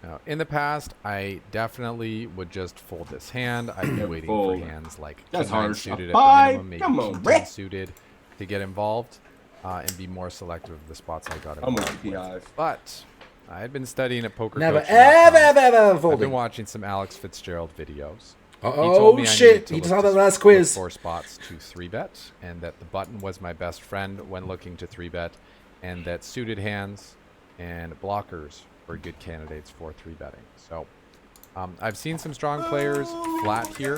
[SPEAKER 8] Now, in the past, I definitely would just fold this hand. I'd be waiting
[SPEAKER 4] Fold.
[SPEAKER 8] for hands like
[SPEAKER 4] That's
[SPEAKER 8] king 9
[SPEAKER 4] hard.
[SPEAKER 8] suited at
[SPEAKER 4] Bye.
[SPEAKER 8] the minimum, maybe
[SPEAKER 4] Come on,
[SPEAKER 8] king 10
[SPEAKER 4] Rick.
[SPEAKER 8] suited to get involved and be more selective of the spots I got
[SPEAKER 4] I'm
[SPEAKER 8] involved
[SPEAKER 4] with you, P-Hive.
[SPEAKER 8] But I had been studying at poker.
[SPEAKER 1] Never,
[SPEAKER 8] Coaching.com.
[SPEAKER 1] ever
[SPEAKER 8] I've been
[SPEAKER 1] folding.
[SPEAKER 8] watching some Alex Fitzgerald videos.
[SPEAKER 1] Oh shit! He saw the last quiz.
[SPEAKER 8] 4 spots to 3-bet, and that the button was my best friend when looking to 3-bet, and that suited hands and blockers were good candidates for 3-betting. So I've seen some strong players flat here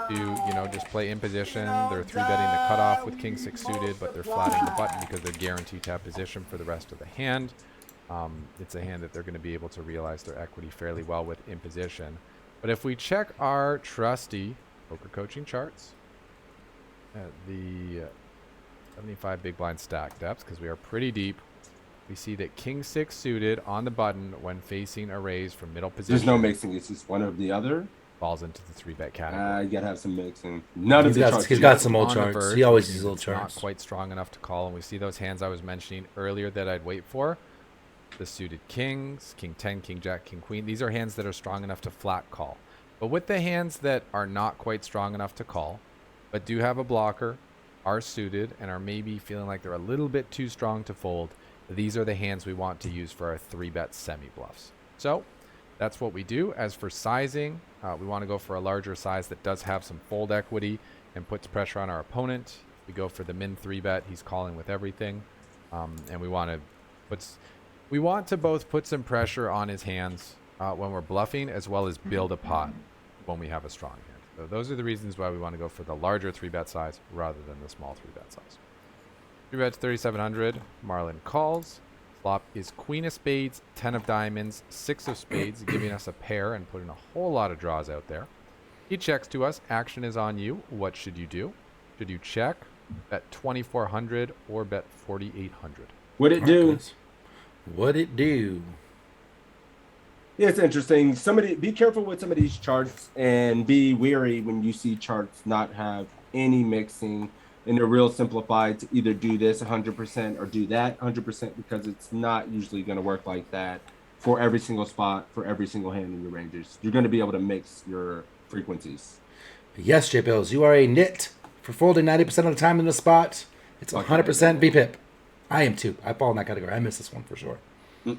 [SPEAKER 8] to just play in position. They're 3-betting the cutoff with king 6 suited, but they're flatting the button because they're guaranteed to have position for the rest of the hand. It's a hand that they're going to be able to realize their equity fairly well with in position. But if we check our trusty poker coaching charts at the 75 big blind stack depths, because we are pretty deep, we see that king 6 suited on the button when facing a raise from middle position.
[SPEAKER 4] There's no mixing. It's just one or the other.
[SPEAKER 8] Falls into the 3-bet category.
[SPEAKER 4] You gotta have some mixing. None of the charts.
[SPEAKER 1] He's got some old
[SPEAKER 8] On the
[SPEAKER 1] charts.
[SPEAKER 8] verge,
[SPEAKER 1] He always
[SPEAKER 8] which
[SPEAKER 1] uses
[SPEAKER 8] means
[SPEAKER 1] old
[SPEAKER 8] it's
[SPEAKER 1] charts.
[SPEAKER 8] Not quite strong enough to call, and we see those hands I was mentioning earlier that I'd wait for. The suited kings, king 10, king jack, king queen. These are hands that are strong enough to flat call. But with the hands that are not quite strong enough to call, but do have a blocker, are suited, and are maybe feeling like they're a little bit too strong to fold, these are the hands we want to use for our 3-bet semi-bluffs. So that's what we do. As for sizing, we want to go for a larger size that does have some fold equity and puts pressure on our opponent. We go for the min 3-bet. He's calling with everything. And we want to both put some pressure on his hands when we're bluffing, as well as build a pot when we have a strong hand. So those are the reasons why we want to go for the larger 3-bet size rather than the small 3-bet size. 3-bet to 3,700. Marlin calls. Flop is queen of spades, 10 of diamonds, 6 of spades, giving us a pair and putting a whole lot of draws out there. He checks to us. Action is on you. What should you do? Should you check, bet 2,400, or bet 4,800?
[SPEAKER 4] What'd it do?
[SPEAKER 1] What'd it do?
[SPEAKER 4] Yeah, it's interesting. Be careful with some of these charts and be wary when you see charts not have any mixing and they're real simplified to either do this 100% or do that 100%, because it's not usually going to work like that for every single spot, for every single hand in your ranges. You're going to be able to mix your frequencies.
[SPEAKER 1] Yes, J Bills, you are a nit for folding 90% of the time in the spot. It's 100% BPIP. I am too. I fall in that category. I miss this one for sure.
[SPEAKER 4] I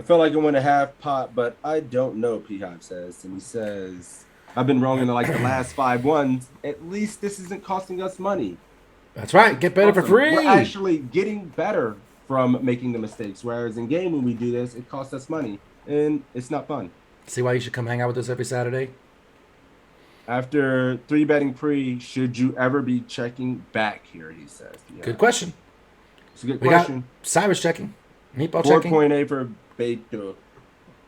[SPEAKER 4] feel like I went a half pot, but I don't know, P-Hive says. And he says, I've been wrong in like the last 5 ones. At least this isn't costing us money.
[SPEAKER 1] That's right. Get better for free.
[SPEAKER 4] We're actually getting better from making the mistakes. Whereas in game, when we do this, it costs us money. And it's not fun.
[SPEAKER 1] See why you should come hang out with us every Saturday?
[SPEAKER 4] After 3-betting pre, should you ever be checking back here, he says. Yeah.
[SPEAKER 1] Good question.
[SPEAKER 4] It's a good
[SPEAKER 1] We
[SPEAKER 4] question.
[SPEAKER 1] got Cyrus checking. Meatball checking.
[SPEAKER 4] 4.8 for GodsBigToe.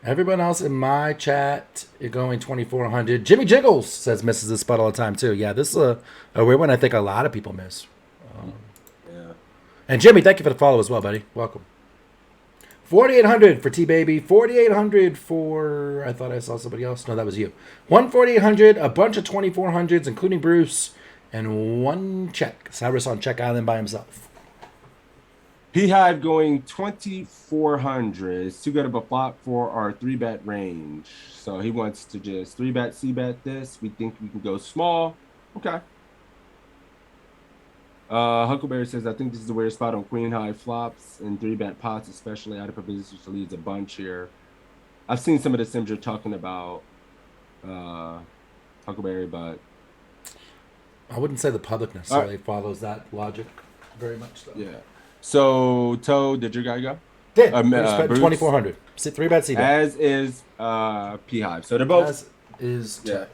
[SPEAKER 1] Everyone else in my chat is going 2,400. Jimmy Jiggles says misses this spot all the time too. Yeah, this is a weird one I think a lot of people miss.
[SPEAKER 4] Yeah.
[SPEAKER 1] And Jimmy, thank you for the follow as well, buddy. Welcome. 4,800 for T-Baby. 4,800 for... I thought I saw somebody else. No, that was you. 1,4,800. A bunch of 2,400s, including Bruce. And one check. Cyrus on Check Island by himself.
[SPEAKER 4] P-Hive going 2,400. It's too good of a flop for our 3-bet range. So he wants to just 3-bet, C-bet this. We think we can go small. Okay. Huckleberry says, I think this is a weird spot on queen high flops and 3-bet pots, especially out of position to leads a bunch here. I've seen some of the sims you're talking about, Huckleberry, but
[SPEAKER 1] I wouldn't say the public necessarily follows that logic very much, though.
[SPEAKER 4] yeah. So, Toe, did your guy go?
[SPEAKER 1] Did.
[SPEAKER 4] Bruce?
[SPEAKER 1] 2,400. 3-bet, C-bet.
[SPEAKER 4] As is P-Hive. So they're both.
[SPEAKER 1] As is...
[SPEAKER 4] Yeah.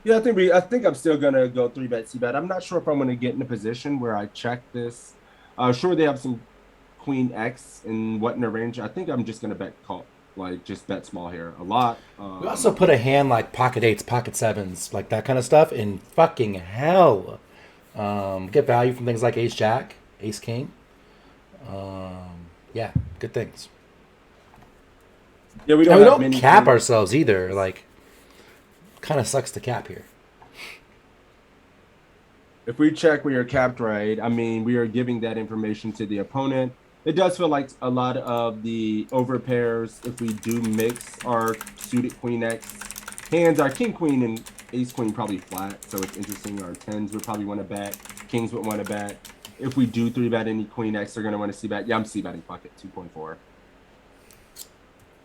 [SPEAKER 4] Yeah, I think I'm still gonna go 3-bet, C-bet. I'm not sure if I'm gonna get in a position where I check this. Sure, they have some Queen X and what in the range, I think I'm just gonna bet call, like just bet small here a lot.
[SPEAKER 1] We also put a hand like pocket eights, pocket sevens, like that kind of stuff in fucking hell. Get value from things like ace jack, ace king. Yeah, good things.
[SPEAKER 4] Yeah, we
[SPEAKER 1] And we
[SPEAKER 4] have
[SPEAKER 1] don't
[SPEAKER 4] many
[SPEAKER 1] cap
[SPEAKER 4] queens.
[SPEAKER 1] ourselves either. Like, kind of sucks to cap here.
[SPEAKER 4] If we check we are capped right, I mean, we are giving that information to the opponent. It does feel like a lot of the over pairs, if we do mix our suited queen X hands, our king queen and ace queen probably flat. So it's interesting. Our tens would probably want to bet. Kings would want to bet. If we do three bet any queen X, they're going to want to see bet. Yeah, I'm c betting pocket 2.4.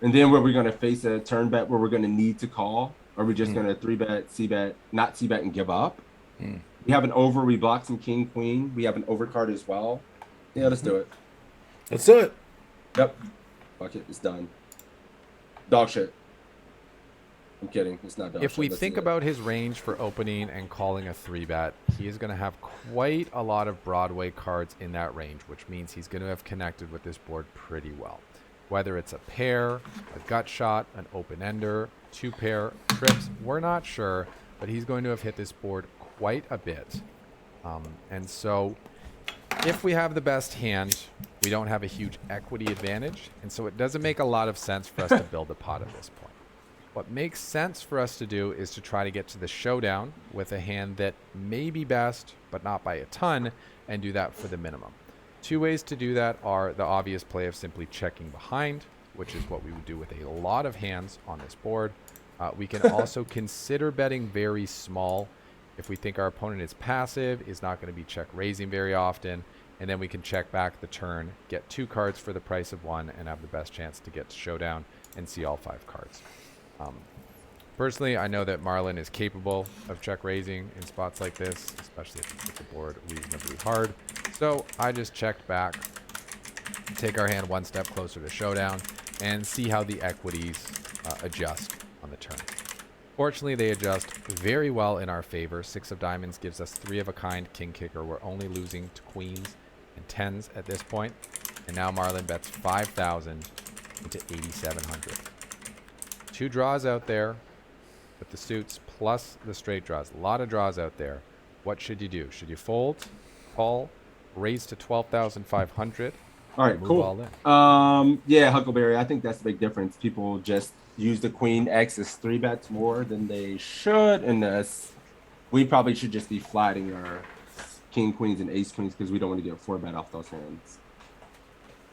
[SPEAKER 4] And then where we're going to face a turn bet where we're going to need to call, or we're just going to three bet, c bet, not c bet and give up. We have an over. We block some king, queen. We have an overcard as well. Yeah, let's do it.
[SPEAKER 1] Let's do it.
[SPEAKER 4] Yep. Fuck it. It's done. Dog shit. I'm kidding. It's not dog
[SPEAKER 8] If
[SPEAKER 4] shit.
[SPEAKER 8] we
[SPEAKER 4] Let's
[SPEAKER 8] think
[SPEAKER 4] do it.
[SPEAKER 8] about his range for opening and calling a 3-bet, he is going to have quite a lot of Broadway cards in that range, which means he's going to have connected with this board pretty well. Whether it's a pair, a gut shot, an open-ender, 2-pair, trips, we're not sure, but he's going to have hit this board quite a bit. And so if we have the best hand, we don't have a huge equity advantage, and so it doesn't make a lot of sense for us to build a pot at this point. What makes sense for us to do is to try to get to the showdown with a hand that may be best, but not by a ton, and do that for the minimum. Two ways to do that are the obvious play of simply checking behind, which is what we would do with a lot of hands on this board. We can also consider betting very small if we think our opponent is passive, is not going to be check raising very often, and then we can check back the turn, get 2 cards for the price of 1, and have the best chance to get to showdown and see all 5 cards. Personally, I know that Marlon is capable of check raising in spots like this, especially if we hit the board reasonably hard. So I just checked back, take our hand one step closer to showdown, and see how the equities adjust on the turn. Fortunately, they adjust very well in our favor. 6 of diamonds gives us 3 of a kind king kicker. We're only losing to queens and tens at this point. And now Marlon bets 5,000 into 8,700. 2 draws out there with the suits plus the straight draws. A lot of draws out there. What should you do? Should you fold, call, raise to 12,500?
[SPEAKER 4] All right,
[SPEAKER 8] move
[SPEAKER 4] cool.
[SPEAKER 8] all in?
[SPEAKER 4] Yeah, Huckleberry, I think that's the big difference. People just use the queen X as 3 bets more than they should, and we probably should just be flatting our king queens and ace queens because we don't want to get 4 bet off those hands.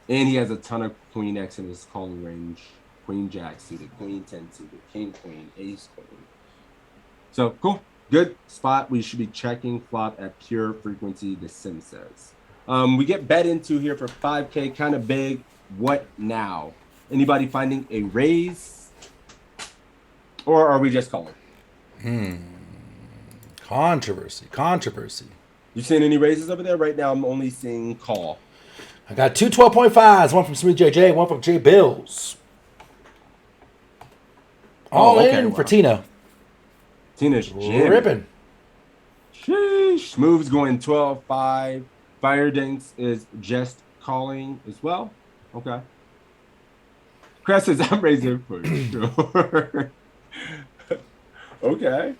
[SPEAKER 4] And he has a ton of queen X in his calling range. Queen jack suited, queen 10 suited, king queen, ace queen. So cool, good spot. We should be checking flop at pure frequency, the sim says. We get bet into here for 5K, kind of big. What now? Anybody finding a raise? Or are we just calling?
[SPEAKER 1] Controversy.
[SPEAKER 4] You seeing any raises over there? Right now, I'm only seeing call.
[SPEAKER 1] I got 2 12.5s, one from Sweet JJ, one from J Bills. All in for Tina.
[SPEAKER 4] Tina's jamming.
[SPEAKER 1] Ripping.
[SPEAKER 4] Sheesh. Moves going 12-5. Fire Dinks is just calling as well. Okay. Crest says I'm raising for sure. Okay.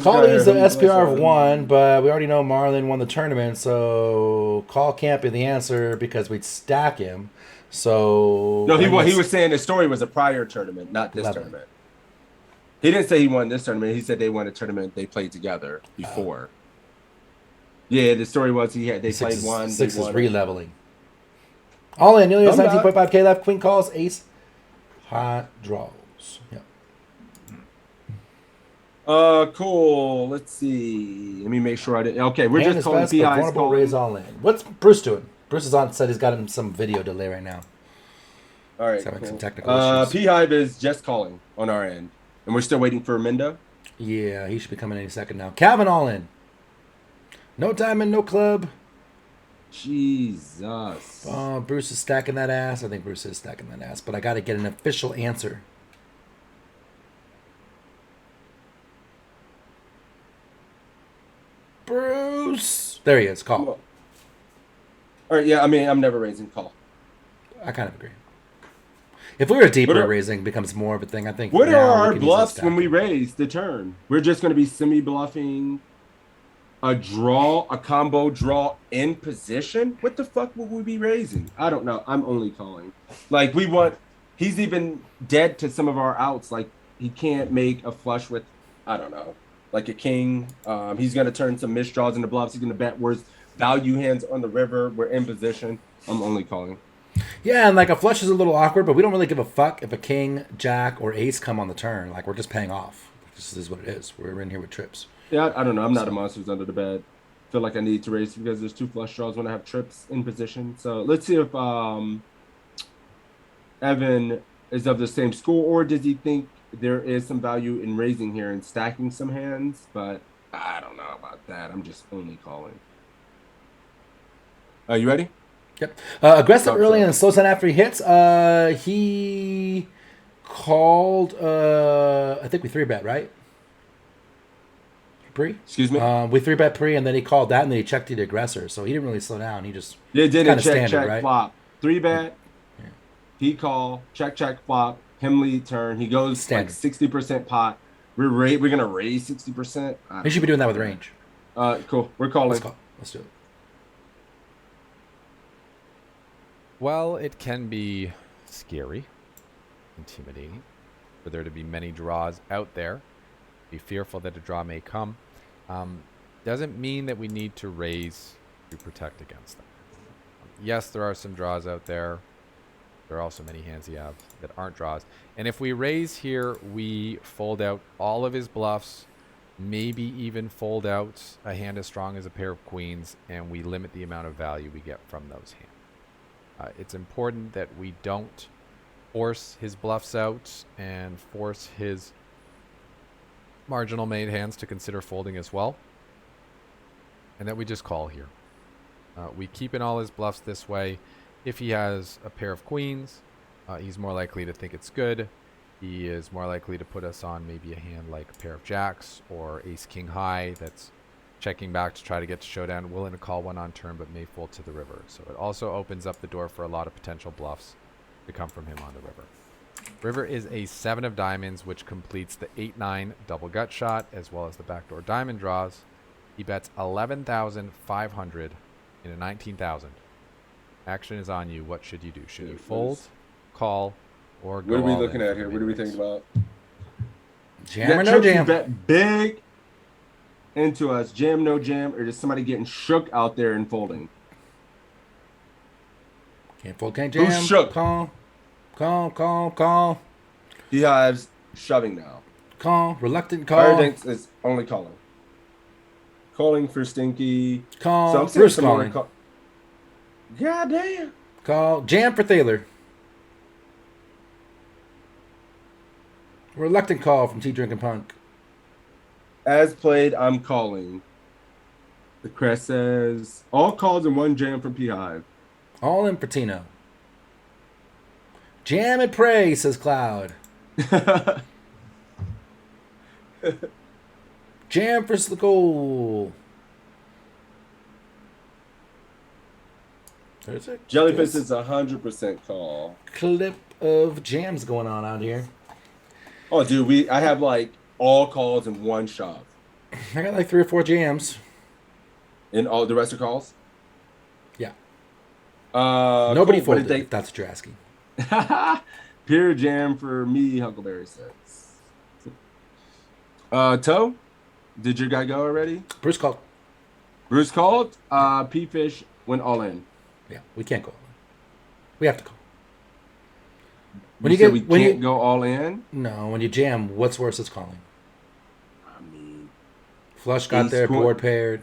[SPEAKER 1] Call leads the SPR of 1, but we already know Marlon won the tournament, so call can't be the answer because we'd stack him. So
[SPEAKER 4] no, he was saying the story was a prior tournament, not this
[SPEAKER 1] 11.
[SPEAKER 4] tournament. He didn't say he won this tournament. He said they won a tournament they played together before. Yeah, the story was they played one.
[SPEAKER 1] 6 is re-leveling. All in. Nearly has 19.5K left. Queen calls. Ace. Hot draws. Yep.
[SPEAKER 4] Cool. Let's see. Let me make sure I didn't. Okay, we're
[SPEAKER 1] Hand
[SPEAKER 4] just calling PI's
[SPEAKER 1] vulnerable raise all in. What's Bruce doing? Bruce is on. Said he's got him some video delay right now.
[SPEAKER 4] All right.
[SPEAKER 1] He's having
[SPEAKER 4] cool.
[SPEAKER 1] some technical issues.
[SPEAKER 4] P-Hive is just calling on our end, and we're still waiting for Minda.
[SPEAKER 1] Yeah, he should be coming any second now. Calvin all in. No diamond, no club.
[SPEAKER 4] Jesus.
[SPEAKER 1] Bruce is stacking that ass. I think Bruce is stacking that ass, but I got to get an official answer. Bruce. There he is. Call.
[SPEAKER 4] All right, yeah, I mean, I'm never raising call.
[SPEAKER 1] I kind of agree. If we were deeper,
[SPEAKER 4] What are-
[SPEAKER 1] raising becomes more of a thing. I think
[SPEAKER 4] What are
[SPEAKER 1] now we
[SPEAKER 4] our
[SPEAKER 1] can use this
[SPEAKER 4] bluffs when we
[SPEAKER 1] stack.
[SPEAKER 4] raise the turn? We're just going to be semi-bluffing a draw, a combo draw in position? What the fuck would we be raising? I don't know. I'm only calling. Like, he's even dead to some of our outs. Like, he can't make a flush with, I don't know, like a king. He's going to turn some misdraws into bluffs. He's going to bet worse value hands on the river. We're in position. I'm only calling.
[SPEAKER 1] Yeah, and like a flush is a little awkward, but we don't really give a fuck if a king, jack, or ace come on the turn. Like, we're just paying off. This is what it is. We're in here with trips.
[SPEAKER 4] Yeah, I don't know. I'm not a monsters under the bed. Feel like I need to raise because there's 2 flush draws when I have trips in position. So let's see if Evan is of the same school, or does he think there is some value in raising here and stacking some hands? But I don't know about that. I'm just only calling. Are you ready?
[SPEAKER 1] Yep. Aggressive
[SPEAKER 4] Talk
[SPEAKER 1] early
[SPEAKER 4] so.
[SPEAKER 1] and slows down after he hits. He called. I think we 3-bet, right? Pre?
[SPEAKER 4] Excuse me?
[SPEAKER 1] We 3-bet pre, and then he called that, and then he checked the aggressor. So he didn't really slow down. He just
[SPEAKER 4] Yeah, didn't
[SPEAKER 1] kinda
[SPEAKER 4] check,
[SPEAKER 1] standard,
[SPEAKER 4] check,
[SPEAKER 1] right?
[SPEAKER 4] flop. 3-bet. He call, check, flop. Him lead turn. He goes
[SPEAKER 1] Standard.
[SPEAKER 4] like 60% pot. We're gonna raise 60%.
[SPEAKER 1] He should be doing that with range.
[SPEAKER 4] Cool. We're calling.
[SPEAKER 1] Let's do it.
[SPEAKER 8] Well, it can be scary, intimidating, for there to be many draws out there. Be fearful that a draw may come. Doesn't mean that we need to raise to protect against them. Yes, there are some draws out there. There are also many hands he have that aren't draws. And if we raise here, we fold out all of his bluffs, maybe even fold out a hand as strong as a pair of queens, and we limit the amount of value we get from those hands. It's important that we don't force his bluffs out and force his marginal made hands to consider folding as well, and that we just call here. We keep in all his bluffs this way. If he has a pair of queens, he's more likely to think it's good. He is more likely to put us on maybe a hand like a pair of jacks or ace king high that's checking back to try to get to showdown, willing to call one on turn but may fold to the river. So it also opens up the door for a lot of potential bluffs to come from him on the river. River is a 7 of diamonds, which completes the 8-9 double gut shot as well as the backdoor diamond draws. He bets 11,500 in a 19,000. Action is on you. What should you do? Should you fold, call, or go
[SPEAKER 4] What are we
[SPEAKER 8] all
[SPEAKER 4] looking
[SPEAKER 8] in
[SPEAKER 4] at
[SPEAKER 8] for
[SPEAKER 4] here?
[SPEAKER 8] the
[SPEAKER 4] What are we
[SPEAKER 8] big
[SPEAKER 4] thinking
[SPEAKER 8] raise?
[SPEAKER 4] about?
[SPEAKER 1] Jam or no
[SPEAKER 4] Trips you
[SPEAKER 1] jam?
[SPEAKER 4] bet big into us. Jam, no jam, or just somebody getting shook out there and folding?
[SPEAKER 1] Can't fold, can't jam.
[SPEAKER 4] Who's shook?
[SPEAKER 1] Call.
[SPEAKER 4] He has shoving now.
[SPEAKER 1] Call. Reluctant call.
[SPEAKER 4] Firedinks is only calling. Calling for Stinky.
[SPEAKER 1] Call.
[SPEAKER 4] So I'm seeing
[SPEAKER 1] Bruce
[SPEAKER 4] some more
[SPEAKER 1] calling.
[SPEAKER 4] God damn.
[SPEAKER 1] Call. Jam for Thaler. Reluctant call from Tea Drinking Punk.
[SPEAKER 4] As played, I'm calling. The crest says all calls and 1 jam from P-Hive.
[SPEAKER 1] All in for Tino. Jam and pray, says Cloud. Jam for Slickole. There's a
[SPEAKER 4] Jellyfish is 100% call.
[SPEAKER 1] clip of jams going on out here.
[SPEAKER 4] Oh, dude, I have like all calls and 1 shove.
[SPEAKER 1] I got like 3 or 4 jams.
[SPEAKER 4] And all the rest are calls?
[SPEAKER 1] Yeah.
[SPEAKER 4] cool.
[SPEAKER 1] Nobody
[SPEAKER 4] What
[SPEAKER 1] folded,
[SPEAKER 4] did
[SPEAKER 1] if that's what you're asking.
[SPEAKER 4] Pure jam for me, Huckleberry says. Toe, did your guy go already?
[SPEAKER 1] Bruce called.
[SPEAKER 4] Bruce called. P-Fish went all in.
[SPEAKER 1] Yeah, we can't go. We have to call.
[SPEAKER 4] We can't go all in?
[SPEAKER 1] No, when you jam, what's worse is calling.
[SPEAKER 4] I mean,
[SPEAKER 1] Flush got
[SPEAKER 4] ace
[SPEAKER 1] there,
[SPEAKER 4] queen-
[SPEAKER 1] board paired.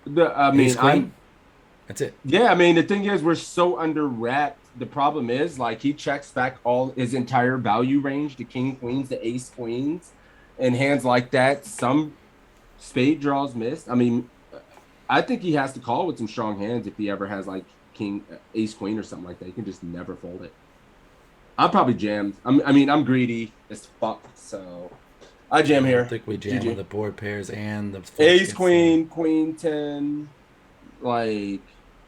[SPEAKER 1] Ace
[SPEAKER 4] ace
[SPEAKER 1] queen. That's it.
[SPEAKER 4] Yeah, I mean, the thing is, we're so under wrapped. The problem is, like, he checks back all his entire value range, the king queens, the ace queens, and hands like that. Some spade draws missed. I mean, I think he has to call with some strong hands if he ever has, like, king, ace queen or something like that. He can just never fold it. I'll probably jam. I'm greedy as fuck, so I jam here.
[SPEAKER 1] I think we jam
[SPEAKER 4] GG.
[SPEAKER 1] on the board pairs and the flush
[SPEAKER 4] Ace
[SPEAKER 1] gets
[SPEAKER 4] queen, queen 10, like,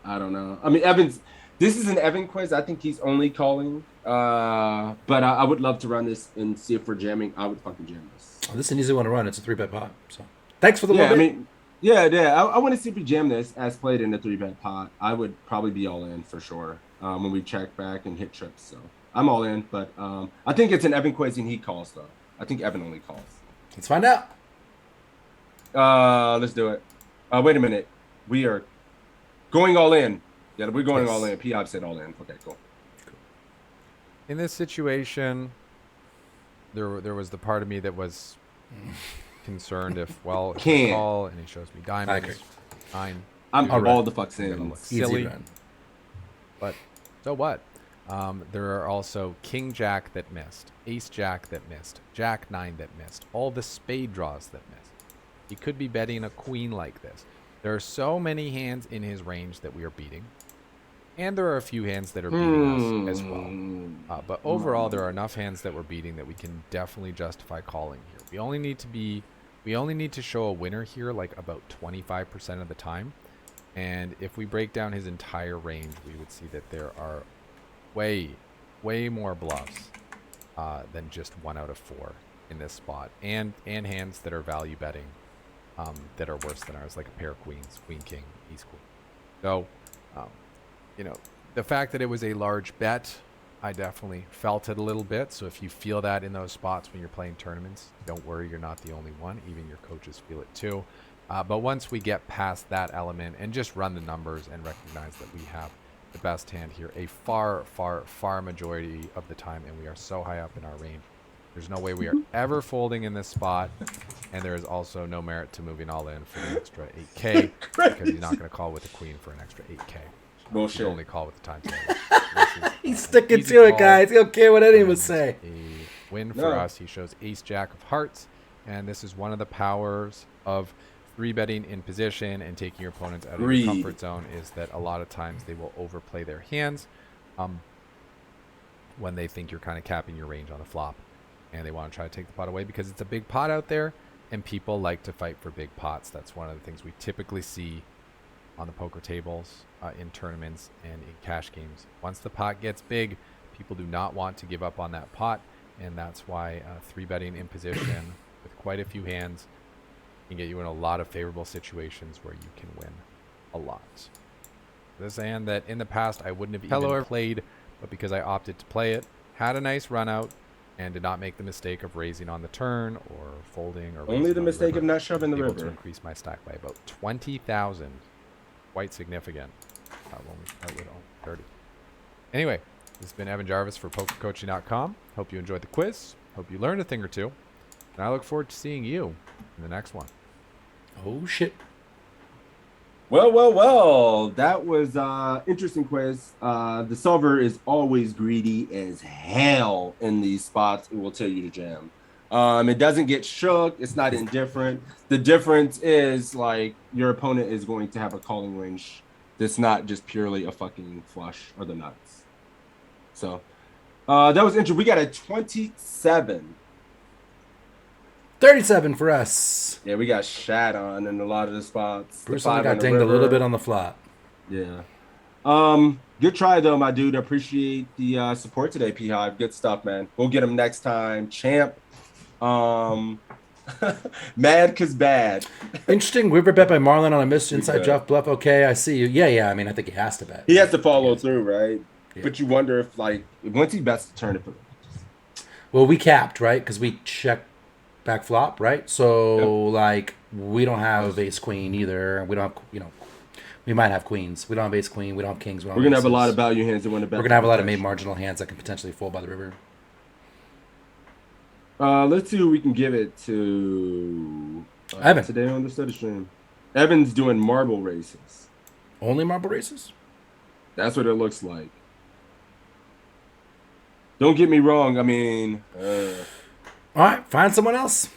[SPEAKER 4] I don't know. I mean, Evans. This is an Evan quiz. I think he's only calling. But I would love to run this and see if we're jamming. I would fucking jam this.
[SPEAKER 1] Oh, this is an easy one to run. It's a 3-bet pot. So thanks for the
[SPEAKER 4] Yeah,
[SPEAKER 1] little
[SPEAKER 4] I
[SPEAKER 1] bit.
[SPEAKER 4] mean, yeah. I want to see if we jam this as played in a 3-bet pot. I would probably be all in for sure when we check back and hit trips. So I'm all in, but I think it's an Evan quiz and he calls though. I think Evan only calls.
[SPEAKER 1] Let's find out.
[SPEAKER 4] Let's do it. Wait a minute. We are going all in. Yeah, we're going
[SPEAKER 1] Yes.
[SPEAKER 4] all in. P-Ob said all in. Okay, cool.
[SPEAKER 8] In this situation, there was the part of me that was concerned if I
[SPEAKER 4] Can't.
[SPEAKER 8] call and he shows me
[SPEAKER 1] I agree.
[SPEAKER 8] diamonds, 9.
[SPEAKER 4] I'm
[SPEAKER 1] All right.
[SPEAKER 4] all the fucks
[SPEAKER 8] Gonna
[SPEAKER 4] in.
[SPEAKER 8] look
[SPEAKER 1] Easy
[SPEAKER 8] silly,
[SPEAKER 1] run.
[SPEAKER 8] but so what? There are also King Jack that missed, Ace Jack that missed, Jack 9 that missed, all the spade draws that missed. He could be betting a queen like this. There are so many hands in his range that we are beating. And there are a few hands that are beating us as well. But overall, there are enough hands that we're beating that we can definitely justify calling here. We only need to show a winner here like about 25% of the time. And if we break down his entire range, we would see that there are way more bluffs than just 1 out of 4 in this spot. And hands that are value betting that are worse than ours, like a pair of queens, queen, king, ace, queen. So, the fact that it was a large bet, I definitely felt it a little bit. So if you feel that in those spots when you're playing tournaments, don't worry, you're not the only one. Even your coaches feel it too. But once we get past that element and just run the numbers and recognize that we have the best hand here a far majority of the time, and we are so high up in our range, there's no way we are ever folding in this spot, and there is also no merit to moving all in for the extra 8K because you're not going to call with a queen for an extra 8K.
[SPEAKER 4] Bullshit.
[SPEAKER 8] You only call with the time table.
[SPEAKER 1] He's sticking to it, guys. He don't care what anyone say.
[SPEAKER 8] A win for
[SPEAKER 4] No.
[SPEAKER 8] us. He shows Ace Jack of Hearts, and this is one of the powers of 3-betting in position and taking your opponents out of
[SPEAKER 4] Greed.
[SPEAKER 8] your comfort zone is that a lot of times they will overplay their hands when they think you're kind of capping your range on the flop, and they want to try to take the pot away because it's a big pot out there, and people like to fight for big pots. That's one of the things we typically see on the poker tables, in tournaments, and in cash games. Once the pot gets big, people do not want to give up on that pot, and that's why 3-betting in position with quite a few hands can get you in a lot of favorable situations where you can win a lot. This is a hand that in the past I wouldn't have even played, but because I opted to play it, had a nice run out, and did not make the mistake of raising on the turn or folding or
[SPEAKER 4] Only
[SPEAKER 8] raising
[SPEAKER 4] the
[SPEAKER 8] on
[SPEAKER 4] mistake
[SPEAKER 8] river.
[SPEAKER 4] of not shoving the
[SPEAKER 8] Able to
[SPEAKER 4] river.
[SPEAKER 8] increase my stack by about 20,000. Quite significant. When we start with 30. Anyway, this has been Evan Jarvis for PokerCoaching.com. Hope you enjoyed the quiz. Hope you learned a thing or two. And I look forward to seeing you in the next one.
[SPEAKER 1] Oh, shit.
[SPEAKER 4] Well. That was interesting quiz. The solver is always greedy as hell in these spots. It will tell you to jam. It doesn't get shook. It's not indifferent. The difference is like your opponent is going to have a calling range that's not just purely a fucking flush or the nuts. So that was interesting. We got a 27.
[SPEAKER 1] 37 for us.
[SPEAKER 4] Yeah, we got shat on in a lot of the spots.
[SPEAKER 1] Bruce
[SPEAKER 4] The
[SPEAKER 1] only
[SPEAKER 4] 5
[SPEAKER 1] got
[SPEAKER 4] on the
[SPEAKER 1] dinged a
[SPEAKER 4] river.
[SPEAKER 1] little bit on the flop.
[SPEAKER 4] Yeah. Good try though, my dude. Appreciate the support today, P-Hive. Good stuff, man. We'll get him next time. Champ. Mad cause bad.
[SPEAKER 1] Interesting river bet by Marlon on a missed inside
[SPEAKER 4] bet.
[SPEAKER 1] Jeff bluff. Okay, I see you. Yeah. I mean, I think he has to bet.
[SPEAKER 4] He has to follow through, right?
[SPEAKER 1] Yeah.
[SPEAKER 4] But you wonder if, like, once he bets the turn,
[SPEAKER 1] Well, we capped, right? Because we checked back flop, right? So, like, we don't have ace queen either. We don't have, we might have queens. We don't have ace queen. We don't have kings. We don't
[SPEAKER 4] we're gonna have a
[SPEAKER 1] aces.
[SPEAKER 4] lot of value hands that want to bet.
[SPEAKER 1] We're gonna have a lot of made marginal hands that can potentially fold by the river.
[SPEAKER 4] Let's see who we can give it to.
[SPEAKER 1] Evan.
[SPEAKER 4] Today on the study stream. Evan's doing marble races.
[SPEAKER 1] Only marble races?
[SPEAKER 4] That's what it looks like. Don't get me wrong. I mean,
[SPEAKER 1] All right, find someone else.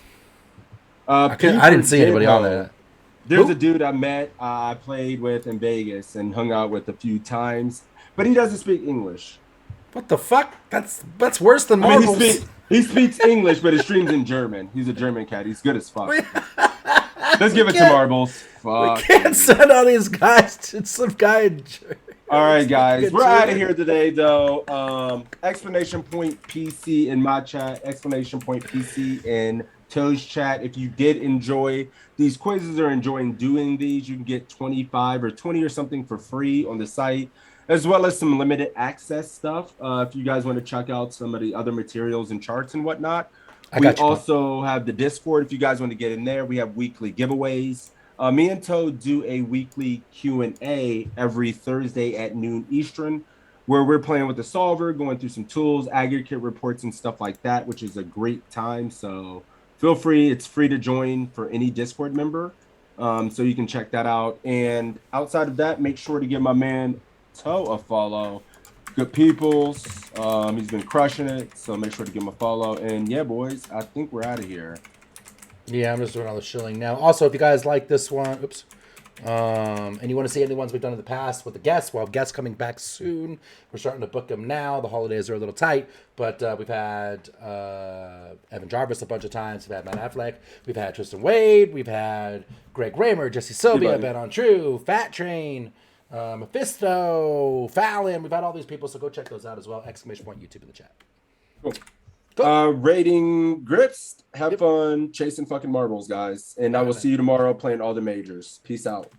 [SPEAKER 4] I
[SPEAKER 1] I didn't see anybody on there.
[SPEAKER 4] There's
[SPEAKER 1] Who?
[SPEAKER 4] a dude I met, I played with in Vegas and hung out with a few times, but he doesn't speak English.
[SPEAKER 1] What the fuck? That's worse than
[SPEAKER 4] I mean,
[SPEAKER 1] marbles.
[SPEAKER 4] he speaks English, but his stream's in German. He's a German cat. He's good as fuck. Let's give it to Marbles. Fuck.
[SPEAKER 1] Can't send all these guys to some guy in
[SPEAKER 4] All right, guys, we're out of here today, though. Explanation point PC in my chat, explanation point PC in Toe's chat. If you did enjoy these quizzes or enjoying doing these, you can get 25 or 20 or something for free on the site, as well as some limited access stuff. If you guys want to check out some of the other materials and charts and whatnot. We also have the Discord. If you guys want to get in there, we have weekly giveaways. Me and Toe do a weekly Q&A every Thursday at noon Eastern, where we're playing with the solver, going through some tools, aggregate reports, and stuff like that, which is a great time. So feel free. It's free to join for any Discord member. So you can check that out. And outside of that, make sure to give my man Toe a follow. Good peoples. He's been crushing it. So make sure to give him a follow. And yeah, boys, I think we're out of here.
[SPEAKER 1] Yeah, I'm just doing all the shilling now. Also, if you guys like this one, and you want to see any ones we've done in the past with the guests, we'll have guests coming back soon. We're starting to book them now. The holidays are a little tight, but we've had Evan Jarvis a bunch of times. We've had Matt Affleck. We've had Tristan Wade. We've had Greg Raymer, Jesse Sylvia, Ben on True, Fat Train, Mephisto, Fallon. We've had all these people, so go check those out as well. Exclamation point YouTube in the chat.
[SPEAKER 4] Cool. Rating grips. Have fun chasing fucking marbles, guys. And I will see you tomorrow playing all the majors. Peace out.